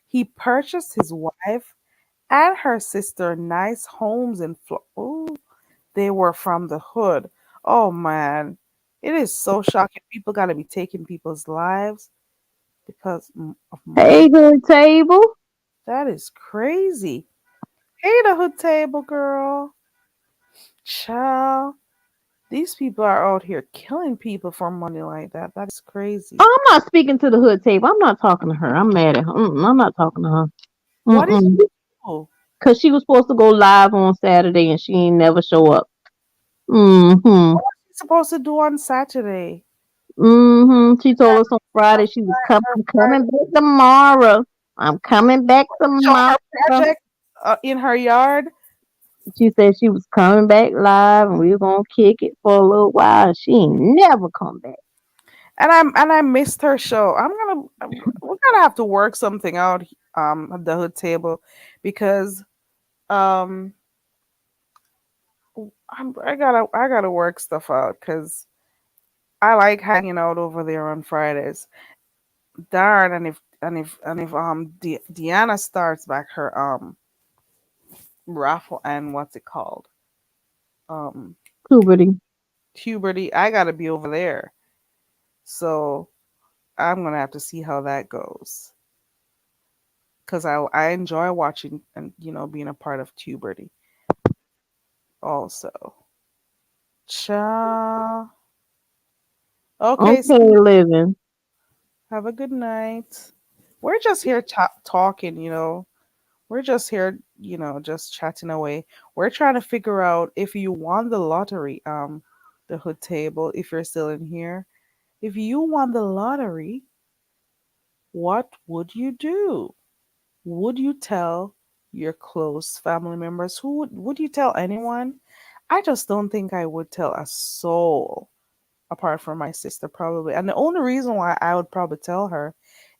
He purchased his wife and her sister nice homes in Florida. They were from the hood. Oh man, it is so shocking. People got to be taking people's lives because of money. Hey, good table. That is crazy. Hey, the hood table girl. Child. These people are out here killing people for money like that. That is crazy. Oh, I'm not speaking to the hood table. I'm not talking to her. I'm mad at her. I'm not talking to her. What did Mm-mm. she do? Cause she was supposed to go live on Saturday and she ain't never show up. Mm-hmm. What was she supposed to do on Saturday? She told us on Friday she was coming. Her I'm coming back tomorrow. I'm coming back show tomorrow. her project in her yard. She said she was coming back live and we were gonna kick it for a little while. She ain't never come back. And I missed her show. We're gonna have to work something out at the hood table because um I gotta work stuff out because I like hanging out over there on Fridays. Darn, and if Deanna starts back her raffle and what's it called um Puberty. puberty, I gotta be over there. So I'm gonna have to see how that goes because I enjoy watching and being a part of puberty also. Cha. Okay, so Okay, living. have a good night. We're just here talking. We're just here, just chatting away. We're trying to figure out if you won the lottery, the hood table, if you're still in here. If you won the lottery, what would you do? Would you tell your close family members? Who would you tell anyone? I just don't think I would tell a soul apart from my sister probably. And the only reason why I would probably tell her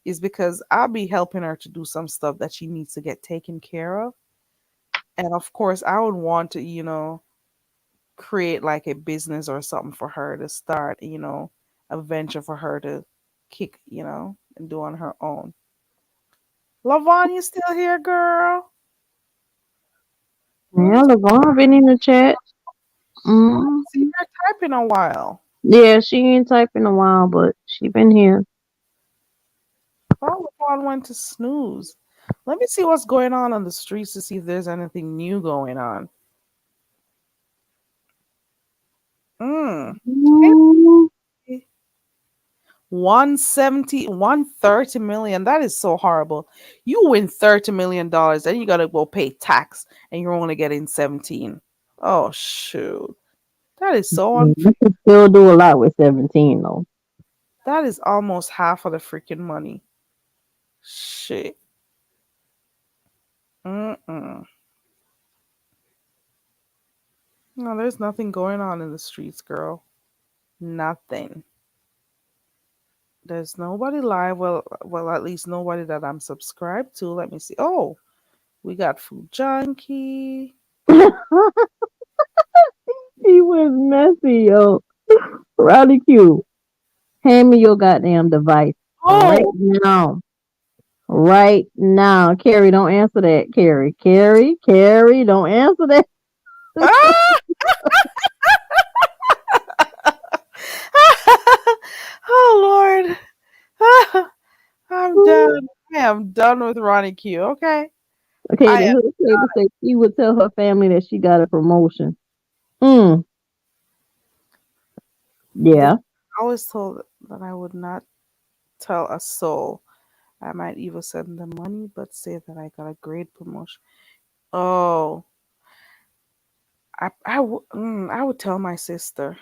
is because I'll be helping her to do some stuff that she needs to get taken care of. And of course, I would want to, create like a business or something for her to start, a venture for her to kick, and do on her own. Lavon, you still here, girl? Yeah, Where's LeVar been in the chat. I haven't seen Mm-hmm. her type in a while. Yeah, she ain't typing a while, but she been here. Thought Lavon went to snooze. Let me see what's going on the streets to see if there's anything new going on. Mm. Mm, Hey, 170, 130 million. That is so horrible. You win $30 million, then you gotta go pay tax and you're only getting 17. Oh shoot. That is so you unfair. can still do a lot with 17 though. That is almost half of the freaking money. Shit. Mm-mm. No, there's nothing going on in the streets, girl. Nothing. There's nobody live. Well, at least nobody that I'm subscribed to. Let me see. Oh, we got Food Junkie. He was messy, yo. Rowdy Q, hand me your goddamn device right Oh, now. Right now. Carrie, don't answer that. Carrie, don't answer that. ah! Oh Lord. I'm done. I am done with Ronnie Q. Okay. Okay, I the hood table said she would tell her family that she got a promotion. Mm, the yeah. I was told that I would not tell a soul. I might even send them money, but say that I got a great promotion. Oh, I would tell my sister.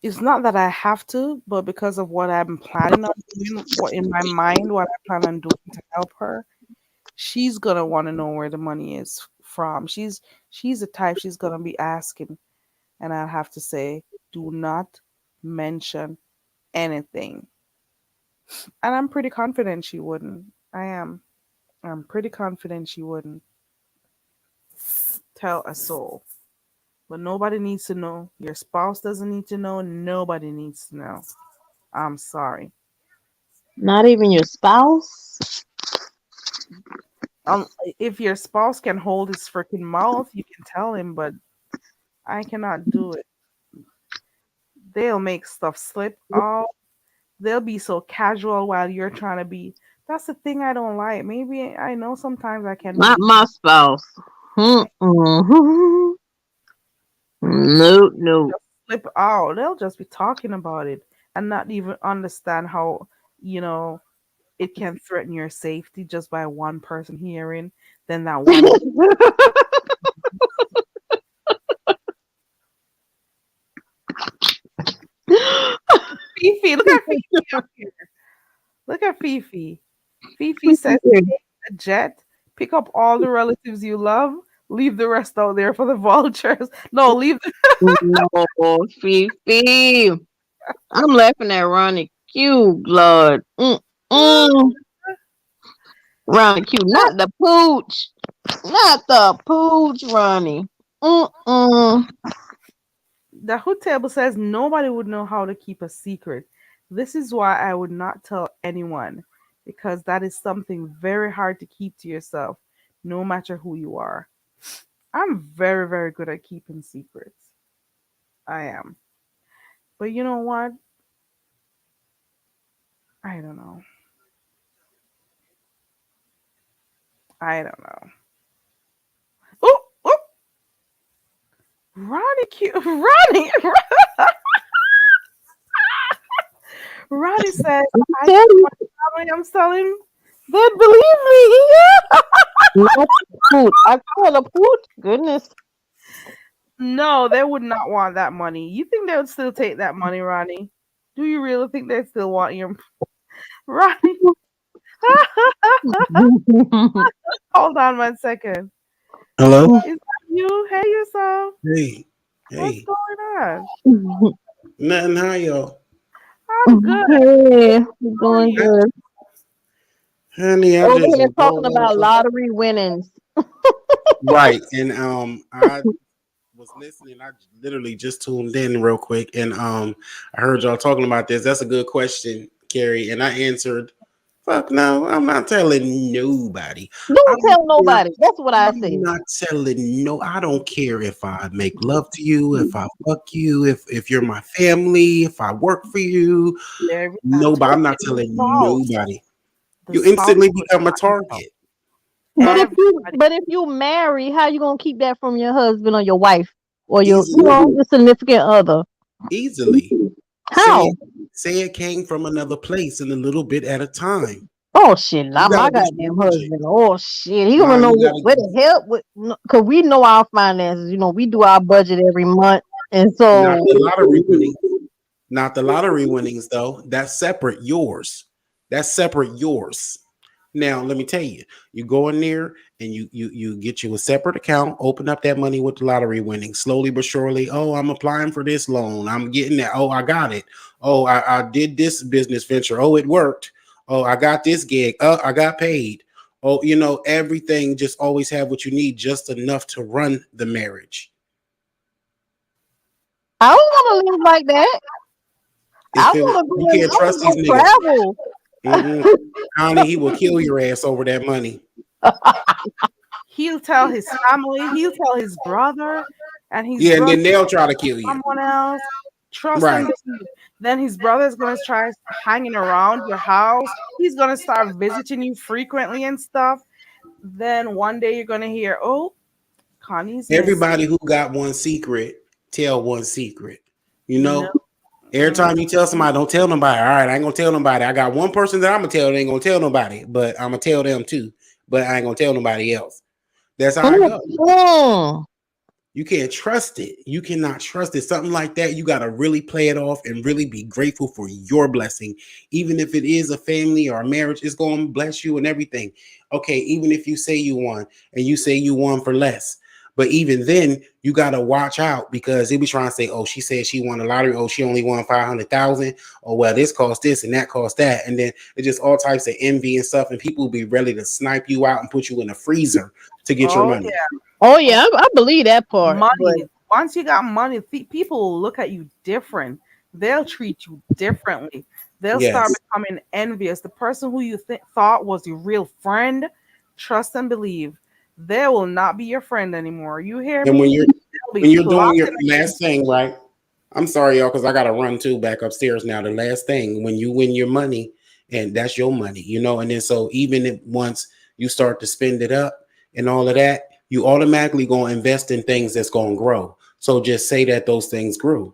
It's not that I have to, but because of what I'm planning on doing, what in my mind, what I plan on doing to help her, she's gonna want to know where the money is from. She's the type she's gonna be asking, and I'll have to say, do not mention anything. And I'm pretty confident she wouldn't. I am. I'm pretty confident she wouldn't tell a soul. But nobody needs to know. Your spouse doesn't need to know. Nobody needs to know. I'm sorry. Not even your spouse? Um, if your spouse can hold his freaking mouth, you can tell him, but I cannot do it. They'll make stuff slip out. They'll be so casual while you're trying to be. That's the thing I don't like. Maybe I know sometimes I can Not be. my spouse. Mm-mm. Nope, nope. Just slip out. They'll just be talking about it and not even understand how, you know, it can threaten your safety just by one person hearing. Then that one, Fifi. Fifi says take a jet, pick up all the relatives you love, leave the rest out there for the vultures. No, leave the No, Fifi. I'm laughing at Ronnie Q, Lord. Ronnie Q, not the pooch. Not the pooch, Ronnie. Mm-mm. The hood table says nobody would know how to keep a secret. This is why I would not tell anyone, because that is something very hard to keep to yourself, no matter who you are. I'm very, very good at keeping secrets. I am. But you know what? I don't know. I don't know. Oh, oh, Ronnie Q. Ronnie. Ronnie says, I Tell tell you, my family I'm selling. They believe me. not the pooch. I call a pooch. Goodness. No, they would not want that money. You think they would still take that money, Ronnie? Do you really think they still want your Ronnie? Hold on 1 second. Hello? Is that you? Hey yourself. Hey, What's hey. going on? Nothing, how y'all? I'm good. Hey, How are doing you? good. Honey, I Over just here was talking rolling about over. lottery winnings. Right. And I was listening. I literally just tuned in real quick and I heard y'all talking about this. That's a good question, Carrie. And I answered, fuck no, I'm not telling nobody. I Don't don't tell care. nobody. That's what I I'm said. not telling no. I don't care if I make love to you, if I fuck you, if you're my family, if I work for you. I Nobody. told I'm not you the telling spouse. nobody. The You spouse instantly would become a not know. target. Everybody. But if you marry, how you gonna keep that from your husband or your wife or your Easily. your significant other? Easily. Say How? it, say it came from another place and a little bit at a time. Oh shit, You not gotta my be goddamn strategic. husband. Oh shit, he Nah, gonna know you gotta where the hell. Cause we know our finances. You know, we do our budget every month, and not so the lottery winnings. Not the lottery winnings though. That's separate yours. That's separate yours. Now, let me tell you, you go in there and you get you a separate account, open up that money with the lottery winnings, slowly but surely. Oh, I'm applying for this loan. I'm getting that. Oh, I got it. Oh, I did this business venture. Oh, it worked. Oh, I got this gig. Oh, I got paid. Oh, everything just always have what you need, just enough to run the marriage. I don't want to live like that. I If it, want to you go and can't I trust these want niggas, to travel. Honey, he will kill your ass over that money. He'll tell his family, he'll tell his brother, and his Yeah, and brother then they'll try to kill you. someone else. Trust Right. and believe. Then his brother's gonna try hanging around your house. He's gonna start visiting you frequently and stuff. Then one day you're gonna hear, "Oh, Connie's Everybody missing." who got one secret, tell one secret. You No. know, every Mm, time you tell somebody, don't tell nobody. All right, I ain't gonna tell nobody. I got one person that I'm gonna tell. They ain't gonna tell nobody, but I'm gonna tell them too. But I ain't gonna tell nobody else. That's how I go. Mm-mm. You can't trust it. You cannot trust it. Something like that, you got to really play it off and really be grateful for your blessing. Even if it is a family or a marriage, it's going to bless you and everything. Okay, even if you say you won and you say you won for less. But even then, you got to watch out because they be trying to say, oh, she said she won the lottery. Oh, she only won 500,000. Oh, well, this cost this and that cost that. And then it's just all types of envy and stuff. And people will be ready to snipe you out and put you in a freezer to get your oh money. Oh yeah. yeah, I believe that part. But Money. Once you got money, people will look at you different. They'll treat you differently. They'll start Yes. becoming envious. The person who you thought was your real friend, trust and believe, they will not be your friend anymore. You hear And me? They'll be when you're doing your plotting last against thing, right? I'm sorry, y'all, because I gotta run too back upstairs now. The last thing, when you win your money, and that's your money, and then so even if once you start to spend it up and all of that, you automatically gonna invest in things that's gonna grow. So just say that those things grew.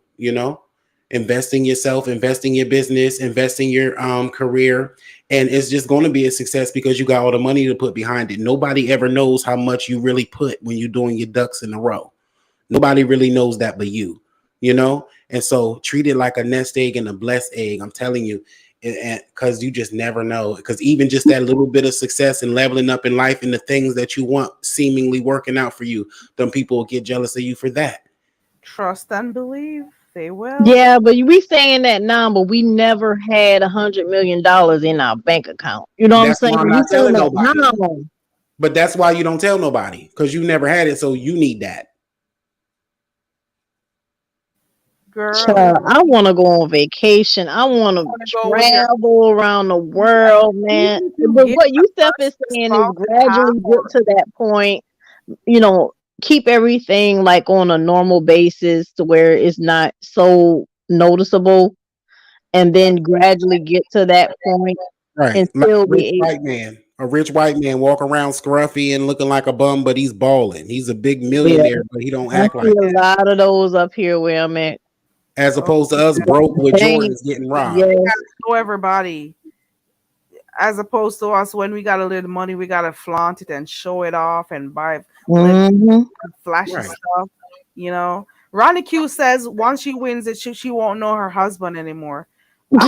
Invest in yourself, invest in your business, invest in your career, and it's just going to be a success because you got all the money to put behind it. Nobody ever knows how much you really put when you're doing your ducks in a row. Nobody really knows that but you. And so treat it like a nest egg and a blessed egg. I'm telling you, and because you just never know. Because even just that little bit of success and leveling up in life and the things that you want seemingly working out for you, them people will get jealous of you for that. Trust and believe. They will. Yeah, but we saying that now, but we never had $100 million in our bank account. You know what I'm That's saying? why I'm We not saying telling that nobody. now. But that's why you don't tell nobody, because you never had it, so you need that. Girl, Child, I want to go on vacation. I want to want to go with your travel around the and world, man. even if you But give what the you Steph is first saying is installment half gradually or get to that point. You know, keep everything like on a normal basis to where it's not so noticeable, and then gradually get to that point Right. and Like still a rich be able. white man. A rich white man walk around scruffy and looking like a bum, but he's balling. He's a big Yeah, millionaire, but he don't I act see like a that. lot of those up here where I'm at. As oh, opposed to us broke with Dang, Jordans getting we robbed. yes. gotta show everybody. As opposed to us, when we got a little money, we gotta flaunt it and show it off and buy little Hmm. flashy Right. stuff. You know, Ronnie Q says once she wins it, she won't know her husband anymore. I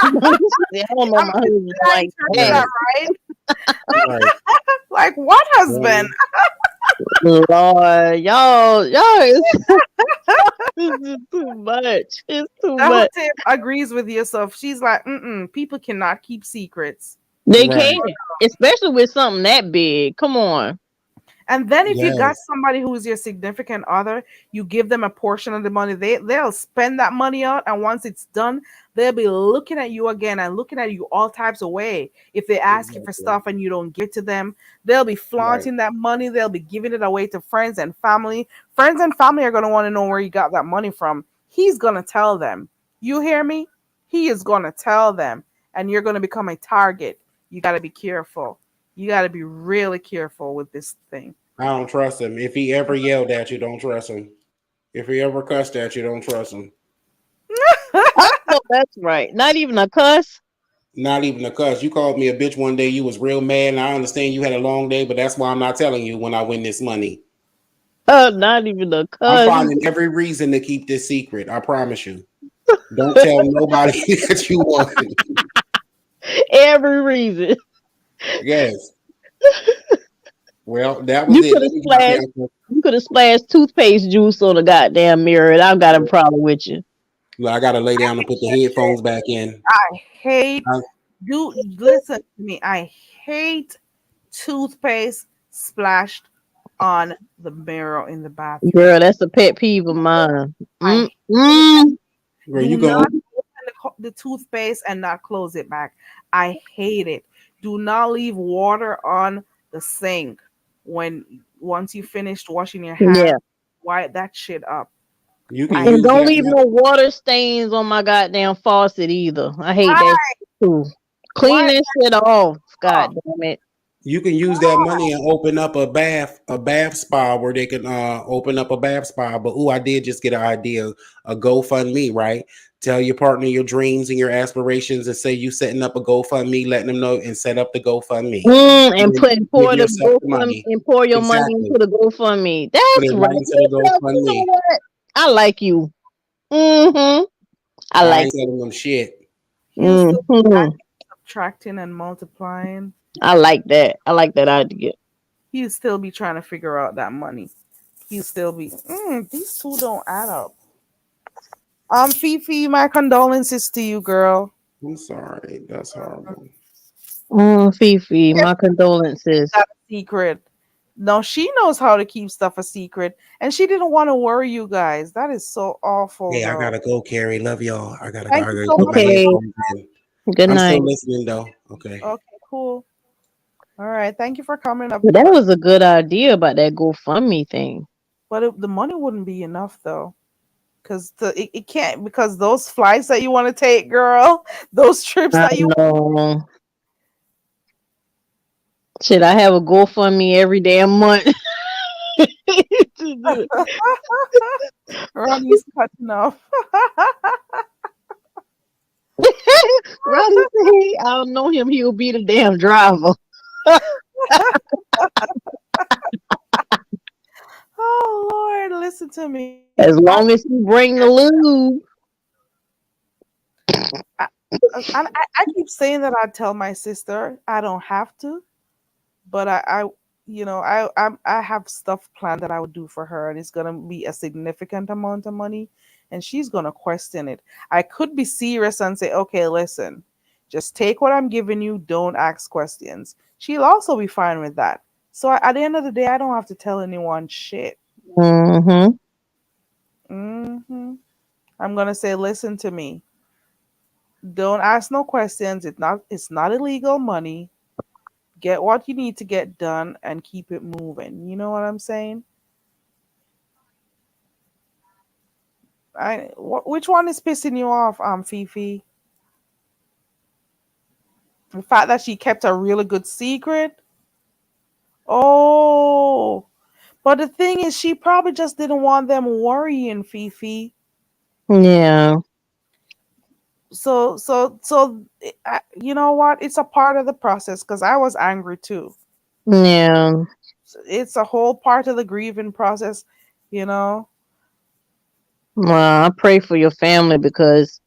don't know my husband I like interpret that. that Right. right? Right. Like what husband? Right. Lord, y'all is this is too much. It's too much. Double Tip agrees with you. So if she's like, people cannot keep secrets. They Right. can't, especially with something that big. Come on. And then if you got Yes. somebody who is your significant other, you give them a portion of the money. They'll spend that money out, and once it's done, they'll be looking at you again and looking at you all types of way. If they ask you for Exactly. stuff and you don't give to them, they'll be Right. flaunting that money. They'll be giving it away to friends and family. Friends and family are gonna want to know where you got that money from. He's gonna tell them. You hear me? He is gonna tell them, and you're gonna become a target. You got to be careful. You got to be really careful with this thing. I don't trust him. If he ever yelled at you, don't trust him. If he ever cussed at you, don't trust him. I know that's right. Not even a cuss. Not even a cuss. You called me a bitch one day. You was real mad, and I understand you had a long day, but that's why I'm not telling you when I win this money. Not even a I'm cuss. finding every reason to keep this secret. I promise you. Don't tell nobody that you won. Every reason. Yes. Well, that was You it. could Let have me get splashed. down. You could have splashed toothpaste juice on the goddamn mirror, and I've got a problem with you. Look, I gotta lay down and put the headphones back in. I hate I, do listen to me. I hate toothpaste splashed on the mirror in the bathroom. Girl, that's a pet peeve of mine. I Mm, hate it. mm. Girl, Do you going? not open the toothpaste and not close it back. I hate it. Do not leave water on the sink when once you finished washing your hands. Yeah. Wipe that shit up. You can I And use don't that leave money. no water stains on my goddamn faucet either. I hate that too. Clean wipe that shit off. that God off. damn it. You can use that money and open up a bath spa where they can open up a bath spa. But I did just get an idea, a GoFundMe, right? Tell your partner your dreams and your aspirations and say you setting up a GoFundMe, letting them know and set up the GoFundMe. And And put and give pour the yourself the GoFundMe money. and pour your money Exactly. into the GoFundMe. Put That's it right. right into the You know GoFundMe. what? I like you. Mm-hmm. I I like ain't telling them shit. He'll you. still be Mm-hmm. subtracting and multiplying. I like that. I like that idea. He'll still be trying to figure out that money. He'll still be these two don't add up. Fifi, my condolences to you, girl. I'm sorry. That's horrible. Fifi, Yes, my condolences. that a secret. No, she knows how to keep stuff a secret, and she didn't want to worry you guys. That is so awful, Hey, I though. gotta go, Carrie. Love y'all. I gotta go. Thank I you gotta so put much. my Okay. headphones in. Good I'm night. still listening though. Okay. Okay, cool. All right, thank you for coming up. But that was a good idea about that GoFundMe thing. But the money wouldn't be enough though, because it can't because those flights that you want to take, girl, those trips I that you know. Shit, I have a GoFundMe every damn month. Ronnie's cutting off. Ronnie say I don't know him. He'll be the damn driver. Oh Lord, listen to me. As long as you bring the lube. And I keep saying that I tell my sister I don't have to, but I have stuff planned that I would do for her, and it's gonna be a significant amount of money, and she's gonna question it. I could be serious and say, okay, listen, just take what I'm giving you, don't ask questions. She'll also be fine with that. So at the end of the day, I don't have to tell anyone shit. Mm-hmm. I'm gonna say, listen to me. Don't ask no questions. It's not illegal money. Get what you need to get done and keep it moving. You know what I'm saying? Which one is pissing you off, Fifi? The fact that she kept a really good secret? Oh, but the thing is, she probably just didn't want them worrying, Fifi. Yeah. You know what? It's a part of the process because I was angry too. Yeah. It's a whole part of the grieving process, you know. Well, I pray for your family because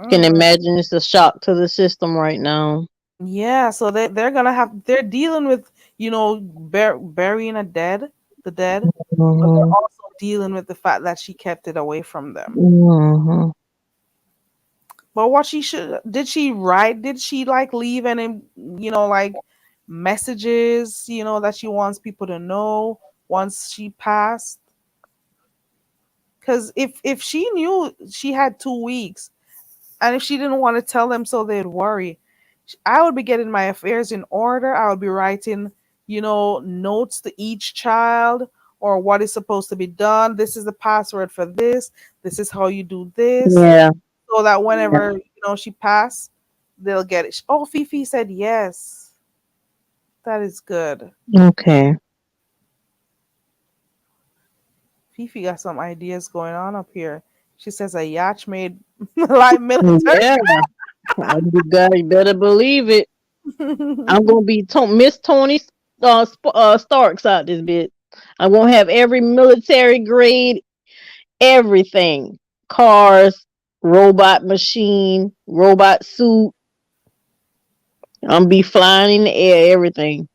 you can Mm. imagine it's a shock to the system right now. Yeah, so they're dealing with, burying the dead, but they're Mm-hmm. also dealing with the fact that she kept it away from them. Mm-hmm. But what she should did she write? Did she like leave any, like messages, that she wants people to know once she passed? Because if she knew she had 2 weeks, and if she didn't want to tell them so they'd worry, I would be getting my affairs in order. I would be writing, notes to each child or what is supposed to be done. This is the password for this. This is how you do this. Yeah. So that whenever, she passed, they'll get it. Oh, Fifi said yes. That is good. Okay. Fifi got some ideas going on up here. She says a yacht made like military. Yeah. You better believe it. I'm gonna be Miss Tony Starks out this bit. I'm gonna have every military grade, everything, cars, robot machine, robot suit. I'm be flying in the air, everything.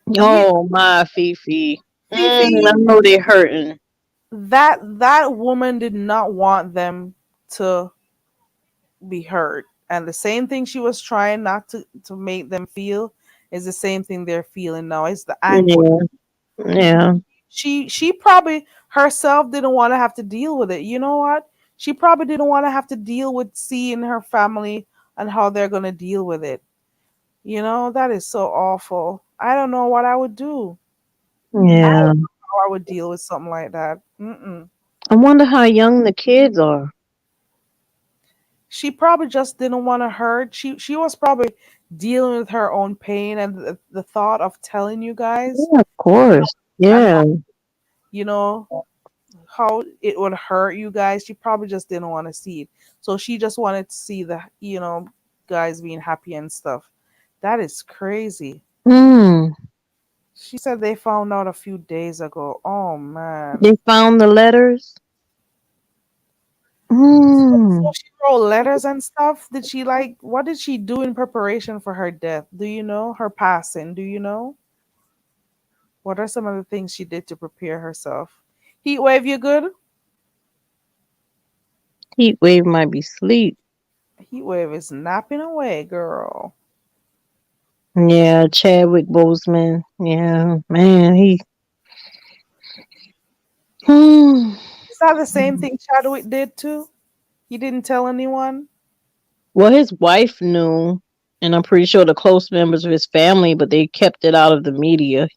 You, Oh my Fifi. I Fifi, know they're hurting. that woman did not want them to be hurt. And the same thing she was trying not to make them feel is the same thing they're feeling now. It's the anguish. Yeah, yeah, She probably herself didn't want to have to deal with it. You know what? She probably didn't want to have to deal with seeing her family and how they're gonna deal with it. That is so awful. I don't know what I would do. I don't yeah. know how I would deal with something like that. Mm-mm. I wonder how young the kids are. She probably just didn't want to hurt. She was probably dealing with her own pain and the thought of telling you guys Yeah, of course. and Yeah. you know how it would hurt you guys. She probably just didn't want to see it. So she just wanted to see the guys being happy and stuff. That is crazy. Mm. She said they found out a few days ago. Oh man. They found the letters. So Mm. she wrote letters and stuff. Did she like what did she do in preparation for her death? Do you know her passing? Do you know? What are some of the things she did to prepare herself? Heat wave, you good? Heat wave might be sleep. Heat wave is napping away, girl. Yeah, Chadwick Boseman. Yeah, man, he. Hmm. Is that the same thing Chadwick did too? He didn't tell anyone? Well, his wife knew, and I'm pretty sure the close members of his family, but they kept it out of the media,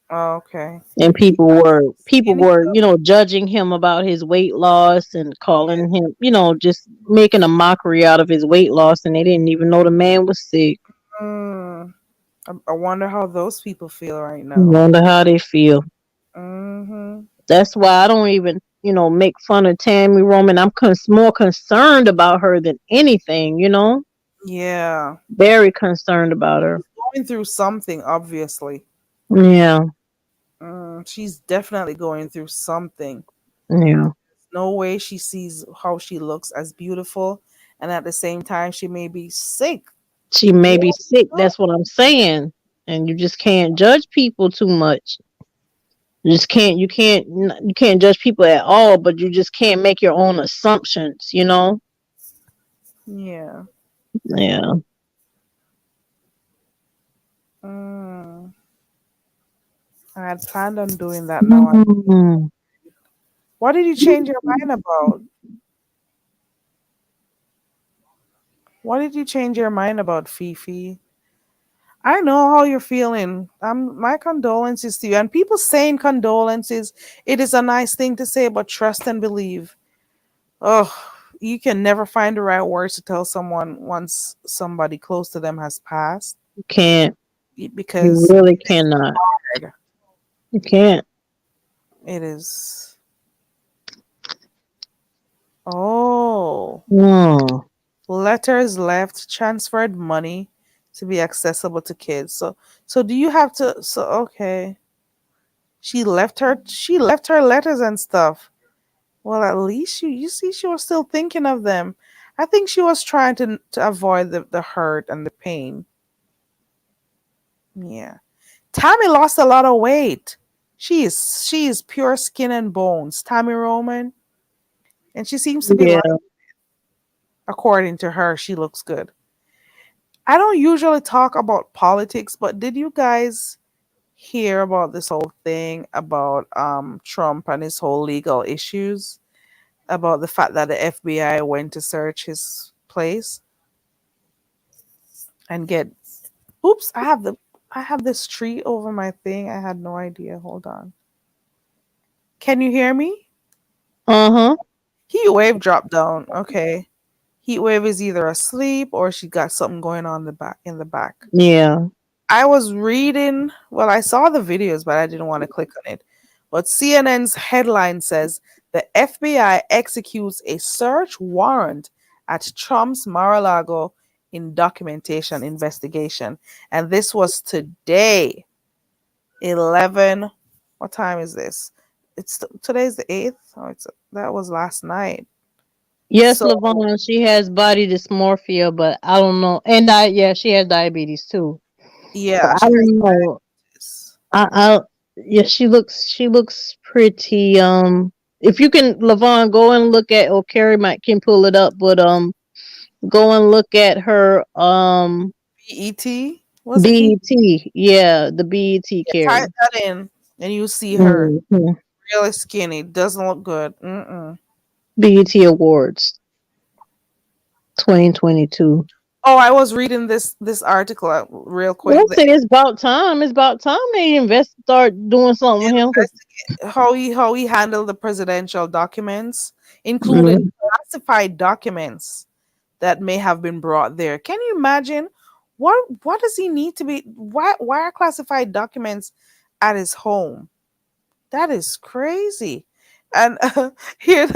Oh, okay. And He people got were so people skinny were, though. judging him about his weight loss and calling him, just making a mockery out of his weight loss, and they didn't even know the man was sick. Mm, I wonder how those people feel right now. Wonder how they feel. Mm-hmm. That's why I don't even, make fun of Tammy Roman. I'm more concerned about her than anything. Yeah. Very concerned about her. She's going through something, obviously. Yeah, She's definitely going through something. yeah. No way she sees how she looks as beautiful and at the same time she may be sick. She may What? be sick. That's what I'm saying. And you just can't judge people too much. You just can't. You can't judge people at all. But you just can't make your own assumptions. You know. Yeah. Yeah. Mm. I had planned on doing that now. Mm. What did you change your mind about? What did you change your mind about, Fifi? I know how you're feeling. My condolences to you. And people saying condolences, it is a nice thing to say, but trust and believe. Oh, you can never find the right words to tell someone once somebody close to them has passed You can't. You because really cannot. it You can't. is. Oh, Mm. letters left transferred money to be accessible to kids. So do you have to? So okay, she left her letters and stuff. Well, at least you see she was still thinking of them. I think she was trying to avoid the hurt and the pain. Yeah. Tammy lost a lot of weight. She is pure skin and bones. Tammy Roman, and she seems to be like, Yeah. according to her, she looks good. I don't usually talk about politics, but did you guys hear about this whole thing about Trump and his whole legal issues about the fact that the FBI went to search his place and get oops, I have this tree over my thing. I had no idea. Hold on. Can you hear me? Uh huh. Heat wave dropped down. Okay. Heat wave is either asleep or she got something going on in the back. Yeah. I was reading, well, I saw the videos, but I didn't want to click on it. But CNN's headline says the FBI executes a search warrant at Trump's Mar-a-Lago in documentation investigation. And this was today, 11. What time is this? Today's the 8th. Oh, that was last night. Yes, So, Lavon, she has body dysmorphia, but I don't know. And yeah, she has diabetes too. But yeah, I she has don't know. this. I yeah, she looks pretty. If you can, Lavon, go and look at, or Carrie might can pull it up, but go and look at her BET? Was it BET? BET. Yeah, the BET Yeah, type Carrie. that in and you see her Hmm. really skinny. Doesn't look good. Mm-mm. BET Awards 2022. Oh, I was reading this article real quick. Well, I say it's about time. It's about time they start doing something with him. 'Cause, How he handled the presidential documents, including mm, classified documents that may have been brought there. Can you imagine what does he need to be? Why are classified documents at his home? That is crazy. And here,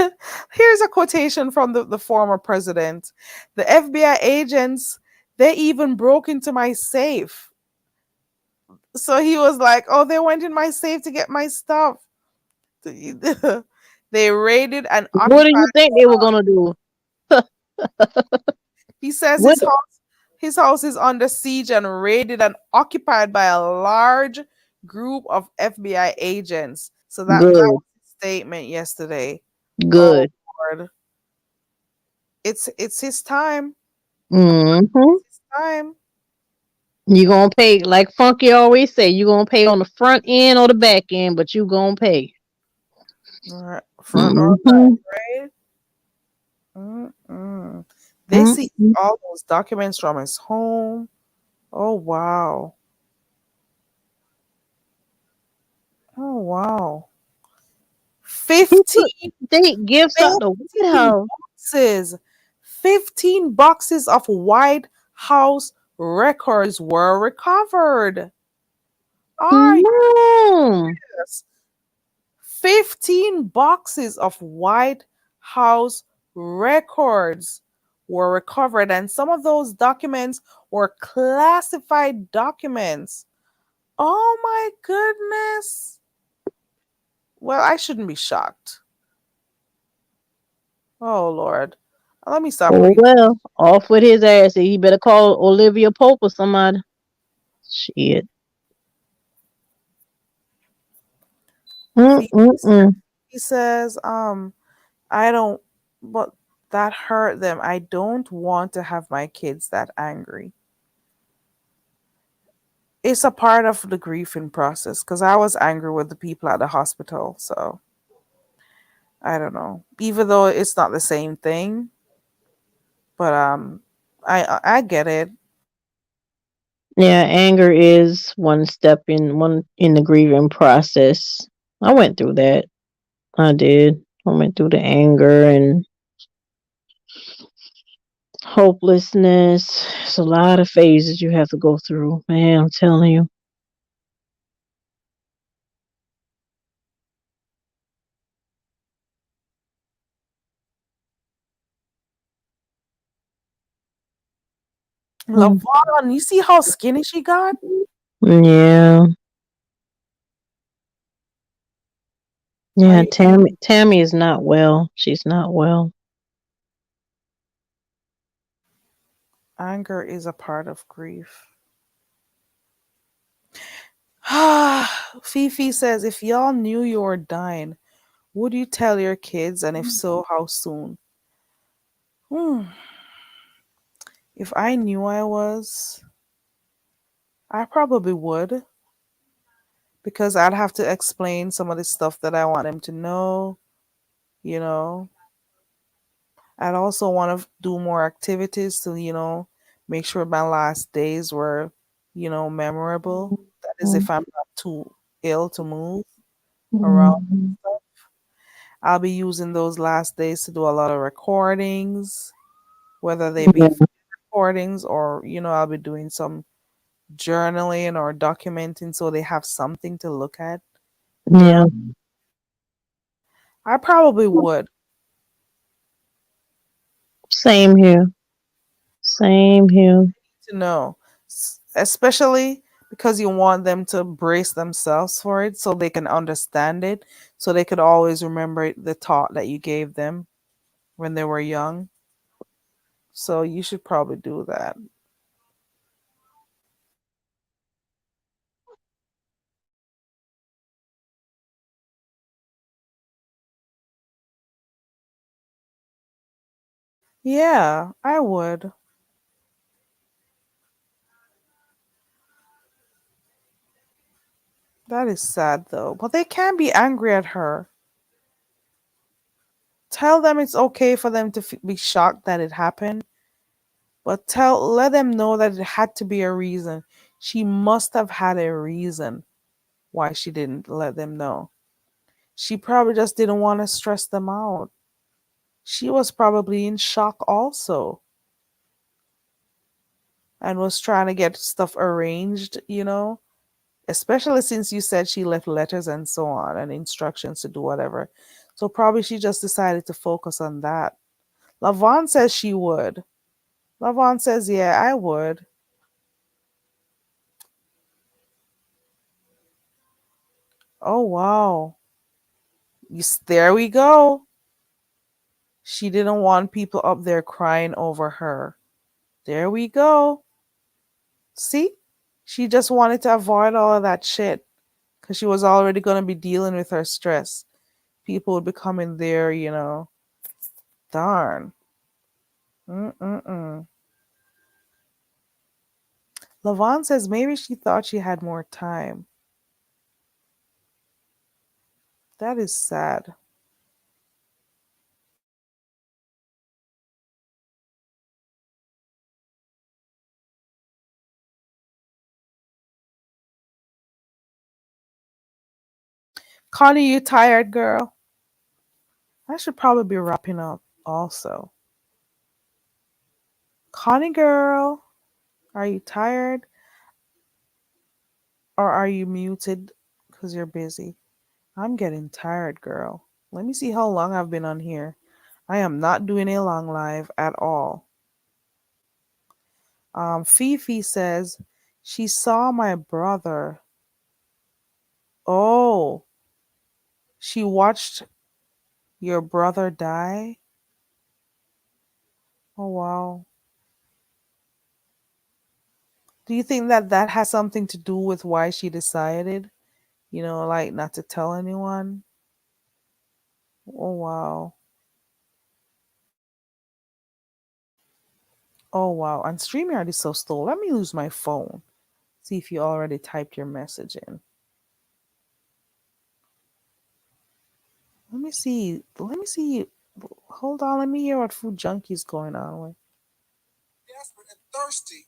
here's a quotation from the former president. The FBI agents, they even broke into my safe. So he was like, oh, they went in my safe to get my stuff. They raided and what do occupied. you think they were gonna do? He says What? his house is under siege and raided and occupied by a large group of FBI agents. So that Good, was his statement yesterday. Oh good. Lord. It's his time. Hmm. It's his time. You gonna pay like Funky always say. You gonna pay on the front end or the back end, but you gonna pay. Right, front or Hmm. back, right? Mm-mm. They see Hmm. all those documents from his home. Oh wow. Oh wow. He put 15, state gifts out the White 15 House. boxes. 15 boxes of White House records were recovered. Are you No, serious? 15 boxes of White House records were recovered, and some of those documents were classified documents. Oh my goodness. Well, I shouldn't be shocked. Oh Lord. Let me stop Oh reading. well, off with his ass. He better call Olivia Pope or somebody. Shit. Mm-mm-mm. He says, I don't, but that hurt them. I don't want to have my kids that angry. It's a part of the grieving process because I was angry with the people at the hospital. So I don't know. Even though it's not the same thing, but I get it. Yeah, anger is one in the grieving process. I went through that. I did. I went through the anger and hopelessness. It's a lot of phases you have to go through, man. I'm telling you. Mm. Lavon, you see how skinny she got? Yeah, Are yeah. you Tammy is not well. She's not well. anger is a part of grief. Fifi says, if y'all knew you were dying, would you tell your kids? And if so, how soon? Hmm. If I knew I was, I probably would because I'd have to explain some of the stuff that I want them to know, you know. I'd also want to do more activities to, make sure my last days were, memorable. That is, if I'm not too ill to move around. Mhm. I'll be using those last days to do a lot of recordings, whether they be Yeah, recordings or, I'll be doing some journaling or documenting so they have something to look at yeah. during. I probably would Same here. Same here. to know, especially because you want them to brace themselves for it so they can understand it, so they could always remember the thought that you gave them when they were young. So you should probably do that. Yeah, I would. That is sad though. But they can't be angry at her. Tell them it's okay for them to be shocked that it happened, but let them know that it had to be a reason. She must have had a reason why she didn't let them know. She probably just didn't want to stress them out. She was probably in shock also and was trying to get stuff arranged, especially since you said she left letters and so on and instructions to do whatever. So probably she just decided to focus on that. Lavon says she would. Lavon says, yeah, I would. Oh, wow. There we go. She didn't want people up there crying over her. There we go. See? She just wanted to avoid all of that shit because she was already going to be dealing with her stress. People would be coming there. Darn. Mm-mm-mm. Lavon says maybe she thought she had more time. That is sad. Connie, you tired, girl? I should probably be wrapping up also. Connie, girl, are you tired or are you muted because you're busy? I'm getting tired, girl. Let me see how long I've been on here. I am not doing a long live at all. Fifi says she saw my brother. Oh, she watched your brother die? Oh wow. Do you think that that has something to do with why she decided, like not to tell anyone? Oh wow. Oh wow. And StreamYard is so slow. Let me use my phone. See if you already typed your message in. Let me see. Let me see. Hold on. Let me hear what Food Junkie's going on with. Desperate and thirsty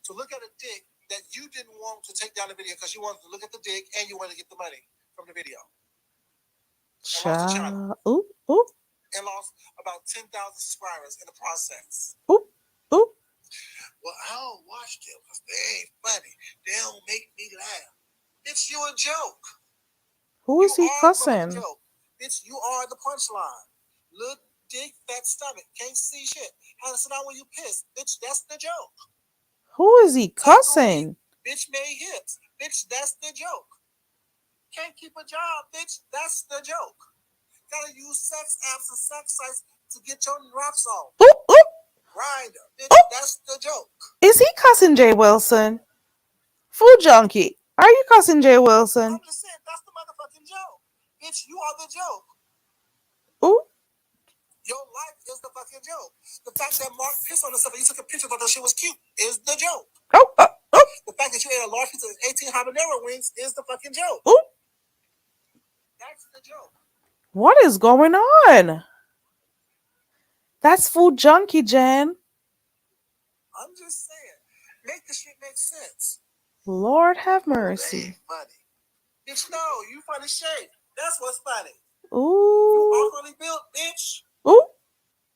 to look at a dick that you didn't want to take down the video because you wanted to look at the dick and you wanted to get the money from the video and lost the channel Cha. Oop, oop, and lost about 10,000 subscribers in the process. oop, oop. Well, I don't watch them because they ain't funny. They don't make me laugh. Bitch, you a joke. Who You is he are the motherfucking cussing? joke. Bitch, you are the punchline. Little dick, fat stomach, can't see shit. How to sit down when you piss. Bitch, that's the joke. Who is he Taco meat, cussing? bitch made hips. Bitch, that's the joke. Can't keep a job, bitch. That's the joke. Gotta use sex apps and sex sites to get your rocks off. Oop, oop, Grinder, bitch. oop. That's the joke. Is he cussing Jay Wilson? Food Junkie. Are you cussing Jay Wilson? I'm just saying, that's the motherfucking joke. Bitch, you are the joke. Ooh. Your life is the fucking joke. The fact that Mark pissed on himself and you took a picture thought that shit was cute is the joke. Oh, oh, oh, The fact that you ate a large pizza of 18 habanero wings is the fucking joke. ooh. That's the joke. What is going on? That's Food Junkie, Jen. I'm just saying. Make the shit make sense. Lord have Oh, they ain't mercy. funny. Bitch, no, you funny shape. That's what's funny. You Ooh. awkwardly built, bitch. Ooh.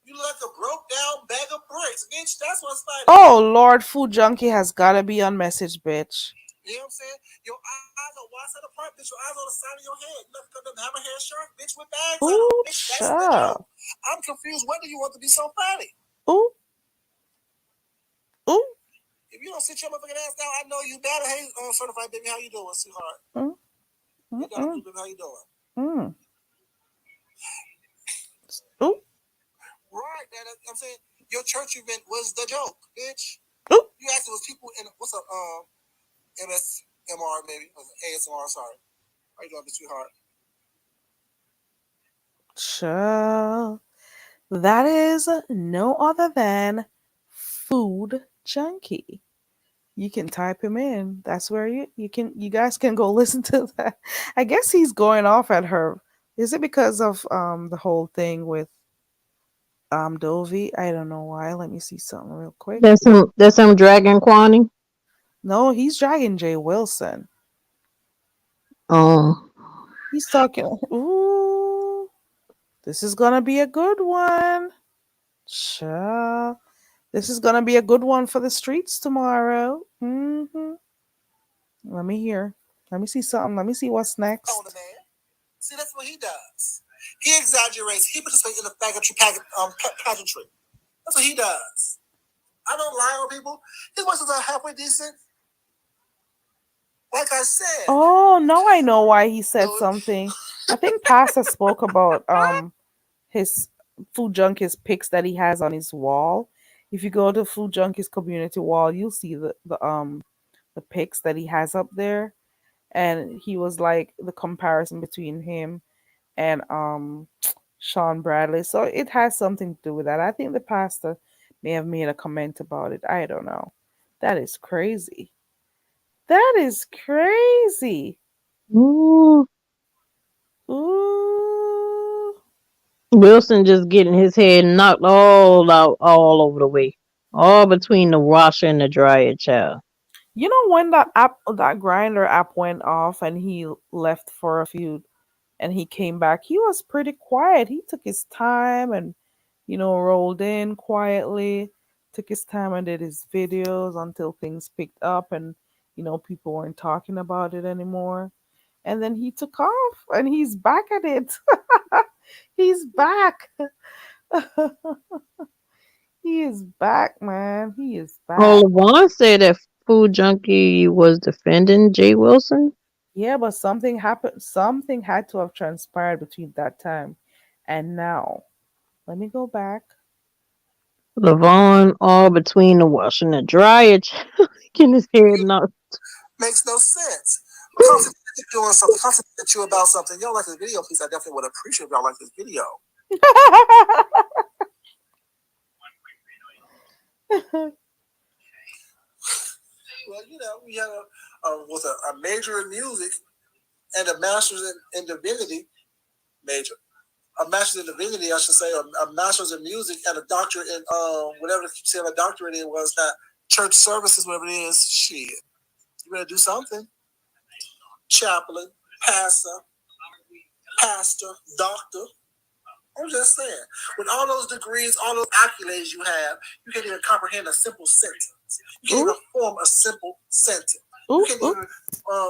You look like a broke down bag of bricks, bitch. That's what's funny. Oh, Lord, Food Junkie has gotta be on message, bitch. You know what I'm saying? Your eyes are one side apart, bitch. Your eyes on the side of your head. You look like a hammerhead shark, bitch, with bags on. Ooh, Bitch, that's the joke. cha. I'm confused. Why do you want to be so funny? Ooh. Ooh. If you don't sit your motherfucking ass down, I know you better. Hey, certified baby, how you doing, sweetheart? Mm, mm, Hey, Dr. mm, Baby, how you doing? mm. Ooh. Right, man. I'm saying your church event was the joke, bitch. Ooh. You asked those people in what's up, MSMR maybe ASMR. Sorry, how you doing, sweetheart? Cha. That is no other than Food Junkie. You can type him in. That's where you guys can go listen to that. I guess he's going off at her. Is it because of the whole thing with Dovey? I don't know why. Let me see something real quick. That's him. That's him dragging Kwani. No, he's dragging Jay Wilson. Um, He's talking. Ooh, this is gonna be a good one. Sure. This is gonna be a good one for the streets tomorrow. Let me hear. Let me see something. Let me see what's On the next. man. See, that's what he does. He exaggerates. He participates in the pageantry. That's what he does. I don't lie on people. His voices are halfway decent. Like I said. Oh, now I know why he said something. I think Pastor spoke about his Food Junkie's pics that he has on his wall. If you go to Food Junkie's community wall, you'll see the pics that he has up there. And he was like the comparison between him and Sean Bradley. So it has something to do with that. I think the pastor may have made a comment about it. I don't know. That is crazy. That is crazy. ooh, Ooh. Wilson just getting his head knocked all out, all over the way, all between the washer and the dryer, child. You know when that grinder app went off and he left for a few and he came back, he was pretty quiet. He took his time and rolled in quietly, took his time and did his videos until things picked up and people weren't talking about it anymore. And then he took off and he's back at it. He's back. He is back, man. He is Oh, back. LeVon said that Food Junkie was defending Jay Wilson. Yeah, but something happened. Something had to have transpired between that time and now. Let me go back. Levon all between the wash and the dryer. Getting his head knocked. Makes no sense. Constantly doing something, constantly at you about something. Y'all like this video, please. I definitely would appreciate if y'all like this video. Well, we have with a major in music and a master's in divinity, major. A master's in divinity, I should say, a master's in music and a doctorate in whatever you saying a doctorate in was that church services, whatever it is. Shit, you better do something. Chaplain, pastor, doctor. I'm just saying, with all those degrees, all those accolades you have, you can't even comprehend a simple sentence. You can't even form a simple sentence. You can't even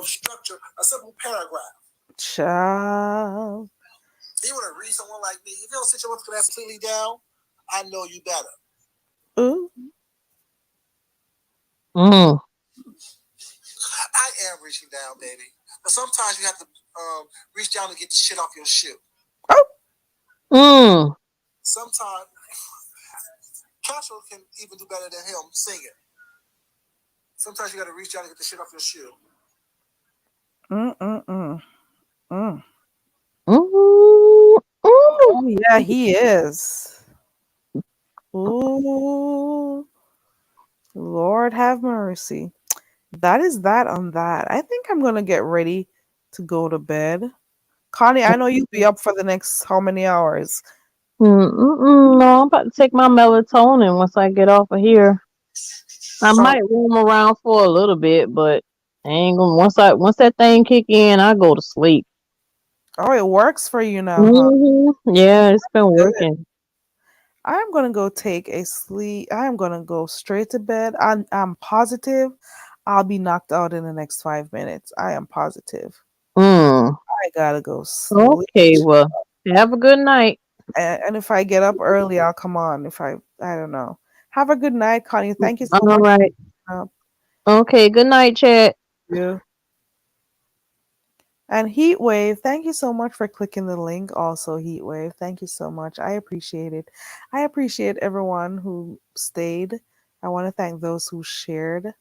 structure a simple paragraph. Child. You want to read someone like me? If you don't sit your ass completely down, I know you better. Ooh. I am reaching down, baby. But sometimes you have to reach down to get the shit off your shoe. Sometimes Castro can even do better than him singing. Sometimes you got to reach down to get the shit off your shoe. Oh yeah, he is. Ooh, Lord have mercy. That is that on that. I think I'm gonna get ready to go to bed. Connie, I know you'll be up for the next how many hours? No, I'm about to take my melatonin once I get off of here. I Oh, might roam around for a little bit, but I ain't gonna once that thing kick in, I go to sleep. oh, it works for you now, huh? Yeah, it's been Good. working. I'm gonna go take a sleep. I'm gonna go straight to bed. I'm positive I'll be knocked out in the next 5 minutes. I am positive. Mm. I gotta go sleep. Okay, well, have a good night. And if I get up early, I'll come on. If I don't know. Have a good night, Connie. Thank you so All much right. for coming up. Okay, good night, chat. You. And Heatwave, thank you so much for clicking the link. Also, Heatwave, thank you so much. I appreciate it. I appreciate everyone who stayed. I want to thank those who shared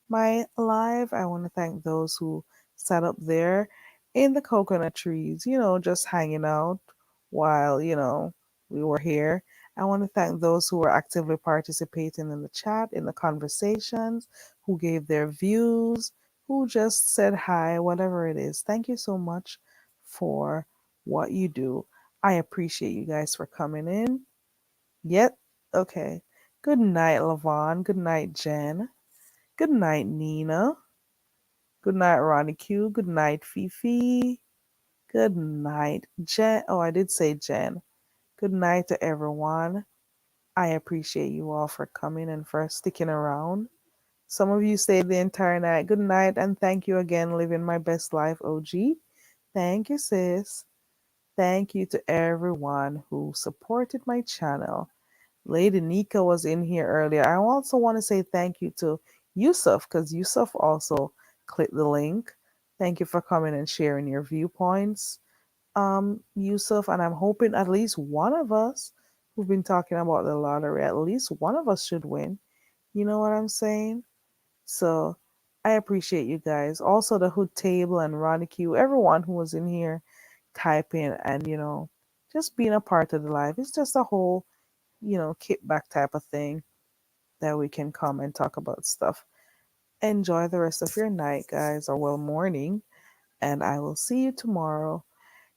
my live. I want to thank those who sat up there in the coconut trees, just hanging out while, we were here. I want to thank those who were actively participating in the chat, in the conversations, who gave their views, who just said hi, whatever it is. Thank you so much for what you do. I appreciate you guys for coming in. Yet, okay. Good night, Lavon. Good night, Jen. Good night, Nina. Good night, Ronnie Q. Good night, Fifi. Good night, Jen. Oh, I did say Jen. Good night to everyone. I appreciate you all for coming and for sticking around. Some of you stayed the entire night. Good night, and thank you again, living my best life, OG. Thank you, sis. Thank you to everyone who supported my channel. Lady Nika was in here earlier. I also want to say thank you to Yusuf because Yusuf also clicked the link. Thank you for coming and sharing your viewpoints, Yusuf. And I'm hoping at least one of us who've been talking about the lottery, at least one of us should win. You know what I'm saying? So I appreciate you guys. Also, the Hood Table and Ronnie Q, everyone who was in here typing and, just being a part of the live. It's just a whole kickback type of thing that we can come and talk about stuff. Enjoy the rest of your night, guys, or well, morning, and I will see you tomorrow.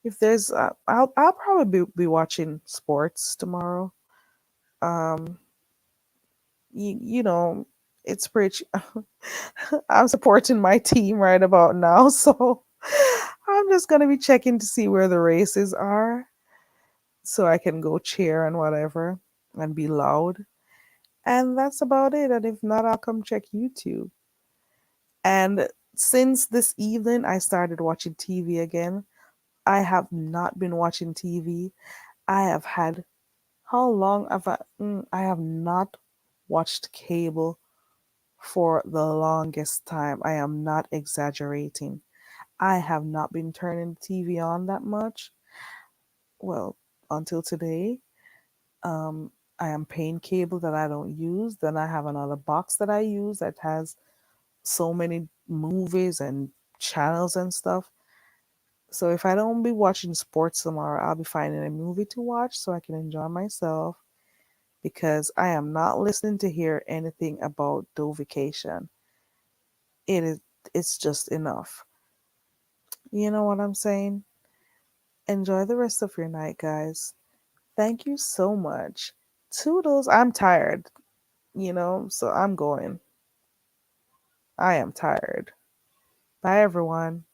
If there's, I'll probably be watching sports tomorrow. Um, you know, it's pretty. I'm supporting my team right about now, so I'm just gonna be checking to see where the races are, so I can go cheer and whatever, and be loud. And that's about it. And if not, I'll come check YouTube. And since this evening, I started watching TV again. I have not been watching TV. I have had, how long have I have not watched cable for the longest time. I am not exaggerating. I have not been turning the TV on that much. Well, until today. I am paying cable that I don't use. Then I have another box that I use that has so many movies and channels and stuff. So if I don't be watching sports tomorrow, I'll be finding a movie to watch so I can enjoy myself because I am not listening to hear anything about do vacation. It is it's just enough. You know what I'm saying? Enjoy the rest of your night, guys. Thank you so much. Toodles, I'm tired, so I'm going. I am tired. Bye everyone.